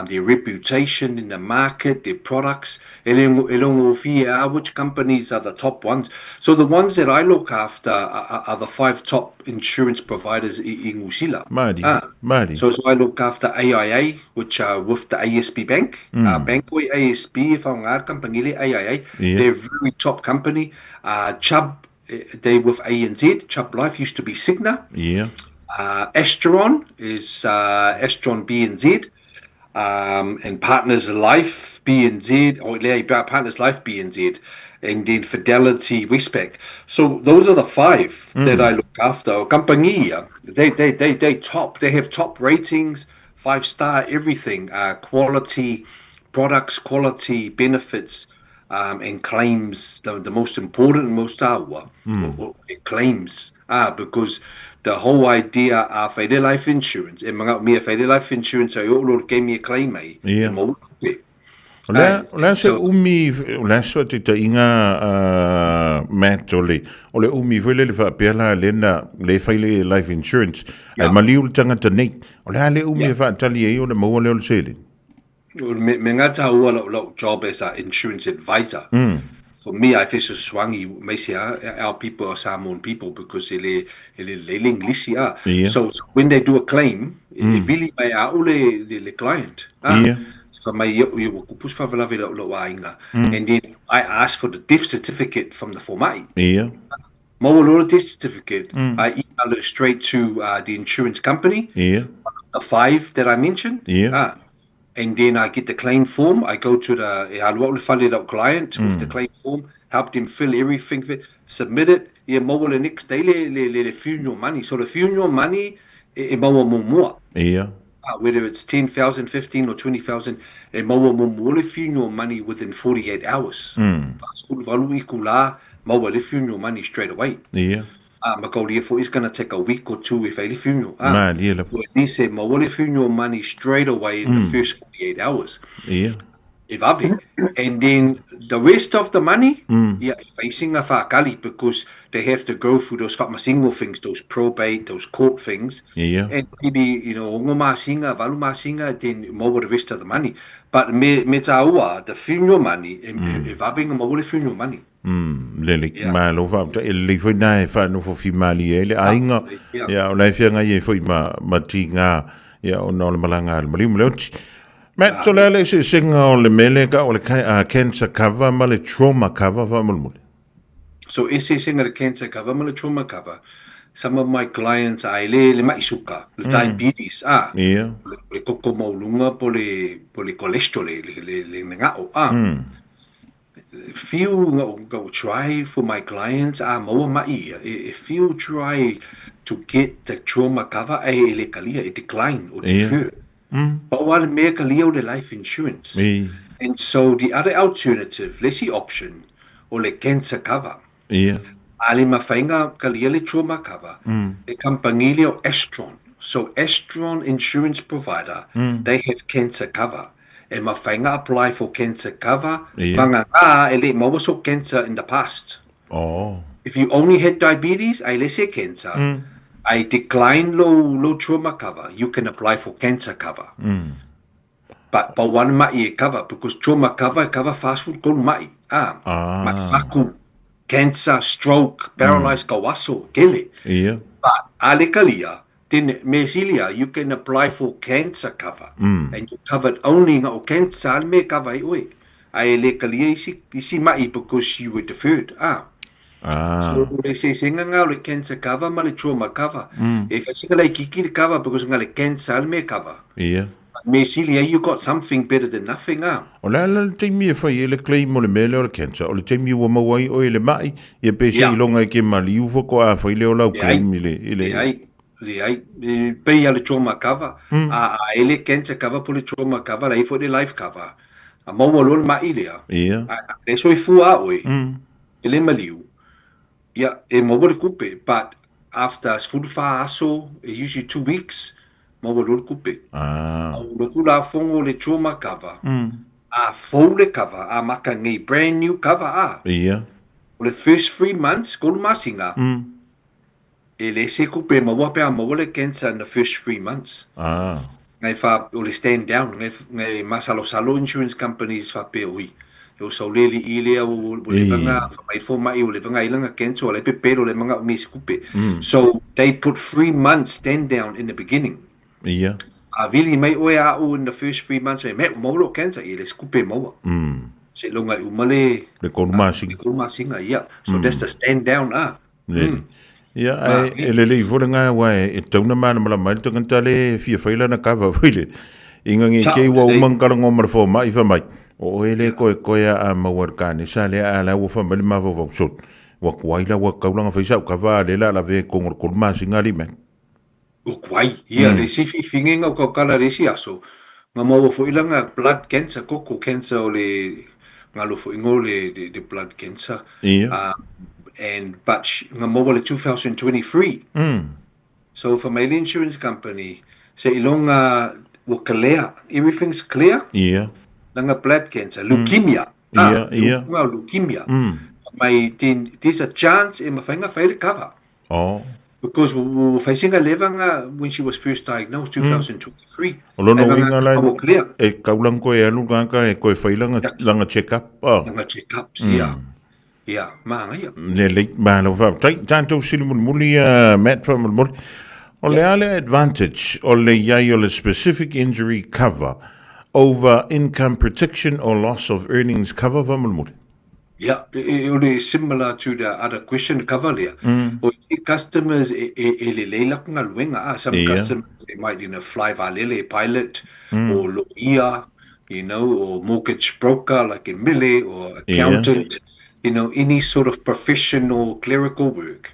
their reputation in the market, their products, which companies are the top ones. So the ones that I look after are the 5 top insurance providers in Usila. So I look after AIA, which are with the ASB Bank. Bankway ASB, if I'm not company, AIA, they're a very top company. Chubb, they with ANZ. Chubb Life used to be Cigna. Astron is Astron BNZ. And Partners Life BNZ, or Partners Life BNZ, and then Fidelity Westpac. So those are the 5 that I look after. Company, they top. They have top ratings, 5-star everything, quality products, quality benefits, and claims. The most important, most claims. Because the whole idea of whaere life insurance, e mga mea whaere life insurance ai o gave me a claim ai. Ia. Mo kupe. Lea se umi, lea so te ta inga Matt o le umi whele le whaapela lena le whaile life insurance. Ai maliu le tangata nei. O lea le umi e whaatali e o le maua leo le sele. Me ngata ua lau job as an insurance advisor. For me, I feel so swangy. May say our people are Samoan people because ele English. So when they do a claim, it really may le client. So my you kupus favelave lo wainga, and then I ask for the death certificate from the formai. Mawalora death certificate. I email it straight to the insurance company. The 5 that I mentioned. And then I get the claim form. I go to the client with the claim form, help them fill everything, submit it. The next day, le funeral money. So the funeral money, more. Whether it's 10,000, 15 or 20,000, le funeral money within 48 hours. Le funeral money straight away. Makauli is going to take a week or 2 if a funeral. They say le funeral money straight away in the first 48 hours. If and then the rest of the money, facing a whakali because they have to go through those whakmasingo things, those probate, those court things. And maybe, ongo masinga, valu masinga, then more the rest of the money. But me taua, the funeral money, if le funeral money. Lele malo va le foi na fa no fo fi mali ele ainga ya o lai fianga ye foi ma tinga ya o no le malanga mali mlot met to lele se singa o le melega o le cancer cover ma le trauma cover va mo. So is singa the cancer cover ma le trauma cover. Some of my clients ai le mai suka le diabetes le koko maulunga po le cholesterol le ngao few go try for my clients if you try to get the trauma cover le kalia it decline or defer but while me kalia the life insurance and so the other alternative let's see option or le cancer cover ali mafainga kalia le trauma cover the company le Astron so Astron insurance provider they have cancer cover. And my finger apply for cancer cover. So cancer in the past. If you only had diabetes, let's say cancer. I decline low trauma cover. You can apply for cancer cover. But one mai cover because trauma cover fast food go mai. Cancer, stroke, paralyzed kawaso, kele. But alekalia. Then Mesilia, you can apply for cancer cover, and you covered only no cancer. Me cover oi. I lekalia isi mai because you were deferred. So they say singa le cancer cover, ma le trauma cover. If I singa le kiki cover because ngale cancer me cover. Mesilia, you got something better than nothing. Ola la te mi fa le claim o le mele o le cancer. O le te mi wo mawai o le mai. Ye pe si longa ke mali u fo ko a fa le o la claim ile. Pay le trauma cover. Ele cancer cover po le trauma cover, lai for the life cover. A mau lo ma ilea. E so fu a oi. Ele maliu. Ya, e mau le kupe, but after food fa aso, usually 2 weeks, mau lo kupe. Lo kula fongo le trauma cover. A full cover, a maka ngai brand new cover the first 3 months, go masinga. Ele se kupe mawa le cancer in the first 3 months. Ngai fa o le stand down, ngai masalo insurance companies fa pe ui. Yo so leli ile o le vanga fa mai fo mai o le vanga ilanga cancer le pe le manga mi se kupe. So they put 3 months stand down in the beginning. A vili mai o ya o in the first 3 months me mo cancer ele se kupe mo. Se longa umale le kolmasinga So that's the stand down Ia ele volenga wa e tauna mana mala mai tanga le fia faila na kava file inga ngi ke wa mangkala ngomar fo mai fa mai o ele ko ya a mawarkani sale ala wo fa mali ma vo sot wa kwaila wa kaulanga fa sa ka va le la ve kongor kulma singali men o kwai le si finginga ko kala resi aso ngamo fo ilanga blood cancer koko cancer o le ngalo fo ingole de blood cancer but ngā mobile 2023. So for my insurance company, say ilonga wakalea, everything's clear. Yeah. Langa blood cancer, leukemia. Leukemia. My there's a chance in my finger fail cover. Oh. Because we facing a levanga when she was first diagnosed 2023. Olo no inga lai e kaulang ko e anu kanga e ko e langa check up. Langa check ups, yeah. Yeah, maanga ia. Le late man of tanto silimun muli Matt from mul. Ole ale advantage ole yai ole specific injury cover over income protection or loss of earnings cover vamul. Yeah, only similar to the other question cover there. Customers some customers they might fly valele pilot or lawyer, or mortgage broker like in Mille or accountant, any sort of professional clerical work.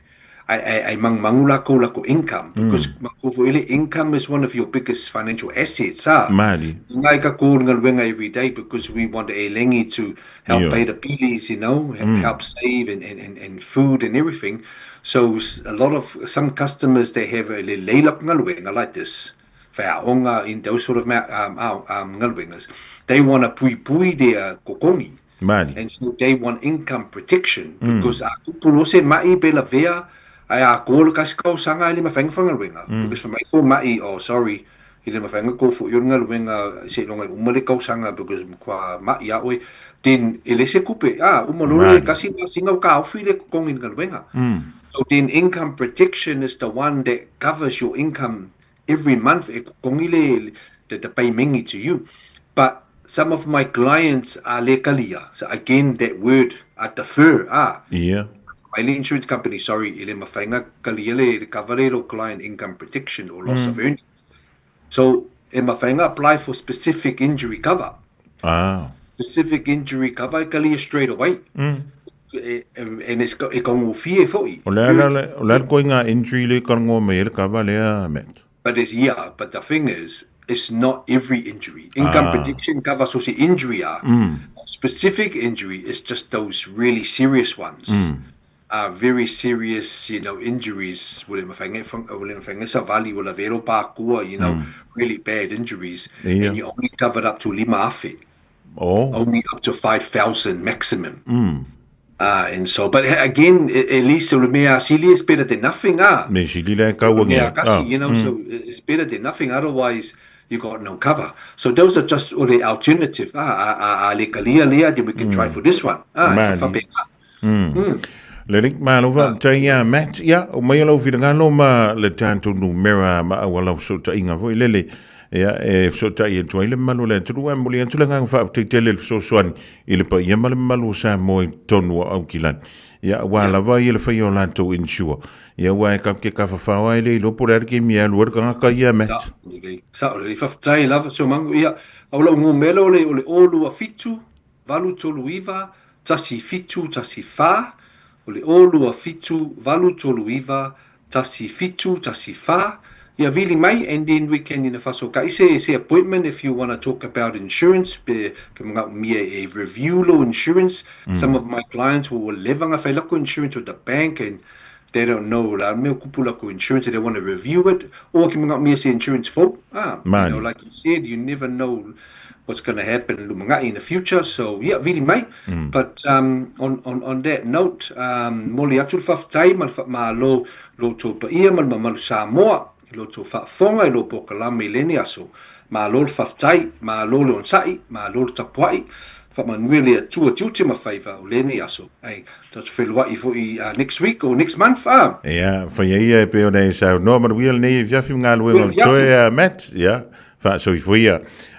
I mangula ko lako income because income is one of your biggest financial assets. Mali. Ngai ka ko ngalwenga every day because we want a lengi to help pay the bills, help save and food and everything. So a lot of some customers they have a leilak ngalwenga like this. Whaonga in those sort of ngalwengas. They want to pui their kokongi. Mali. And so they want income protection because pulo se mai bela vea I call Casco Sanga Lima Fangfang Winger. Because my full Mai, sorry, he didn't fang go for Yungal Winger, say long Umalico Sanga because Mat Yahweh, then Elise Coupe, Umaluri Casino single cow feed going in Galwinger. So then income protection is the one that covers your income every month, that the pay mingi to you. But some of my clients are lekalia. So again, that word at the fur, Yeah. My insurance company, sorry, ile mawhainga kaliele kavarero client income protection or loss of earnings. So, mawhainga apply for specific injury cover. Specific injury cover kalia straight away. And it's got kongo fie foi. Ola koinga injury le kongo me cover le met. But the thing is, it's not every injury. Income protection cover so see injury specific injury is just those really serious ones. Very serious, injuries. Really bad injuries, and you only covered up to 5 afe. Only up to 5,000 maximum. And so, but again, at least Sili is better than nothing. So it's better than nothing. Otherwise, you got no cover. So those are just all the alternative. Then we can try for this one. Lelik malova taya Matt o mai lo vidanga ma le tanto numera ma wala so ta inga vo lele so ta ye toile malu le tu wa muli tu langa fa te tele so swan ile pa ye malu sa mo tonu au kilan wala va ile fa yo la to insure wa ka ke ka fa wa ile lo por ke mi al work ka ya Matt sa le fa tai lava so mangu au lo ngumelo le olu afitu valu tolu iva tasi fitu tasi fa Ole olua fitu, valu tolu iwa, tasi fitu, tasi fa. Vili mai, and then we can say appointment if you want to talk about insurance. Coming out me a review law insurance. Some of my clients will levanga failako insurance with the bank and they don't know la me kupulako insurance. They want to review it, or coming out me say insurance fault. Like you said, you never know what's going to happen in the future. So really mate. But on that note, moli atul faftai ma lo to pa ia ma Samoa lo to fa fonga lo pokalame lenia so ma lo faftai ma lo onsai ma lo tapuai fa manuele atu ma faiva lenia so ai that's felwa ifo next week or next month for ye pe ona sa no ma wil ne ya fi ngal we to Matt fa so ifo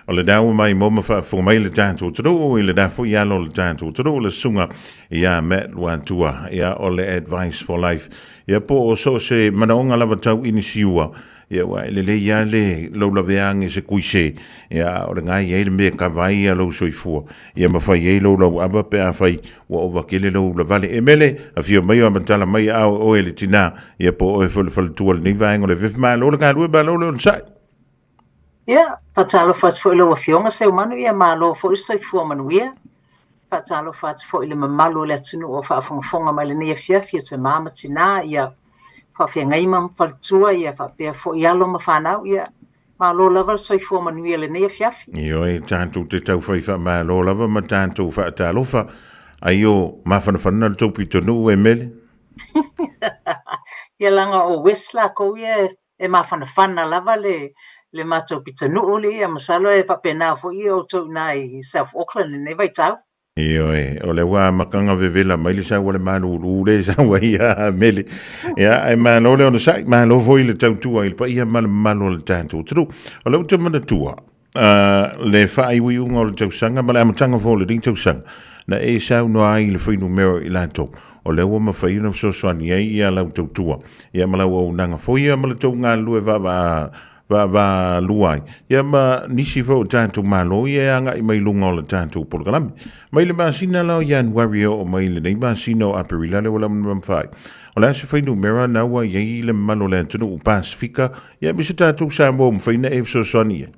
o le dau mai mo fa fo mai le tanto tro le da fo ya lo tanto tro le sunga Matt Wantua o le advice for life po so se manaonga lava tau inisiua wa le ya le lo la veang se kuise o le ngai ye me ka vai lo soifua ma fa ye lo aba pe a fai wa over kele lo la vale emele a fio mai o mantala mai o ele tina po o fo tu ni vai ngole vif ma lo ka lo ba lo sai patalo fas fo lo fionga se umanu malo fo soifua manuia Whaatalo whaat fo ile mamalo le tunu o whaafonga mai le nea fiafia te mama tina ia whawhia ngai mam whalitua ia whapea fo i alo ma whanau ia malo lava soi fo manuia le nea fiafia. Io e tātou te tau whaiwha ma lo lava ma tātou whaatalofa ai o mawhanawhana le taupi tonu e mele. Ia langa o Westla ko ia e mawhanawhana lava le mātou pita nuu le ia masalo e whapena fo i o tau nai South Auckland ne vai tau. Io e, o le wā makanga vevela mai le sawa le manu ure sawa ia mele. Ia, e malo le ona sai, malo foi le tau tua il pa ia malo le tātou. Tru, o le uta mana tua, le whai wiunga o le tau sanga, ma le amatanga fo le ring tau sanga. Na e sau no ai le whainu mero i lato. O le ua ma whainu so soani ei ia lau tau tua. Ia ma lau au nanga fo ia ma le tau ngā lue va luai. Ia ma nisi fo tātou malo ia anga i mai lunga o le tātou polokalami. Mai le masina lao ian wario o mai le nei masina o aperila le wala mwamwhai. O le ase whainu mera naua iei le malo le antunu o Pasifika. Ia misa tātou sa mo mwhaina e so soani ia.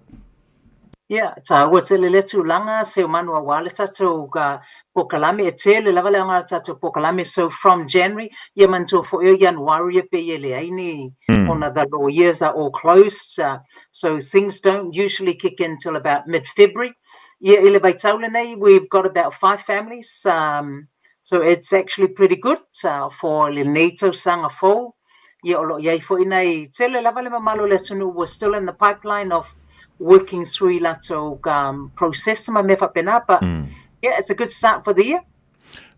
Ia, ta ua te le letu langa se o manu a wale tatou ka pokalame e te le lava leanga tatou pokalame. So from January, ia mantua fo eo January pe ia le aini ona the law years are all closed. So things don't usually kick in till about mid-February. Ia ile vai taule nei, we've got about 5 families. So it's actually pretty good for le NATO sanga fo. Ia olo iai fo inai te le lava le mamalo le tunu, we're still in the pipeline of working through lato process ma me whapena, but yeah, it's a good start for the year.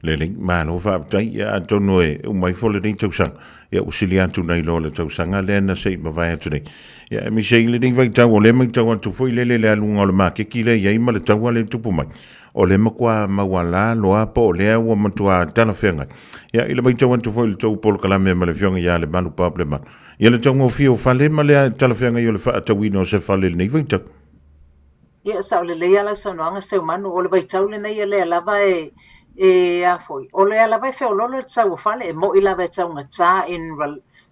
Leling, mano whaapatai, ia atono e umai fole nei tausanga. Ia usili atu nei lo le tausanga, lea na sei ma vai atu nei. Ia mi sei le nei vai tau o le mai tau atu foi lele le alunga o le ma keki le ia ima le tau le tupu mai. O le makua mawala loa po o lea ua matua tala whenga. Ia ila mai tau atu foi le tau polo kalame ma le fionga ia le manu paple ma. Ia le tau ngofio fale ma le tala whenga i o le whaatawino se fale le nei vai tau. Ia sa o le lea lau sa noanga se umanu o le vai tau le nei le lava a foi. O le lava e whiololo le tau fale e mo i lava e tau ngata in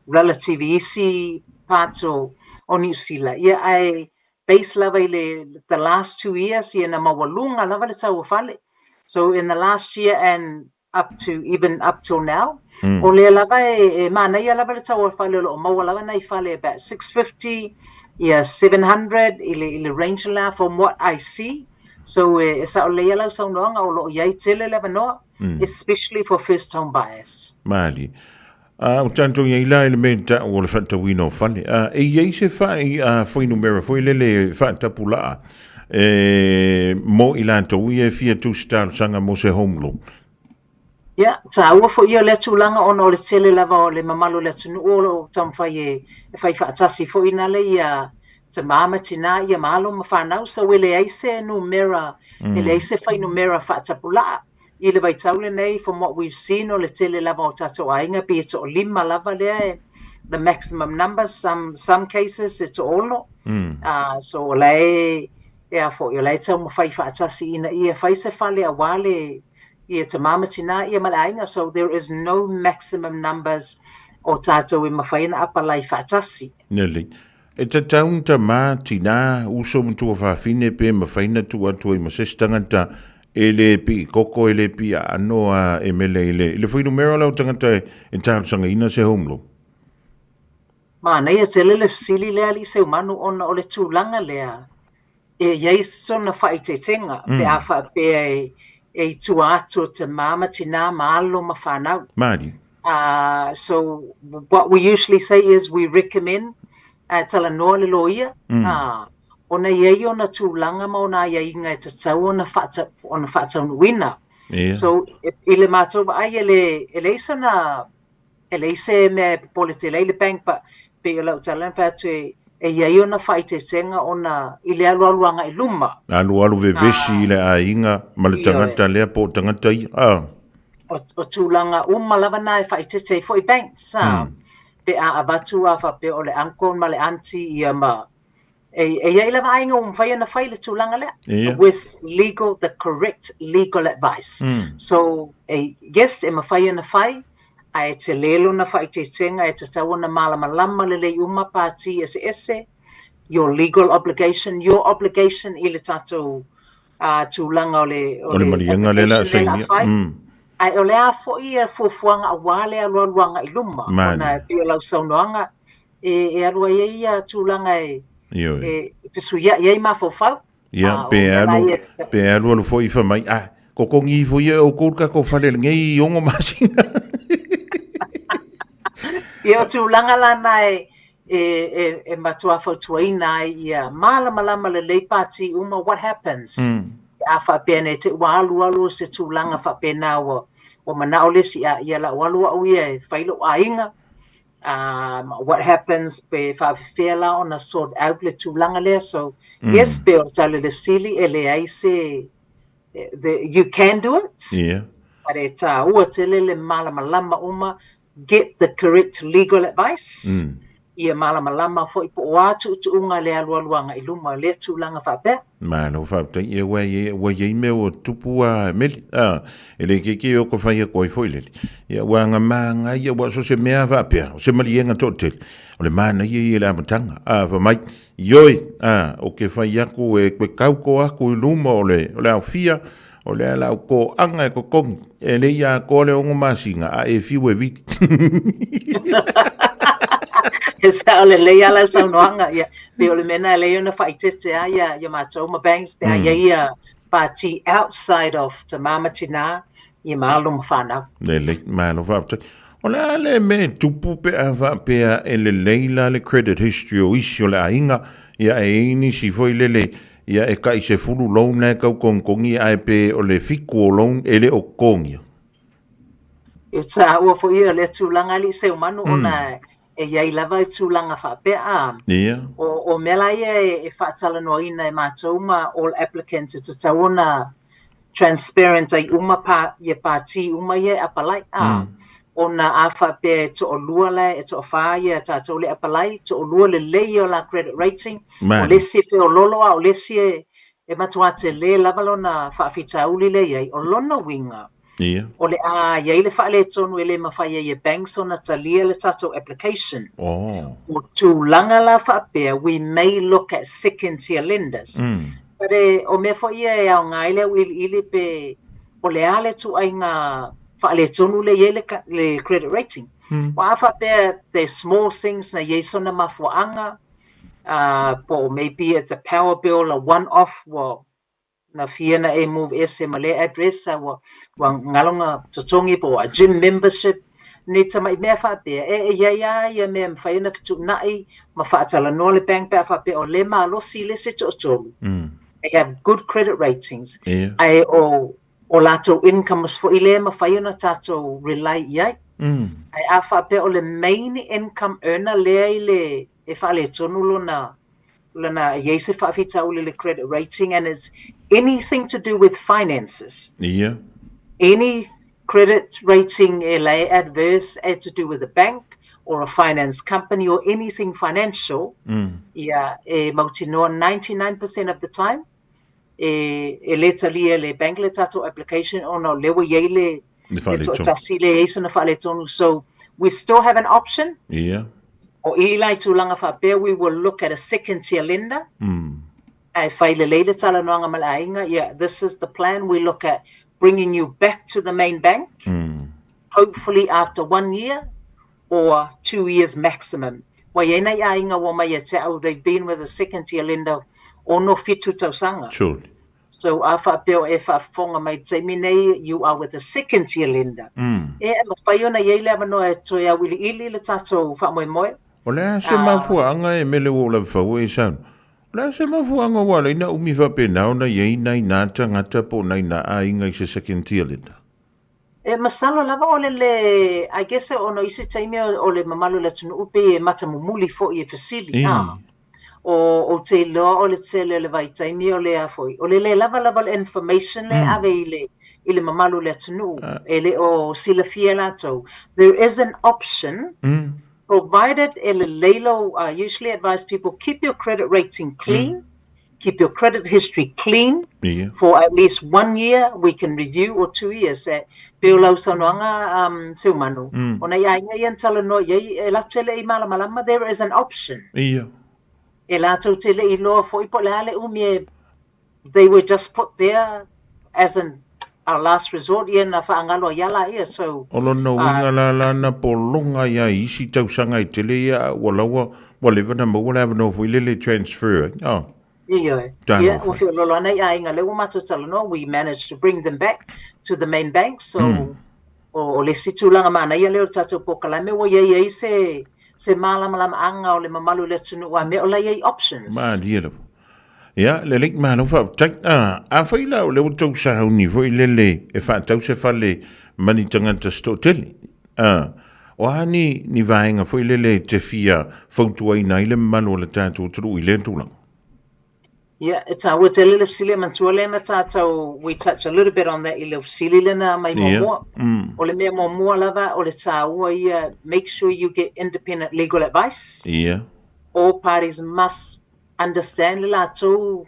relative easy parts o New Zealand. Ia ai base lava i the last 2 years ia na mawalunga lava le tau fale. So in the last year and up till now, o le lava e mana ia lava le tau fale lo mawalava nei fale about 650 ia 700 i le range la from what I see. So sa o le lau sa noanga o lo iai tele lava noa, especially for first home buyers. Mali. O tanto iai la elementa o le whatawino fale. E iai se whai foi numera, foi lele whatapula mo i lanto ia fia tu star sanga mo se home loan. Ia, ta ua fo ia le tūlanga ona o le tele lava o le mamalo le tunu o lo tamwhai e whai whaatasi fo ina le ia te mama tina ia malo ma whanau, so ele eise numera, ele eise whai numera whaatapula. I le vai taule nei, from what we've seen o le tele lava o tato ainga, be it o 5 lava lea, the maximum number, some cases it's all no. So le, ia fo ia le tau ma whai whaatasi ina ia whai se whale a wale, ia te mama tina ia malainga, so there is no maximum numbers o tato i mawhaina apalai whaatasi. Neli. E ta taunta mā tina uso mtua whawhine pe mawhaina tu atu i masestangata e le pi koko e le pi ano e mele i le whainu mera lau tangata e tārsanga ina se homlo. Ma nei e tele le fsili lea li se umanu ona o le tūlanga lea e ieiso na whaitetenga pe a wha pe e tua atu te mama tina maalo ma whanau. Māri. So what we usually say is we recommend tala noa le loia. Ona iei ona tūlanga ma ona iei ngai te tau ona whaatau nuina. So i le mātou ai ele isa na ele isa me pole te leile bank pa pe o lau talan whātu e iei ona whaitetenga ona i le alualuanga i luma. Alu vevesi i le ainga ma le tangata lea po tangata i. O tūlanga lava na e whaitete fo i banks. Pe a avatu a pe o le uncle ma le auntie ia ma e lava ainga whai na whai le tūlanga lea. With the correct legal advice. So yes, e ma whai na whai ai te lelo na whaitetenga e te tau na malamalama le uma pāti ese your legal obligation, your obligation i le tatou tūlanga O le marianga le la saingia. Ai o le a fo'i e fuafuanga a wale a lualuanga I luma. Ona pio lau saunoanga e alua ia tūlanga e fesuia iei mafofau. Ia, pe alu fo'i fa mai. Ko kongi fo'i o kouka ko fale ngei ongo masinga. Ia o tūlanga lana e matua fautuaina ia malama le leipati uma what happens. A whapene te walu se tūlanga whapena o manao lesi ia la walu au ia whailo ainga. What happens pe whawhiwhela on a sort out le tūlanga lea. So yes, pe o tale le sili e le aise you can do it. Yeah. Pare tā ua tele le malama uma get the correct legal advice. Ia malama fo ipo watu unga le alualuanga I luma le tūlanga whapea. Mano whapea ia wai me o tupua meli. Ele ke o ko whai a koi foilele. Ia wanga manga ia wa so se mea whapea. O se marienga tōtele. O le mana ia la matanga. Whamai. Ioi. O ke whai aku e kwe kauko aku I luma o le au fia. O le ala ko anga ko kongi. E le ia ko le ongo masinga. E fiwe viti. Sa ole leia lau saunoanga ia pe ole mena leia na whaitete ia mātou ma banks pe ia pati outside of te mamatina ia mālo ma whanau. Le mālo whapta. O le me tupu pe a whapea e le leila le credit history o isi o le ainga ia e ini si foi lele ia e kai se fulu loan e kau kongkongi ai pe o le fiku o loan e le o kongia. E tā ua fo ia le tūlanga li se umanu ona e iai lava I tūlanga whapea. O mela ia e whaatala noina e mātou ma all applicants e tataona transparent ai uma pa ia pāti uma ia apalai. Ona a whapea e to o lua le e to o wha ia tātou le apalai to o lua le lei o la credit rating. O lesi e o lolo o lesi e matuate le lavalona whaafitauli le iai o lona winga. O le iai le whaale tonu e le mawhaia ia banks ona talia le tatou application. O tūlanga la whapea, we may look at second tier lenders. Pare o mea fo ia e au ngai leo ili pe o le ale tu ai ngā whaale tonu le iai le credit rating. O a whapea, the small things na iai sona mafuanga, po maybe it's a power bill, a one-off, na fiena e move ese male address wa ngalonga totongi po a gym membership ne tama me fa pe ia me faina fitu nai ma fa tala no le bank pa fa pe o le ma lo si le se to I have good credit ratings. I o lato income for ile ma faina tato rely ia I afa pe o le main income earner le e fa le tonu lana yese fa fita le credit rating and it's anything to do with finances. Any credit rating adverse to do with a bank or a finance company or anything financial. Mautinoa 99% of the time. Leta le bank le tato application or no lewa yele tasile yese na fale tonu. So we still have an option. O ilai tūlanga whapea, we will look at a second tier lender. Ai whaile leile tala noanga malainga. This is the plan. We look at bringing you back to the main bank, hopefully after 1 year or 2 years maximum. Waiena ainga wa mai te au, they've been with a second tier lender o no fitu tausanga. So a whapea e whafonga mai te minei, you are with a second tier lender. E ma whaiona yeile amano e toi a wili ili le tato whamoe moe. O lea se mafuanga e mele o la whau e san. O lea se mafuanga wala ina umi whapenao na yei nai nā tangata po nai na a inga I se second tier lenda. E masalo lava o le, I guess o no isi taime o le mamalu le tunu upe e mata mumuli fo I e fasili. O te loa o le tele le vai taime o le a foi. O le lava le information le ave I le mamalu le tunu. E le o sila fia lato. There is an option provided Lelo usually advise people keep your credit rating clean, keep your credit history clean for at least 1 year. We can review or 2 years. Peo lau sanoanga seumanu. Ona ia inga ian tala no ye latele I malama. There is an option. E lato tele I loa fo ipo le ale they were just put there as an our last resort ia na whaangalo yala ia. So Olo no winga la na polonga ia isi tau sanga I tele ia walawa whatever na whatever no lele transfer. Oh. Yeah, we managed to bring them back to the main bank. So o le situlanga mana ia leo tatou pokalame wa ia se malama anga o le mamalu le tunu wa me o la ia options. Ma dia. Ya, le lek mana fa tak a faila o le tau sa ni foi lele e fa tau se fale mani tanga te stoteli. O hani ni vaenga foi lele te fia fontua ina ile manu le tatou tru ile tulang. Yeah, it's our telele fsile mansuale na tatou. We touch a little bit on that ile fsile lena mai mo. Ole me mo lava ole taua ia make sure you get independent legal advice. Yeah. All parties must understand le latou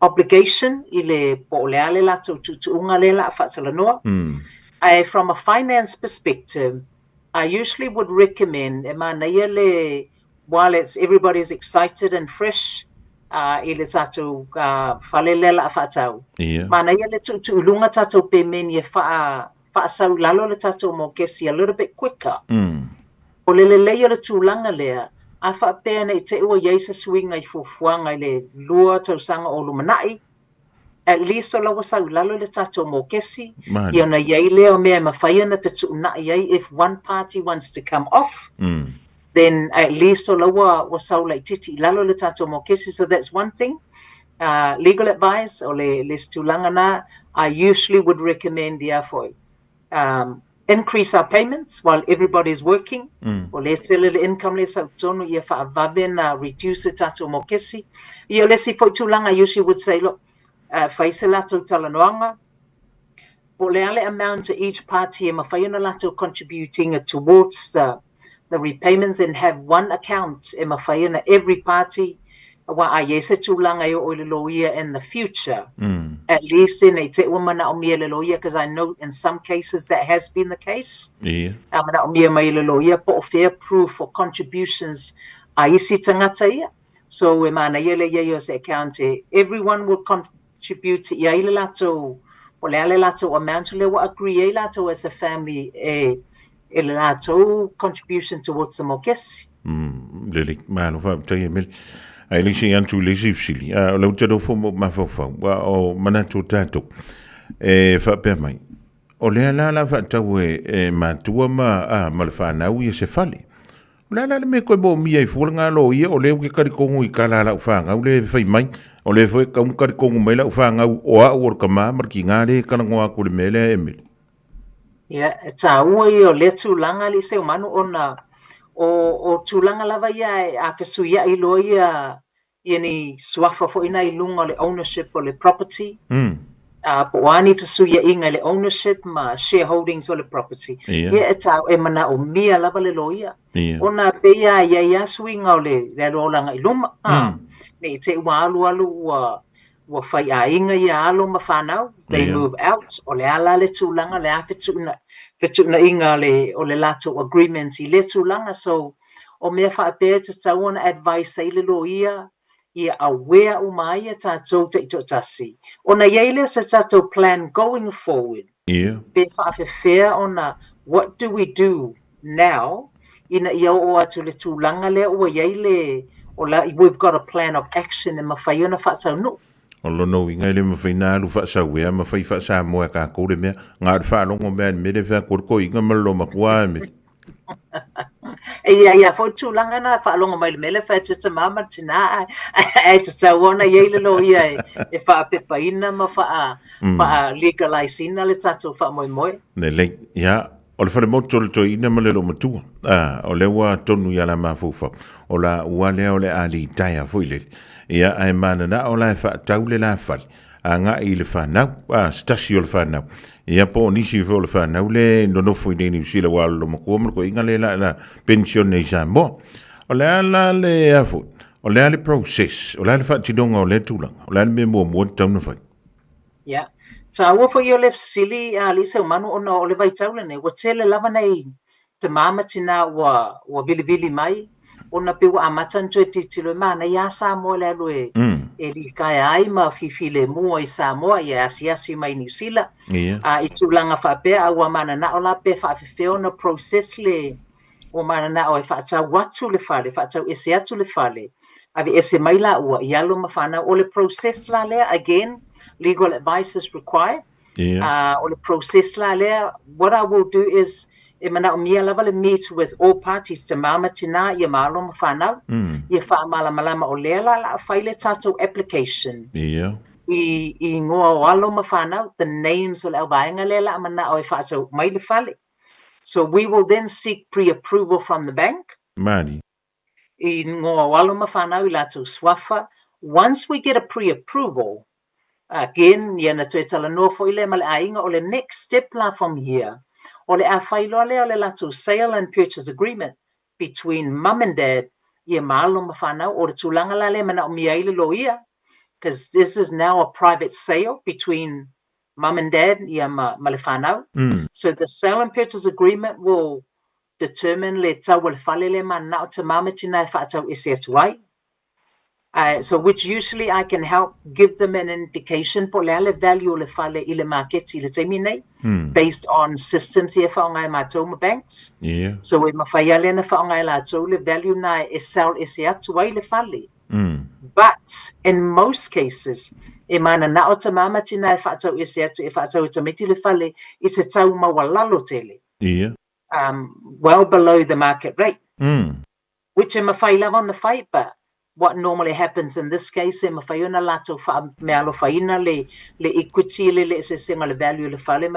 obligation ile po le ale latou tuunga le la fatsalanoa. From a finance perspective, I usually would recommend while everybody's excited and fresh, ile tatu falelela fatau. Mana ia le tu lunga tatu pe meni fa sau lalo le tatu mo kesi a little bit quicker. O le le tu langa lea a fa pe na te o yeisa swing ai fuanga ile lua tau sanga o lumanai. At least o lawa sau lalo le tatu mo kesi. Ia na yai leo mea mawhaia na petu na yai if one party wants to come off. Then at least o lawa wa sau lai titi lalo le tatu mo kesi. So that's one thing. Legal advice o le stulanga na I usually would recommend for increase our payments while everybody's working. O le se le income le sau tonu ia fa avabe na reduce le tatu mo kesi. Ia le si fo tulanga I usually would say look faisa lato talanoanga. O le ale amount to each party e mawhaiona lato contributing towards the repayments and have one account e mawhaiona every party wa a yese tulanga yo o le loia in the future. At least in te umana o mia le loia, because I know in some cases that has been the case. Yeah. Amana o mia mai le loia po fair proof for contributions a isi tangata ia. So e mana ia le ia yo se account everyone will contribute ia ile lato o le ale lato amount le wa agree lato as a family ele lato contribution towards the mokesi. Lele mano fa tai mel ai le sian tu le sifsili o le tado fo ma fo wa o manato tato fa pe mai o le ala fa tawe ma tua ma ma le fa na wi se fale la me ko bo mi ai fulanga lo ia o le ke ka ko ngui kala la fa nga o le fai mai o le foi ka un ka ko ngui la fa nga o a o ka ma mar ki nga le ka ngoa ku le mele emil. Yeah, ta ui o le tulanga li se manu ona o tulanga lava ia a fesu ia I lo ia ni swafa fo ina I lunga le ownership o le property. Po ani fesu ia inga le ownership ma shareholdings o le property. Ia ta e mana o mia lava le lo ia. Ona pe ia swinga o le rolanga I luma. Ne te walu wa fai a inga ia alo ma whanau. They move out. O le ala le tūlanga, le a whetuna inga o le lato agreements I le tūlanga. So, o mea whaapea te tauana advice I le lo ia aware o mai e tātou te ito tasi. O na yeile se tātou plan going forward. Pe whaafewhea ona, what do we do now? Ina ia o atu le tūlanga le o yeile, we've got a plan of action e mawhaiona whaatau no. O lono I ngai le mawhai nā lu whaasau ea, mawhai whaasau moa ka kore mea, ngā whaalongo mea ni mere whea kore inga malo makua me. Ia, fo tūlanga na whaalongo mai le mele whai tuta mama tina, e te tauona yeile lo ia e whaapepa ina ma wha legalize ina le tatou wha moe. Ne lei, ia, o le whare moto le toi ina ma le lo matua, o le ua tonu ia la mawhauwha, o la ua lea o le ali taia fwile. Ia ai mana na o lai whaatau le la whali. A ngā I le whanau, stasi o le whanau. Ia po nisi o le whanau le nonofo I nei usila wala lo makua marko inga le la pension nei sa mo. O le ala le afu, o le ale process, o le ale whaatinonga o le tūlanga, o le ale me mua mua tauna whai. Ia. Sa ua fo I o le fsili a li se umanu ona o le vaitaule ne, wa tele lava nei te mama tina wa vili mai. Ona pe wa amatan tue titilo mana ia sa mo le alue e li kai ai ma fifile mua i Samoa i asiasi mai New Zealand. Ia. I tūlanga whapea a ua mana na o la pe whawhiwheo na process le o mana na o e whaatau watu le whale, whaatau ese atu le whale. Avi ese mai la ua i alo ma whanau o le process la lea, again, legal advice is required. Yeah. O le process la lea, what I will do is e mana o mia lava le meet with all parties te mama tina i malo ma whanau. I wha malama o lea la whaile tatou application. Ia. I ngoa o alo ma whanau, the names o le au vaenga lea la mana o e whaatau mai le whale. So we will then seek pre-approval from the bank. Mani. I ngoa o alo ma whanau I latou swafa. Once we get a pre-approval, again, iana tu e tala noa fo ile ma le ainga o le next step la from here. O le a whailoa lea o le latou sale and purchase agreement between mum and dad i e malo ma whanau o le tūlanga la le mana o mia ile lo ia. Because this is now a private sale between mum and dad i ma le whanau. So the sale and purchase agreement will determine le tau le whale le mana o te mama tina e whaatau ese atu ai. So which usually I can help give them an indication po le value le whale I le market I le teimi nei based on systems I e whaongai mātou ma banks. Yeah. So e mawhaia le na whaongai lātou le value na e sell ese atu ai le whale. But in most cases, e mana na o te mama tina e whaatau ese atu e whaatau te meti le whale I se tau mawalalo tele. Yeah. Well below the market rate. Which e mawhai lava on the fight, but what normally happens in this case, e mawhai ona lato me alo whaina le equity le se singa le value le whale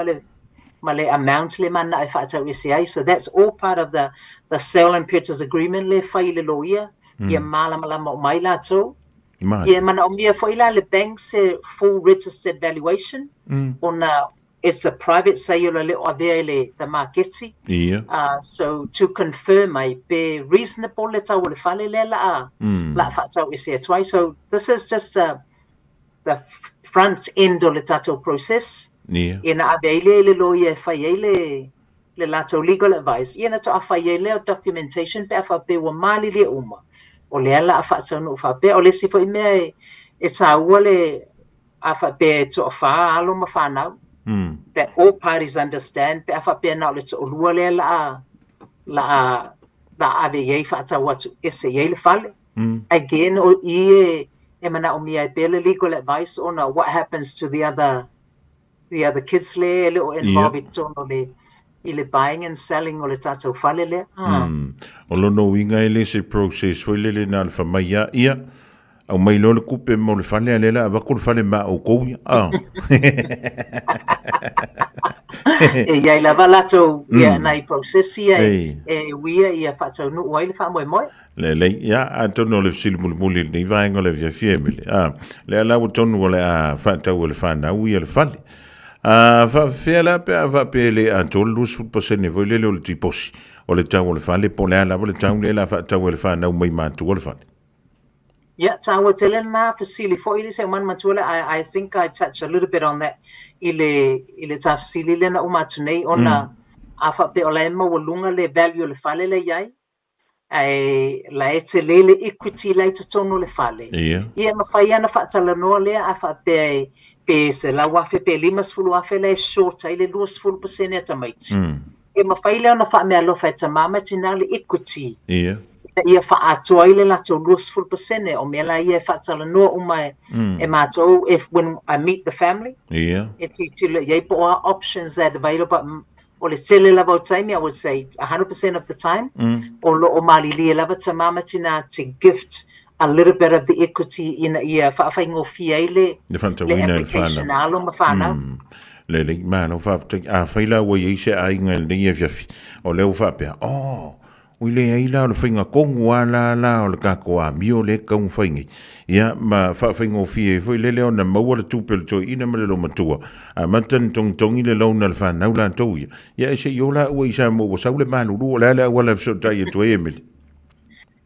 ma le amount le mana e whaatau ese ai. So that's all part of the sale and purchase agreement le whai le loia. Ia malama o mai lato. Ia mana o mia whaila le bank se full registered valuation. Ona it's a private sale le o avea the marketi. Yeah. So to confirm ai be reasonable le tau le whale le la whaatau ese atuai. So this is just the front end o le tatou process. Yeah. Ina avea le loia e whai le lato legal advice. Ia na to a whai le o documentation pe a whape wa mali le uma. O le ala a whaatau no whape. O le sifo I mea e tāua le a whape to a wha alo ma whanau. That all parties understand. Pe a whape na o le to o lua le la ave iei whaatau watu ese iei le whale. Again, o e mana o mia e le legal advice ona what happens to the other kids le o involved tono le I le buying and selling o le tatou whale le. O lono winga ele se process foi le na le whamaia ia au mai lo le kupe mo le whale a lela a wako le whale ma o kouia. E iai lava latou ia nai processi e wia ia whaatau nu uai le wha moe moe. Le ia a tono le sili muli ni vaenga le via fiemile. Le ala o tono o le a whaatau o le whanau ia le whale. Fa fela pe ava pele a tol lus fu posene voi le le tiposi o le tau le fale po le ala le tau le la fa tau le fa na mai ma tu le fale. Yeah, tau tele na fasili fo ile se man matula. I think I touched a little bit on that. Ile tafsili le na umatune ona afa pe ola mo lunga le value le fale le yai. Ai la etele le equity le tono le fale. Ia ma faia na fa tala no le afa pe se la wafe pe limas fulu wafe le short ai le 2% tamaiti. E mawhaile ona wha mea lofa e tamama tina le equity. Ia. Ia wha atua ile la tau 2% o mea la ia wha tala noa uma e mātou when I meet the family. Ia. E titila iei po a options that available. O le tele lava o taimi, I would say 100% of the time. O mali lia lava tamama tina to gift a little bit of the equity in ia whaafai fia ile le application alo ma whanau. Le mano a whaila wa i se a inga le ia fiafi o leo whapea. Ui le aila o le whainga kongu a la o le kakoa mio le kaung whaingi. Ia ma whaafai fia fwoi le leo na maua le tūpele toi ina ma le lo matua. A matan tongi le launa le whanau la tau ia. Ia e se i ola ua i sa mo wa sau le manu rua le ala wala fsotai e toi emili.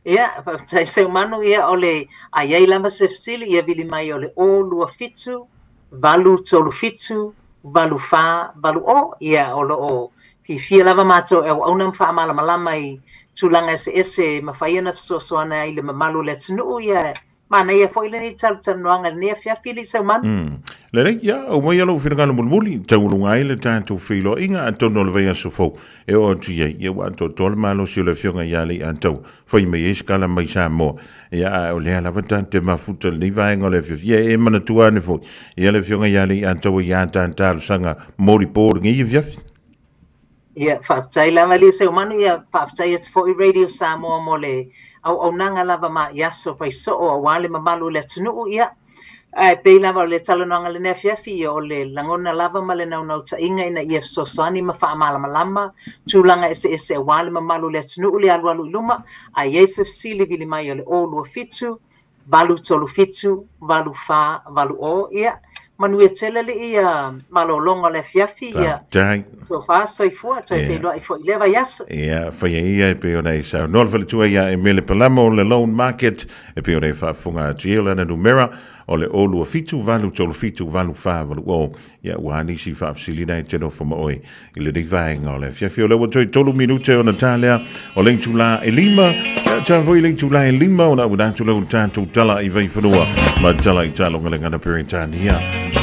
Ia, se umanu ia ole aiai lama se fsili ia vili mai ole o lua fitu, valu tolu fitu, valu fa, valu o, ia ole o fia lava mato e au nam fa malama i tulanga ese mawhaia na fsosoana i le mamalu le tunu ia mana ia fo ile ni talanoanga ni fia fili se man Le ya o mai alo fina kana mulmuli taulunga ile tanto filo inga antono le vea sofo e o tia ye wa to tol malo si le fionga yali anto foi me iskala mai samo ya o le ala tante mafuta le vai ngole ye e mana tua ne fo ye le fionga yali anto ya tanta sanga mori por ngi via ia whaftai lava li se umanu ia whaftai at fo i Radio Samoa mo le au nanga lava ma yaso fai so o wale mamalu le tunu ia ai pe lava le talanoanga le nefiafi o le langona lava ma le nau ta inga ina ia sosoani ma wha malama tūlanga ese wale mamalu le tunu le alu iluma a Yesef Sili vili mai o le olu fitu valu tolu fitu valu fa valu o ia manu e tele le ia malolonga le fiafi ia so fa soifua so pe lo ifo ileva yas ia fa ia pe ona isa no le tu ia e mele palamo le loan market e pe ona fa funga tiela na numera o le olu fitu valu tolu fitu valu fa valu o ia wani si fa silina e teno fo moi ile di vainga le fiafi o le wo tolu minute o Natalia o le tula e lima cha foi le tula e lima ona una tula tanto tala i vai fonua ma tala i talo ngale ngana peritania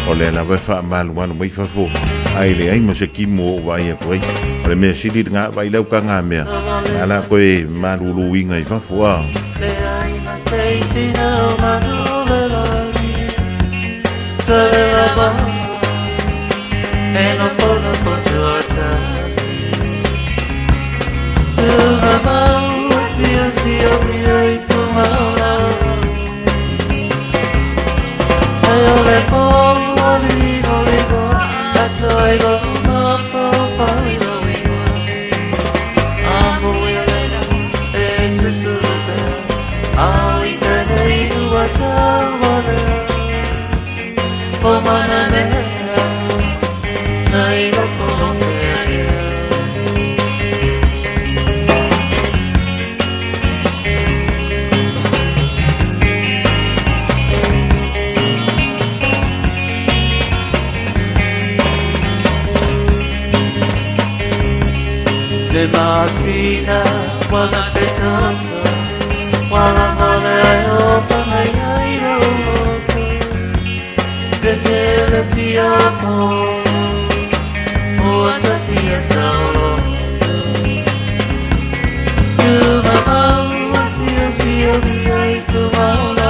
o le la fa mal wan mai fa fo ai le ai mo se kimo vai e koi le me sili nga vai le ka nga me ala koi malulu winga i fa fo Le mattina quando aspettando quando amore o fangai roto che te le ti amo o te ti solo tu mamma si mi hai tu mamma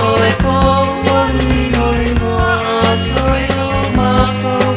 o e como ni ma toi ma fa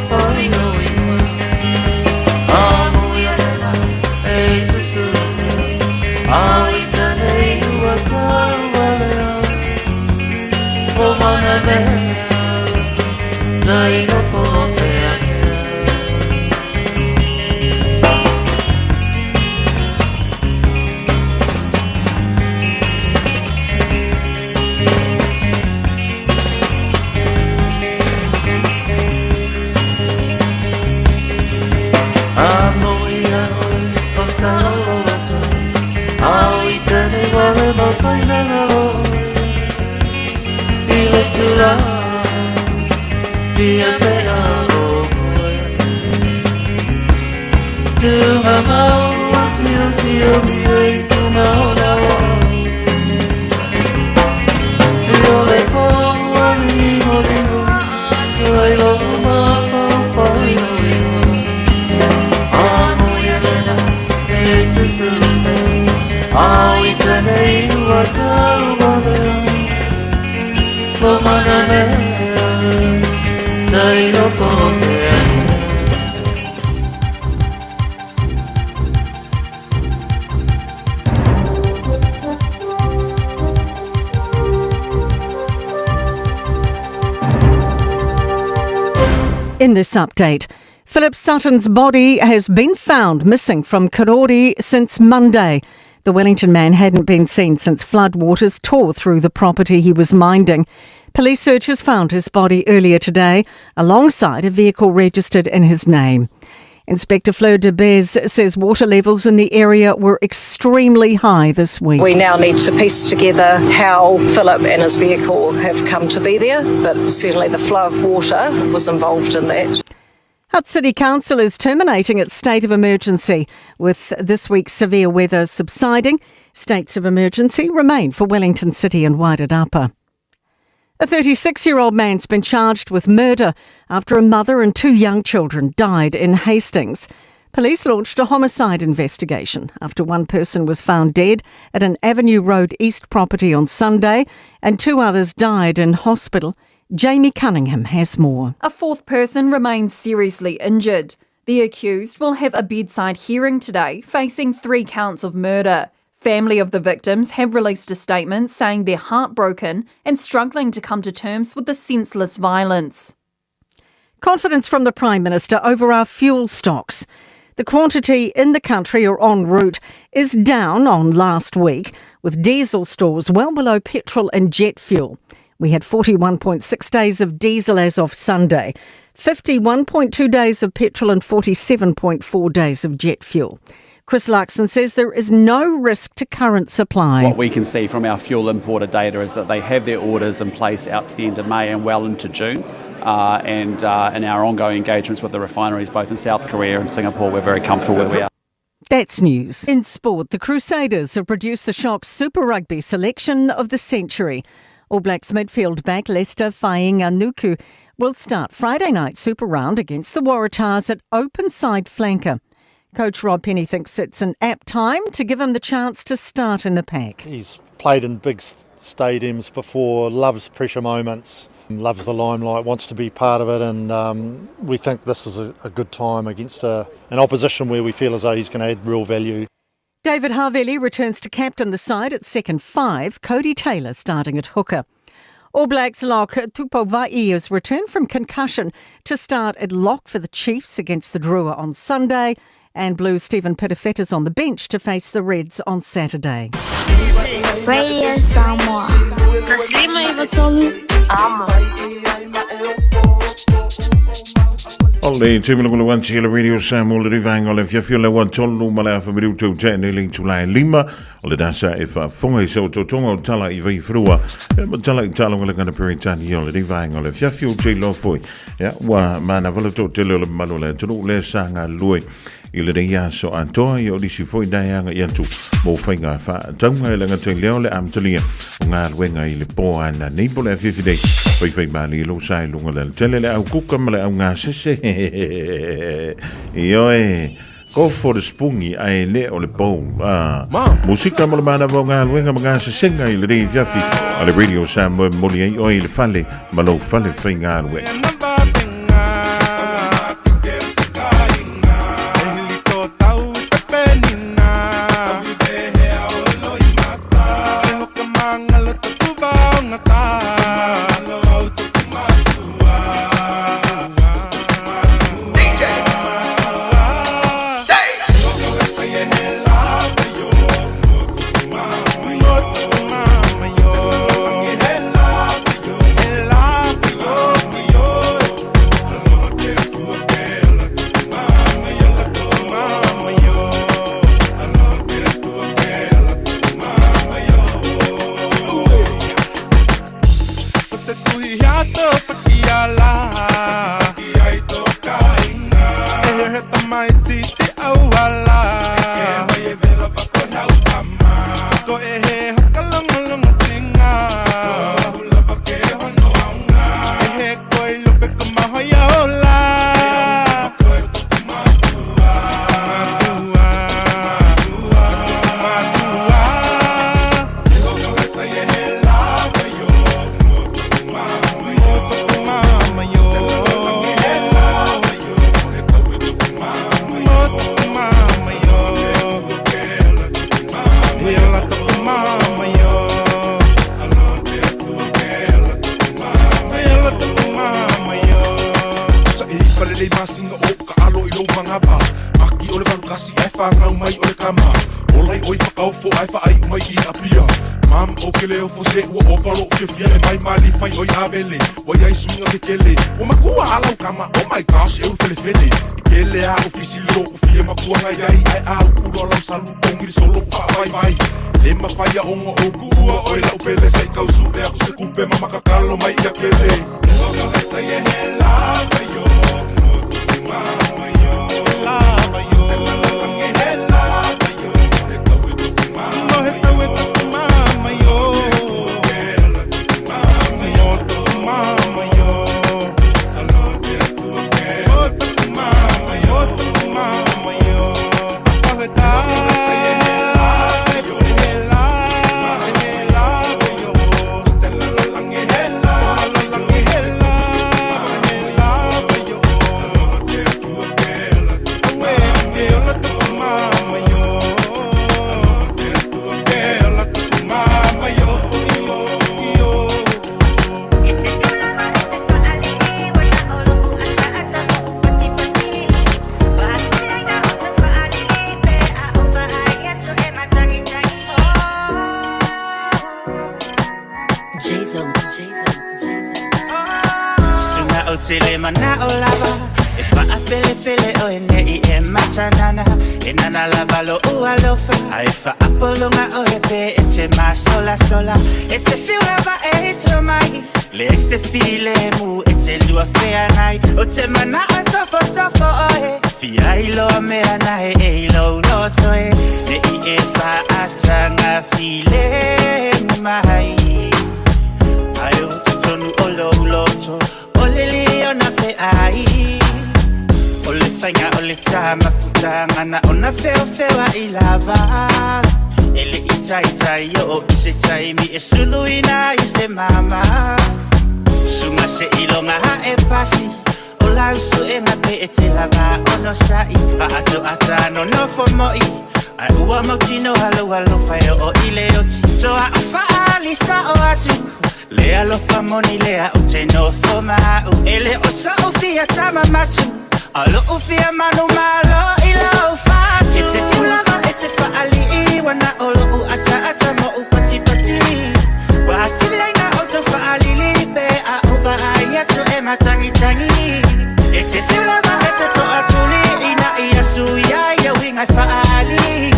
In this update, Philip Sutton's body has been found missing from Karori since Monday. The Wellington man hadn't been seen since floodwaters tore through the property he was minding. Police searchers found his body earlier today alongside a vehicle registered in his name. Inspector Fleur de Bez says water levels in the area were extremely high this week. We now need to piece together how Philip and his vehicle have come to be there, but certainly the flow of water was involved in that. Hutt City Council is terminating its state of emergency with this week's severe weather subsiding. States of emergency remain for Wellington City and Wairarapa. A 36-year-old man's been charged with murder after a mother and 2 young children died in Hastings. Police launched a homicide investigation after one person was found dead at an Avenue Road East property on Sunday and 2 others died in hospital. Jamie Cunningham has more. A 4th person remains seriously injured. The accused will have a bedside hearing today, facing 3 counts of murder. Family of the victims have released a statement saying they're heartbroken and struggling to come to terms with the senseless violence. Confidence from the Prime Minister over our fuel stocks. The quantity in the country or en route is down on last week, with diesel stores well below petrol and jet fuel. We had 41.6 days of diesel as of Sunday, 51.2 days of petrol and 47.4 days of jet fuel. Chris Luxon says there is no risk to current supply. What we can see from our fuel importer data is that they have their orders in place out to the end of May and well into June. And in our ongoing engagements with the refineries, both in South Korea and Singapore, we're very comfortable where we are. That's news. In sport, the Crusaders have produced the Shock Super Rugby selection of the century. All Blacks midfield back Lester Fainganuku will start Friday night Super Round against the Waratahs at open side flanker. Coach Rob Penny thinks it's an apt time to give him the chance to start in the pack. He's played in big stadiums before, loves pressure moments, loves the limelight, wants to be part of it, and we think this is a good time against an opposition where we feel as though he's going to add real value. David Havili returns to captain the side at second 5, Cody Taylor starting at hooker. All Blacks lock Tupou Vaa'i has returned from concussion to start at lock for the Chiefs against the Drua on Sunday, and Blues Stephen Pitafetta's on the bench to face the Reds on Saturday. Radio Samoa. Taslima Iwatomi. Ole timilungu wanchi le Radio Samoa le rivang ole fiafio le wantolu mala fa miru tu tene le tulai lima ole dasa e fa fonga so to tonga tala I vai frua e tala tala ngala kana peritani ole rivang ole fiafio te lo foi ya wa mana vala to te le malo le tu le sanga lui I le rea so antoa I o disi foi daianga I antu mo whainga wha taunga le ngata leo le amtalia o ngā ruenga I le poa na neipo le awhiwhidei whai mali lo sai lunga le tele le au kuka ma le au ngā sese I oe go for the spungi ai le o le pou musika ma le mana vo ngā ruenga ma ngā sesenga I le rei fiafi a le Radio Samoa moli ai oe le fale ma lo fale whai ngā ruenga Love you. mana o lava e fa a pele pele o ene I e machanana e nana lava lo ua lofa ai fa a polonga o e pe e te ma sola sola e te fiu lava e te mai le se file mu e te lua fea nai o te mana o tofo tofo o e fia ilo a mea nai e ilo loto e ne I e fa a tanga file mai ai o tutonu o lo loto o le lio na fe ai o le whainga o le tama futanga na o na feo feo I lava e le I tai tai o I se taimi e sulu ina I se mama sunga se ilonga ha e pasi o lau su e nga pe e te lava o no sai fa ato atano no fo moi ai ua mautino halo halo whae o I le oti so a fa alisa o atu le alofa moni lea o te no fo mau e le o sa o fia tama matu alo o fia manu malo I lau fatu e te fulava e te faali I wana olo o ata ata mo o pati pati wa ati lenga o to faali libe a uba ai atu e matangi tangi e te fulava e te to atuli ina I asu ya ya winga faali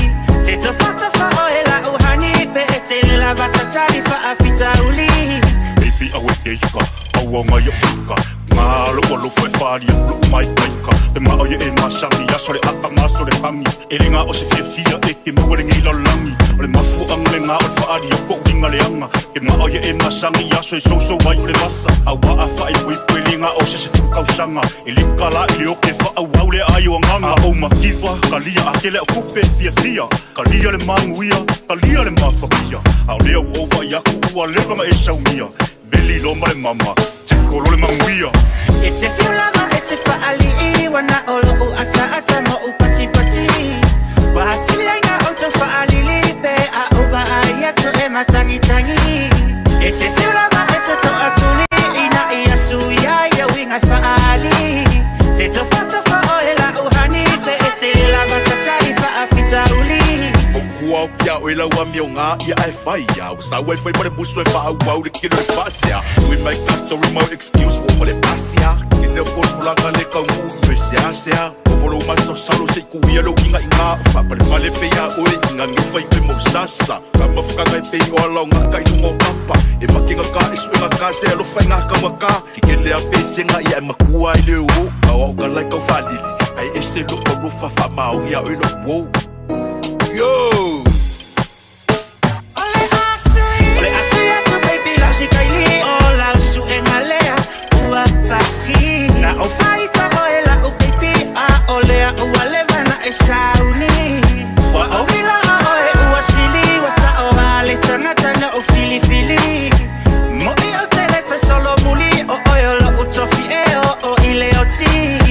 te to fata fa o e la uhani be e te lava tatari fa afita uli baby awe eika awanga yo fika ngalo lo fue fari lo mai taika te ma o ye e masami ya sore ata ma sore hangi elinga o se fia e te mo ngi la langi o mafu anglenga o fari ko winga le anga te ma o ye e masami ya so vai le masa awa afa I wi pelinga o se fuka usanga elikala I o ke fa awa le ayo nganga o ma kifa kalia akele o kupe fia kalia le manguia kalia le mafia a le o va ya ku a le ma e saumia beli lo male mama Kolo le manguia e te fulava e te faali I wana olo o ata ata mo o pati pati wa ati lenga o to faali libe a uba ai atu e matangi tangi e te fulava e te to atuli ina I asu ya winga faali te to fata fa o e la uhani be e te lava tatari fa afita uli Fokua o kia o ila wa mionga ia e whaia o sa wai whai pare busu e wha au wau le kino e whasia we make that story more excuse for pale pasia kine o fulanga le kau mu me sea o volo maso salo se kuia lo inga wha pare male pea o e inga ngiwai pe mo sasa kama whakanga e pei o alau ngaka I lungo papa e makinga ka e suenga ka se alo whainga ka waka ki kele a pesenga ia e makua I le o kawa o ka lai kau whalili ai e se lo o rufa wha maungia o ino wow Yo! Ole asia tu baby la si kaili o la su enalea ua pasi na o faita o ela o baby a olea ua leva na e sauni wa o vila o e ua sili wa sa o hale tangata na o fili fili mo I o teleta solo muli o oiolo utofi e o ile oti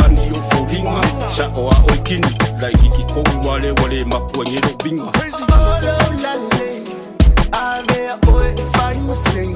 Ani o fōringa, sa o a oikini Lai iki kou wale wale mapua ngero binga Olo lale, ave oe find me sing.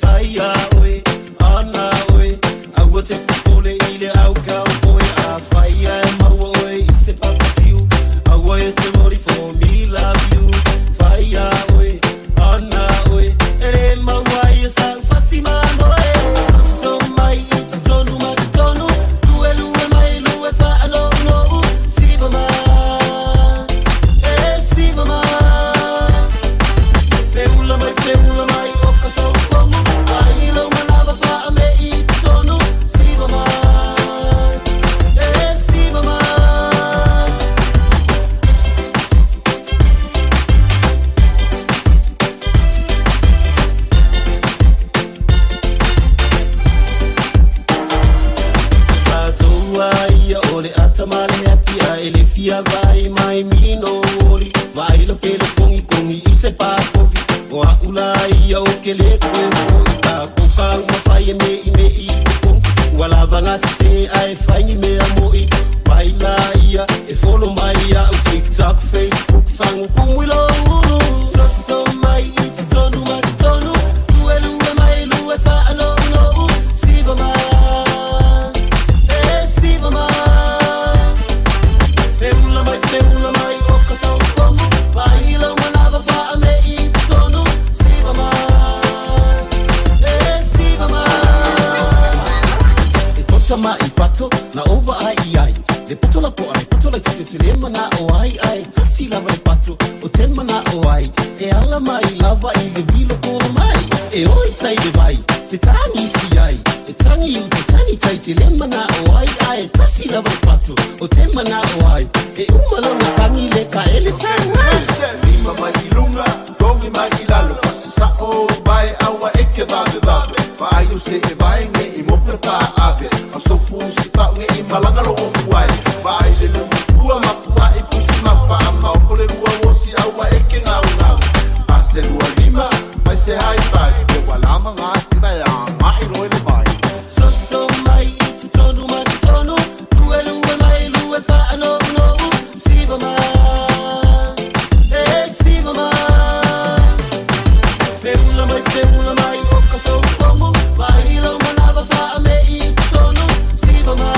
Fire away, on our way. I will take fangasi se ai fangi me amoi pai na ia e follow mai ia o TikTok Facebook fangu kumwilo ulu so mai iti tonu matonu luwe mai luwe fa ano no siva mai siva mai feula mai oka so fomu pai lo manava fa me iti tonu siva mai siva mai e tota mai pato na over ai le patola po ai patola tete le mana o ai tasi lava le pato o ten mana o ai e ala mai lava I le vilo po mai e oi tai le vai te tani si ai e tangi u te tani tai te le mana o ai tasi lava le pato o ten mana o ai e umalo na tangi le ka ele sa lima mai lunga gongi mai lalo fasi sa o vai awa eke babe pa ai o se e vai nge I mo prepa ave o so fu si pa nge I malanga lo fuai vai de no ua mapua I pusi mafama o kole rua wosi awa eke ngau ase rua lima vai se high five le walama ngasi vai a mai roi le vai so mai I tonu matonu luwe mai luwe fa no siva mai siva mai feula mai oka so fomo vai lo manava fa me I tonu siva mai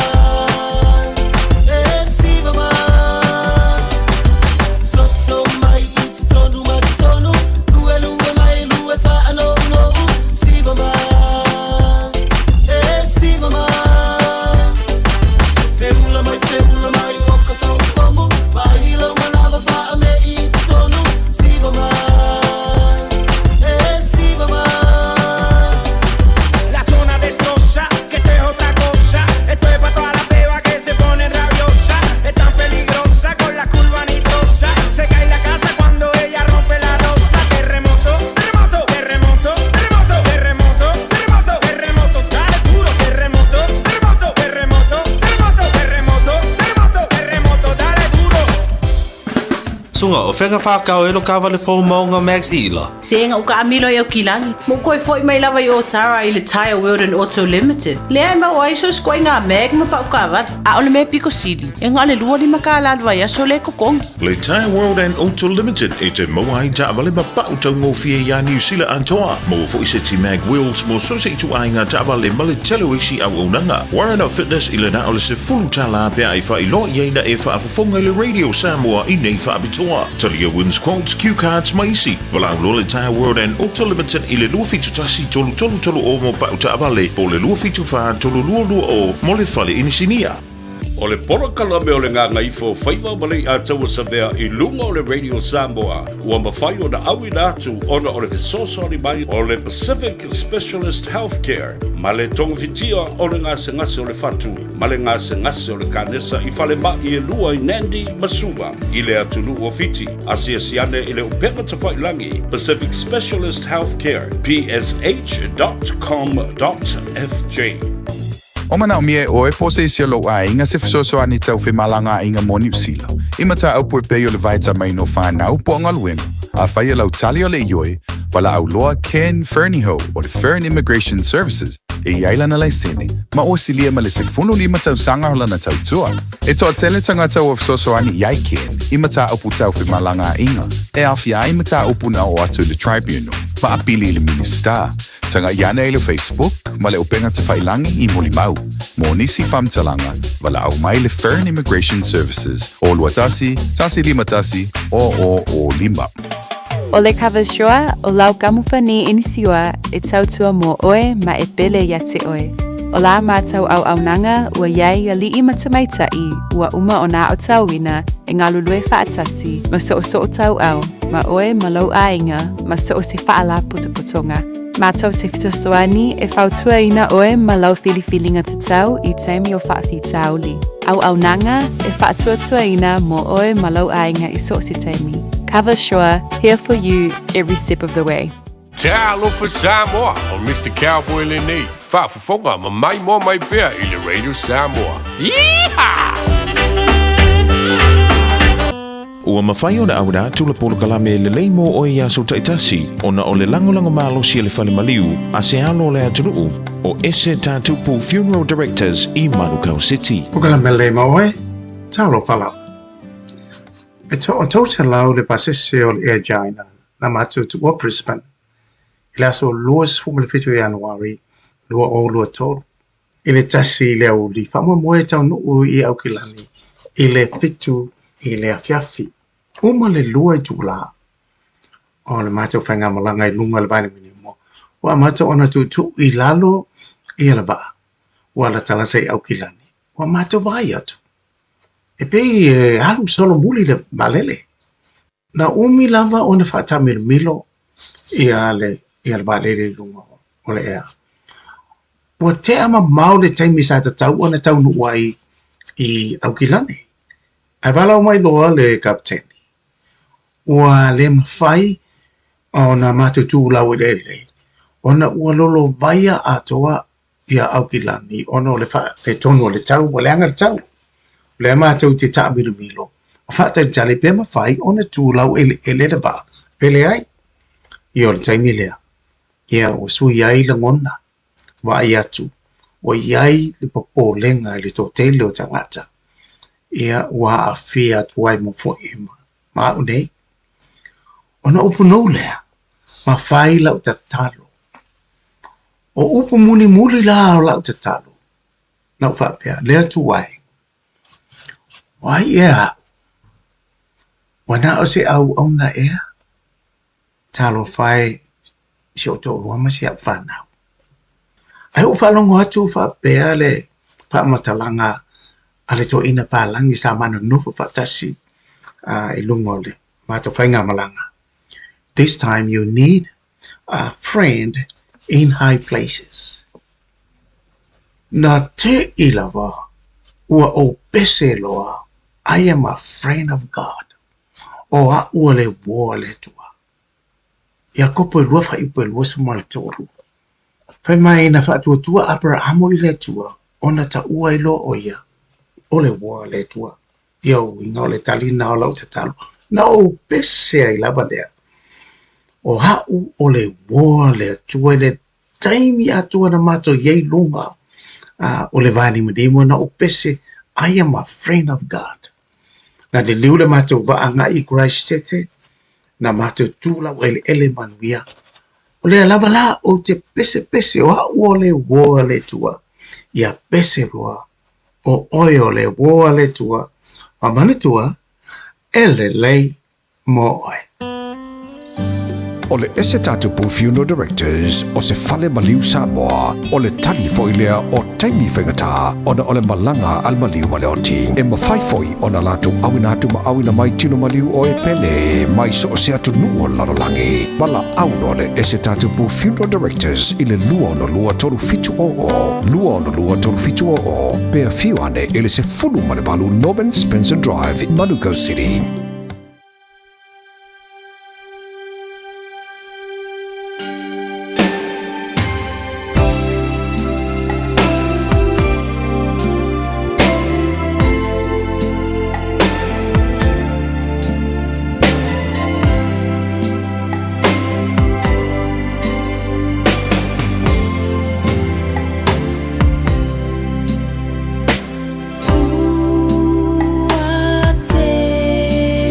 Sunga o whenga whakau e lo kawa le fōu maunga Max Ila. Senga o ka amilo e o kilangi. Mo koe foi mai lawa I o Tara I le Tire World and Auto Limited. Lea ma o aiso skoi ngā meg ma pa o kawa. A ole me piko sidi. E ngā le lua lima ka alalwa ia so le kokongi. Le Tire World and Auto Limited e te mauai ta awale ma pa utau ngofie ia New Zealand antoa. Mo fo ise ti mag wheels mo so se tu ainga ta awale ma le telo isi au unanga. Warren of Fitness I le na ole se fulu tala pia I wha I lo iena e wha afafonga le Radio Samoa I nei wha abitoa. Talia wins quotes, cue cards, maisi. Wala le Tire World and Auto Limited I le lua fitu tasi tolu o mo pa uta avale. O le lua fitu wha tolu lua o mo le fale inisinia. O le porokala me o le ngā ngaifo whaiva malei a taua savea I lunga o le Radio Samoa ua mawhai o na awi nātu ona o le fesosori mai o le Pacific Specialist Healthcare ma le tongafitia o le ngase ngase o le fatu ma le ngase ngase o le kanesa I whale ma I lua I Nandi Masuva I le atunu o fiti asia siane I le upenga tawhailangi Pacific Specialist Healthcare psh.com.fj O mana o mie o e pose isi lo a inga se fisoso ani tau whi malanga inga mo New Zealand. Ima ta au pue peo le vaita mai no whanau po anga luenga. A whai lau tali o le ioi, wala au loa Ken Fernieho o le Fern Immigration Services. E iaila na lai sene, ma o silia ma le se funu lima tau sanga hola na tau tua. E toa tele tanga tau o fisoso ani iai Ken, ima ta au pu tau whi malanga inga. E awhia ima ta au pu na o atu le tribunal, ma apili le minister. Tanga iana e le Facebook, ma le upenga te whailangi I moli mau. Mo nisi whamtalanga, wala au mai le Fern Immigration Services. O lua tasi lima tasi, o lima. O le kawashoa o lau kamufani inisiwa e tautua mo oe ma e pele ya te oe. O la mātau au nanga ua iai a lii matamaitai ua uma o nā o tauina e ngā lulue whaatasi ma so o tau au ma oe ma lau ainga ma so o se whaala putopotonga. Mātau te fitosoani e whautua ina oe ma lau whiliwhilinga te tau I teimi o whaafi tauli. Au nanga e whaatuatua ina mo oe ma lau ainga I so se teimi. Cover Shore, here for you every step of the way. Te alofa Samoa o Mr. Cowboy Lenny. Whaafafonga ma mai mo mai pia I le Radio Samoa. Yeehaw! Ua mawhai o na awina tula polo kalame le leimo o ia so taitasi o na o le langolango malo si le whale maliu a se alo le aturuu. o ese tātupu Funeral Directors I Manukau City. Ukala mele maoe, talo whalau. E o tauta lau le pasese o le Aegina, na matu tu o Brisbane. I laso luas fumale fitu Januari, lua o lua tolu. I le tasi le au li whamua moe tau nuu I Aukilani, I le fitu I le afiafi. Uma le lua I tula. O le matu whainga malanga I lunga le vani minimo. Wa matu ona tu I lalo I ala vaa. Wa la talasa I Aukilani. Wa matu vai atu. E pei halu solo muli le malele. Na umi lava ona whata milo I ale balele lunga o le ea. Wa te ama mau le taimi sa ta tau ona tau nua I Aukilani. Ai wala o mai loa le kapteni. Wa le mawhai ona matutu lau le. Ona ua lolo vaia atoa ia Aukilani. Ona le tonu o le tau, o le anga le tau. Le mātou te taa milo. O whātai tale pe mawhai, ona tū lau ele le ba. Pele ai. Ia o le taimi lea. Ia o sui ai la ngona. Wa ai atu. O iai le papo lenga le tō tele o tangata. Ia wa a fia tuai mo fo ima. Ma unei. Ona upu nou lea. Ma whai lau ta talo. O upu muli la o lau ta talo. Lau whapea. Lea tuai. Wai ea. Wana o se au na ea. Talo whai. Si o tō luama si ap whanau. Ai o whalongo atu whapea le whamatalanga ale to ina palangi sa mana nofu fatasi I lungo le mato whainga malanga. This time you need a friend in high places. Na te ilawa ua o pese loa I am a friend of God. O a ua le woa le tua. Ia kopo lua wha ipo lua suma le toru. Whai mai na wha tua Abrahamo I le tua. Ona ta ua ilo o ia. O le woa le tua. Ia winga o le talina o lau te talo. Na o pese ai lava lea. O hau o le woa le tua le taimi atua na mato yei lunga. O le vani madimo na o pese I am a friend of God. Na le liu le mato vaanga I Christchurch. Na mato tula o ele manuia. O le lava la o te pese o hau o le woa le tua. Ia pese roa. O oio le woa le tua. Ma mane tua. Ele lei mo oe. O le ese tātupu Funeral Directors o se whale maliu Samoa o le tali foilea o taimi whaingatā ona o le malanga al maliu maleoti e mawhaifoi ona lātou awina atu ma awina mai tino maliu o e pele mai so o se atu nuo lalolangi mala auno le ese tātupu Funeral Directors i le lua ono lua toru fitu o pea fiuane i le se fulu male balu Norman Spencer Drive in Manukau City. Ooh, I take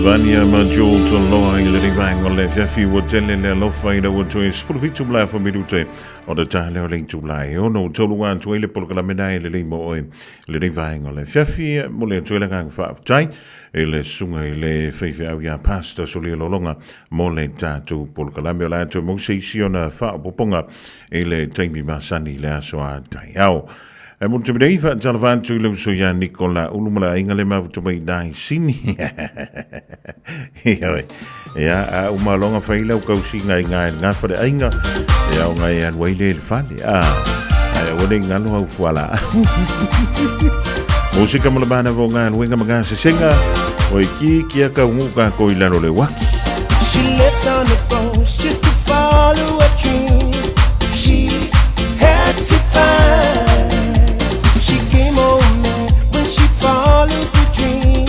Vania Majul to loa I le rivang o le fiafi wa tele le lofa I wa to is full vitu bla fa midute o da ta le ling July o no to luan to le por la medai le mo o le rivang o le fiafi mo le to le gang fa tai e le sunga I le feife au ya pasta so le lolonga mo le tatu por la me la to mo se siona fa poponga e le taimi masani le aso a tai au e mo te dei fa talvan tu le so ya Nicola ulumala inga le ma to mai dai sini ya uma longa faila o kausi ngai nga fa de inga ya ngai an waile le fani ai wone ngalo au fuala música mo bana vo ngai wenga maga se singa o ki ka nguka ko ilano le waki. She lived on the bones just to follow a dream she had to find. She came home mad when she follows a dream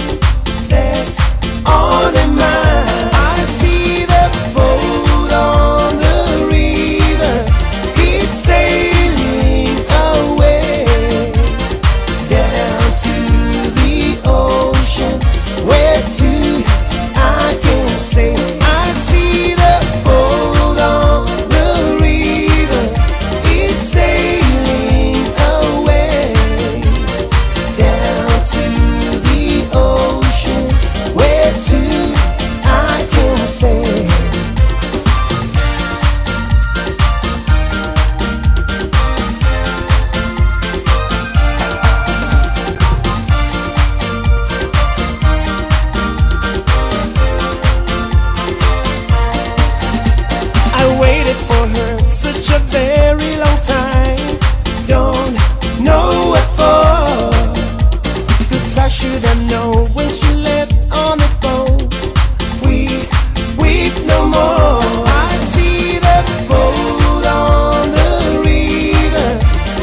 that's on her mind. I see the boat on the river, he's sailing away down to the ocean. Where to? I can't say. I see the boat on the river, it's sailing away down to the ocean. Where to? I can't say. I waited for her such a very long time. Don't know what for, 'cause I should have known when she left on the boat. We weep no more. I see the boat on the river,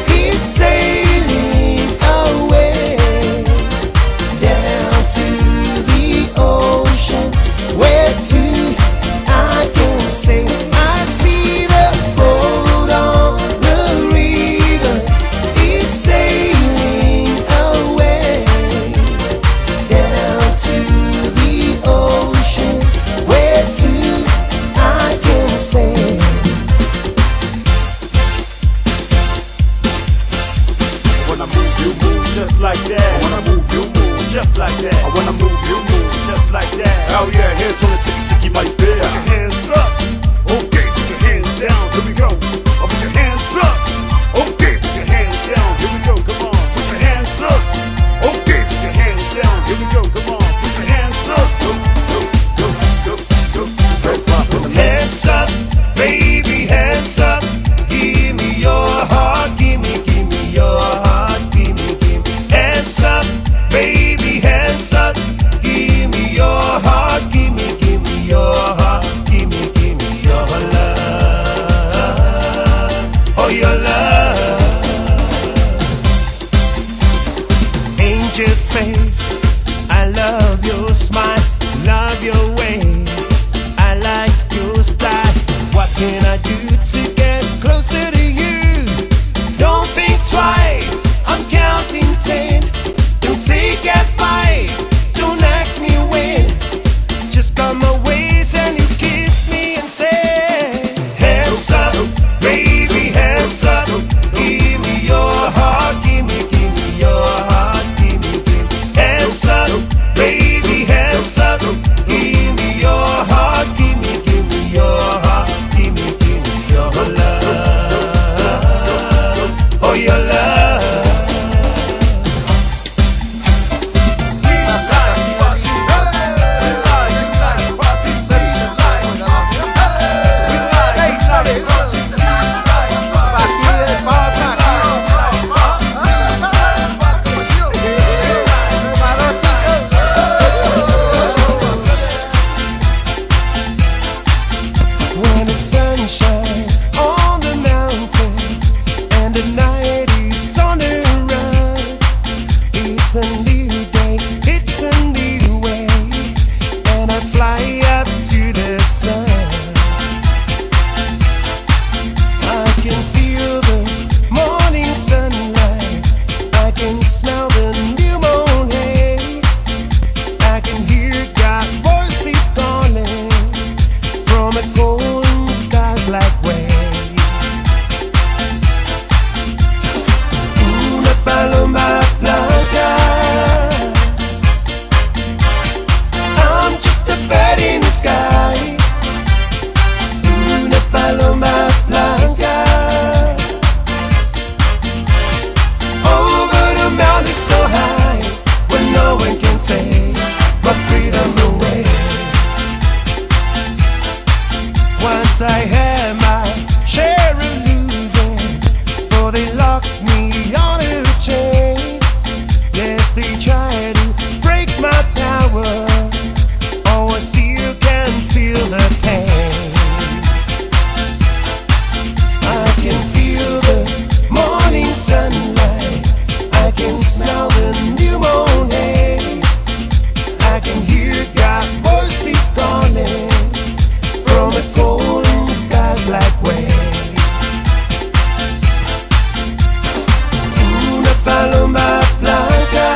it's sailing away down to the ocean. Where to? I can't say. I see the boat on the river, it's sailing away down to the ocean. Where to? I can't say. When I move, you move just like that. When I move, you move just like that. When I move, you move just like that. Oh yeah, hands on the sicky sicky my bear. Put your hands up. Okay, put your hands down. Here we go. Oh, put your hands up. Okay, put your hands down. Here we go. Come on. Put your hands up. Okay, put your hands down. Here we go. Come on. Put your hands up. Go, go, go, go, go, go. Hands up, baby, hands up. Give me your heart. Give me your heart. Give me. Hands up, baby, hands up. Give me your heart. Give me your heart. Yes, I had my share of losing, for they locked me on a chain. Yes, they tried to break my power, oh, I still can feel the pain. I can feel the morning sunlight, I can smell the new moon hay, I can hear God's voices calling from the golden skies like wave. Una paloma blanca,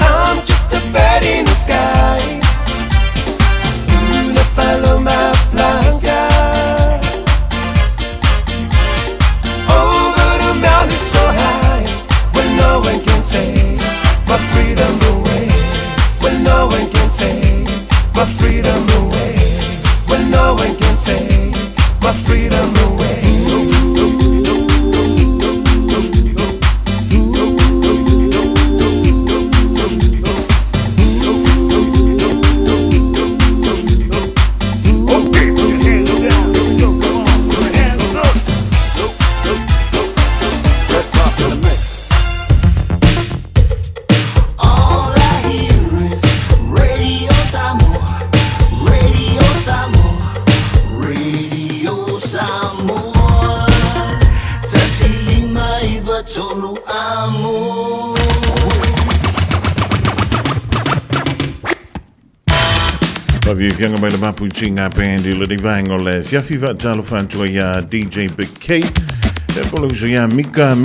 I'm just a bird in the sky. Una paloma blanca, over the mountain so high, when no one can say my freedom away, when no one can say my freedom away, when no one can say my freedom away. Fianga mai le mapuchinga band i le divango le fiafi va talo fantua ya DJ Big K e polo ya Mika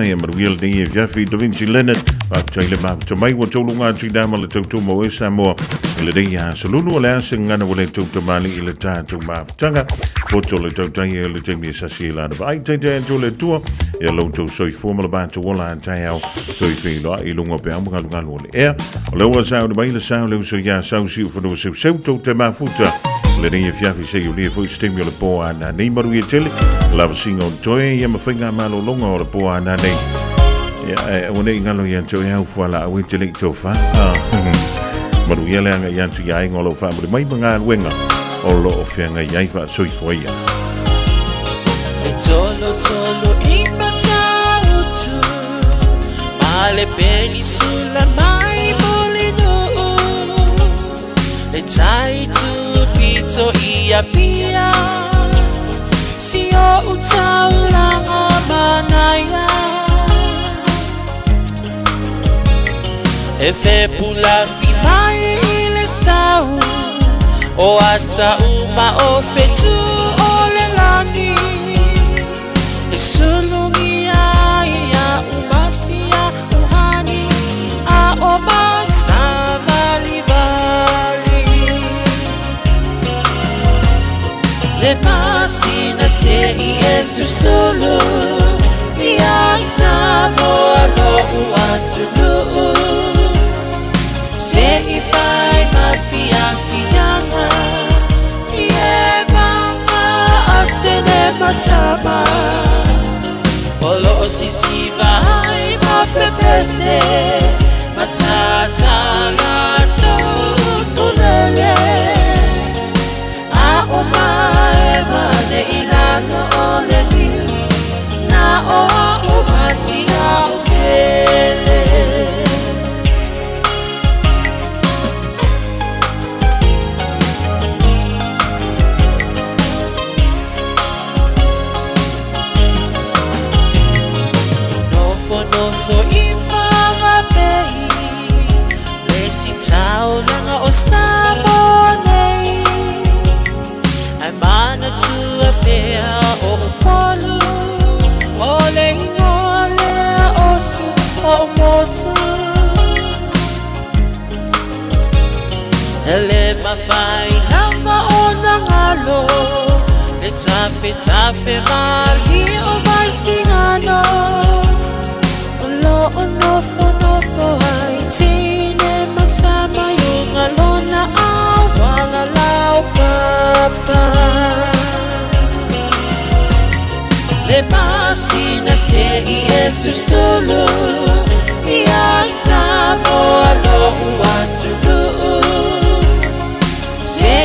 ya maruil de fiafi Da Vinci Leonard va chile ma to mai wo tolunga chida ma le to mo Samoa le de ya solulu le singa na le to mali le ta to ma tanga foto le to tai le temi sasila na vai te to le tua e lo to soi formula ba to wala tai au to fi lo I lungo pe am ga lo e le wa sa de mai le sa le so ya sa si for do so to te ma futa le de fiafi se yo le fo stimule po ana nei maru e tele la singa toi ya ma finga ma lo longo le po ana nei ya o nei ngalo ya to ya fuala we tele to fa maru ya le ya tu ya ngolo fa mai manga wenga o lo o fianga ya fa so foi ya Tolo impatautu male peli sulla mai molino le tai tu pito ia pia si o utaula manaya e fe pula fi mai le sau o ata uma o fetu o le lani Sulumia ya umasia uhani a obasa vali le pasina se Yesu solo ya samo lo uatulu se ifai mafia fianga ye mama atene matama Olo sisi vai ma pepese matata la tulele a oma ema de ilano ole ni na o masia ukele Taulanga o sabone Ai mana tua pea o polu Ole ingole o su o motu Ele mafai hanga o nangalo Le tape mali o vai singano Olo o nofo ai tine matama yung alona awala lau papa Le pasina se Yesu solo Iasa mo alo uatulu Se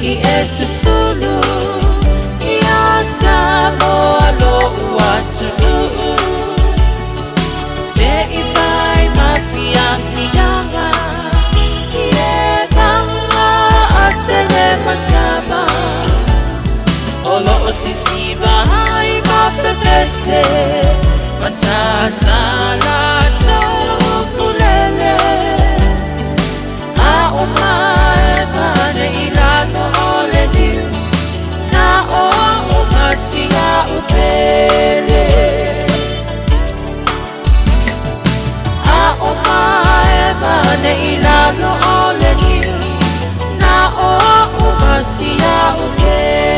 i e susulu ia Samoa lo watu se i vai mafianga ie kanga atele matava olo o sisiva hai mapepese matata la chokulele a umae mane ilano ole niu na o umasia upele a umae mane ilano ole niu na o umasia upele.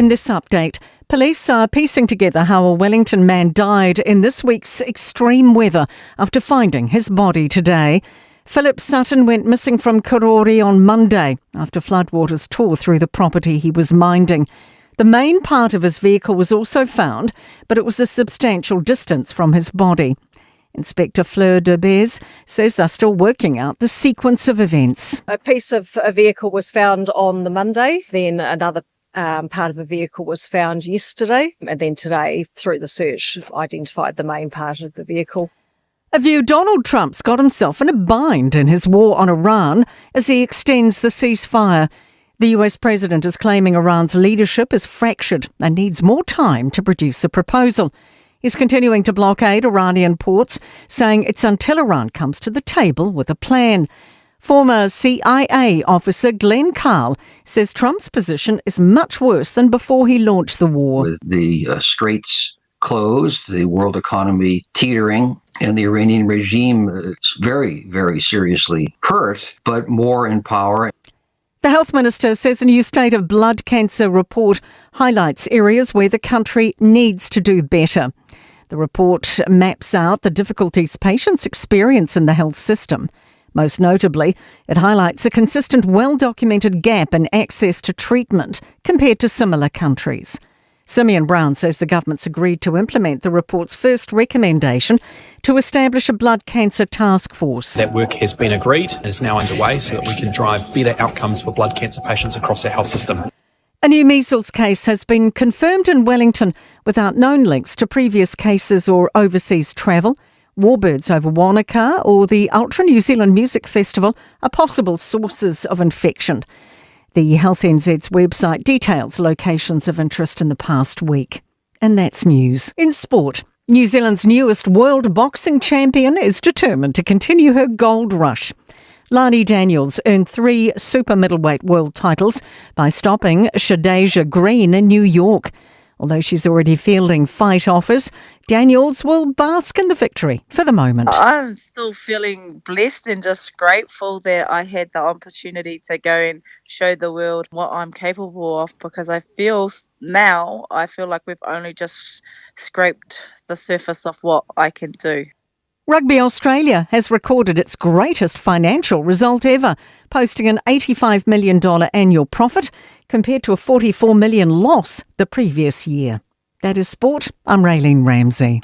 In this update, police are piecing together how a Wellington man died in this week's extreme weather after finding his body today. Philip Sutton went missing from Karori on Monday after floodwaters tore through the property he was minding. The main part of his vehicle was also found, but it was a substantial distance from his body. Inspector Fleur de Bez says they're still working out the sequence of events. A piece of a vehicle was found on the Monday, then another part of a vehicle was found yesterday, and then today, through the search, identified the main part of the vehicle. A view Donald Trump's got himself in a bind in his war on Iran as he extends the ceasefire. The US president is claiming Iran's leadership is fractured and needs more time to produce a proposal. He's continuing to blockade Iranian ports, saying it's until Iran comes to the table with a plan. Former CIA officer Glenn Carl says Trump's position is much worse than before he launched the war. With the straits closed, the world economy teetering, and the Iranian regime is very, very seriously hurt, but more in power. The health minister says a new state of blood cancer report highlights areas where the country needs to do better. The report maps out the difficulties patients experience in the health system. Most notably, it highlights a consistent, well-documented gap in access to treatment compared to similar countries. Simeon Brown says the government's agreed to implement the report's first recommendation to establish a blood cancer task force. That work has been agreed and is now underway so that we can drive better outcomes for blood cancer patients across our health system. A new measles case has been confirmed in Wellington without known links to previous cases or overseas travel. Warbirds over Wanaka or the Ultra New Zealand Music Festival are possible sources of infection. The Health NZ's website details locations of interest in the past week. And that's news. In sport, New Zealand's newest world boxing champion is determined to continue her gold rush. Lani Daniels earned 3 super middleweight world titles by stopping Shadeja Green in New York. Although she's already fielding fight offers, Daniels will bask in the victory for the moment. I'm still feeling blessed and just grateful that I had the opportunity to go and show the world what I'm capable of, because I feel like we've only just scraped the surface of what I can do. Rugby Australia has recorded its greatest financial result ever, posting an $85 million annual profit compared to a $44 million loss the previous year. That is sport. I'm Raylene Ramsey.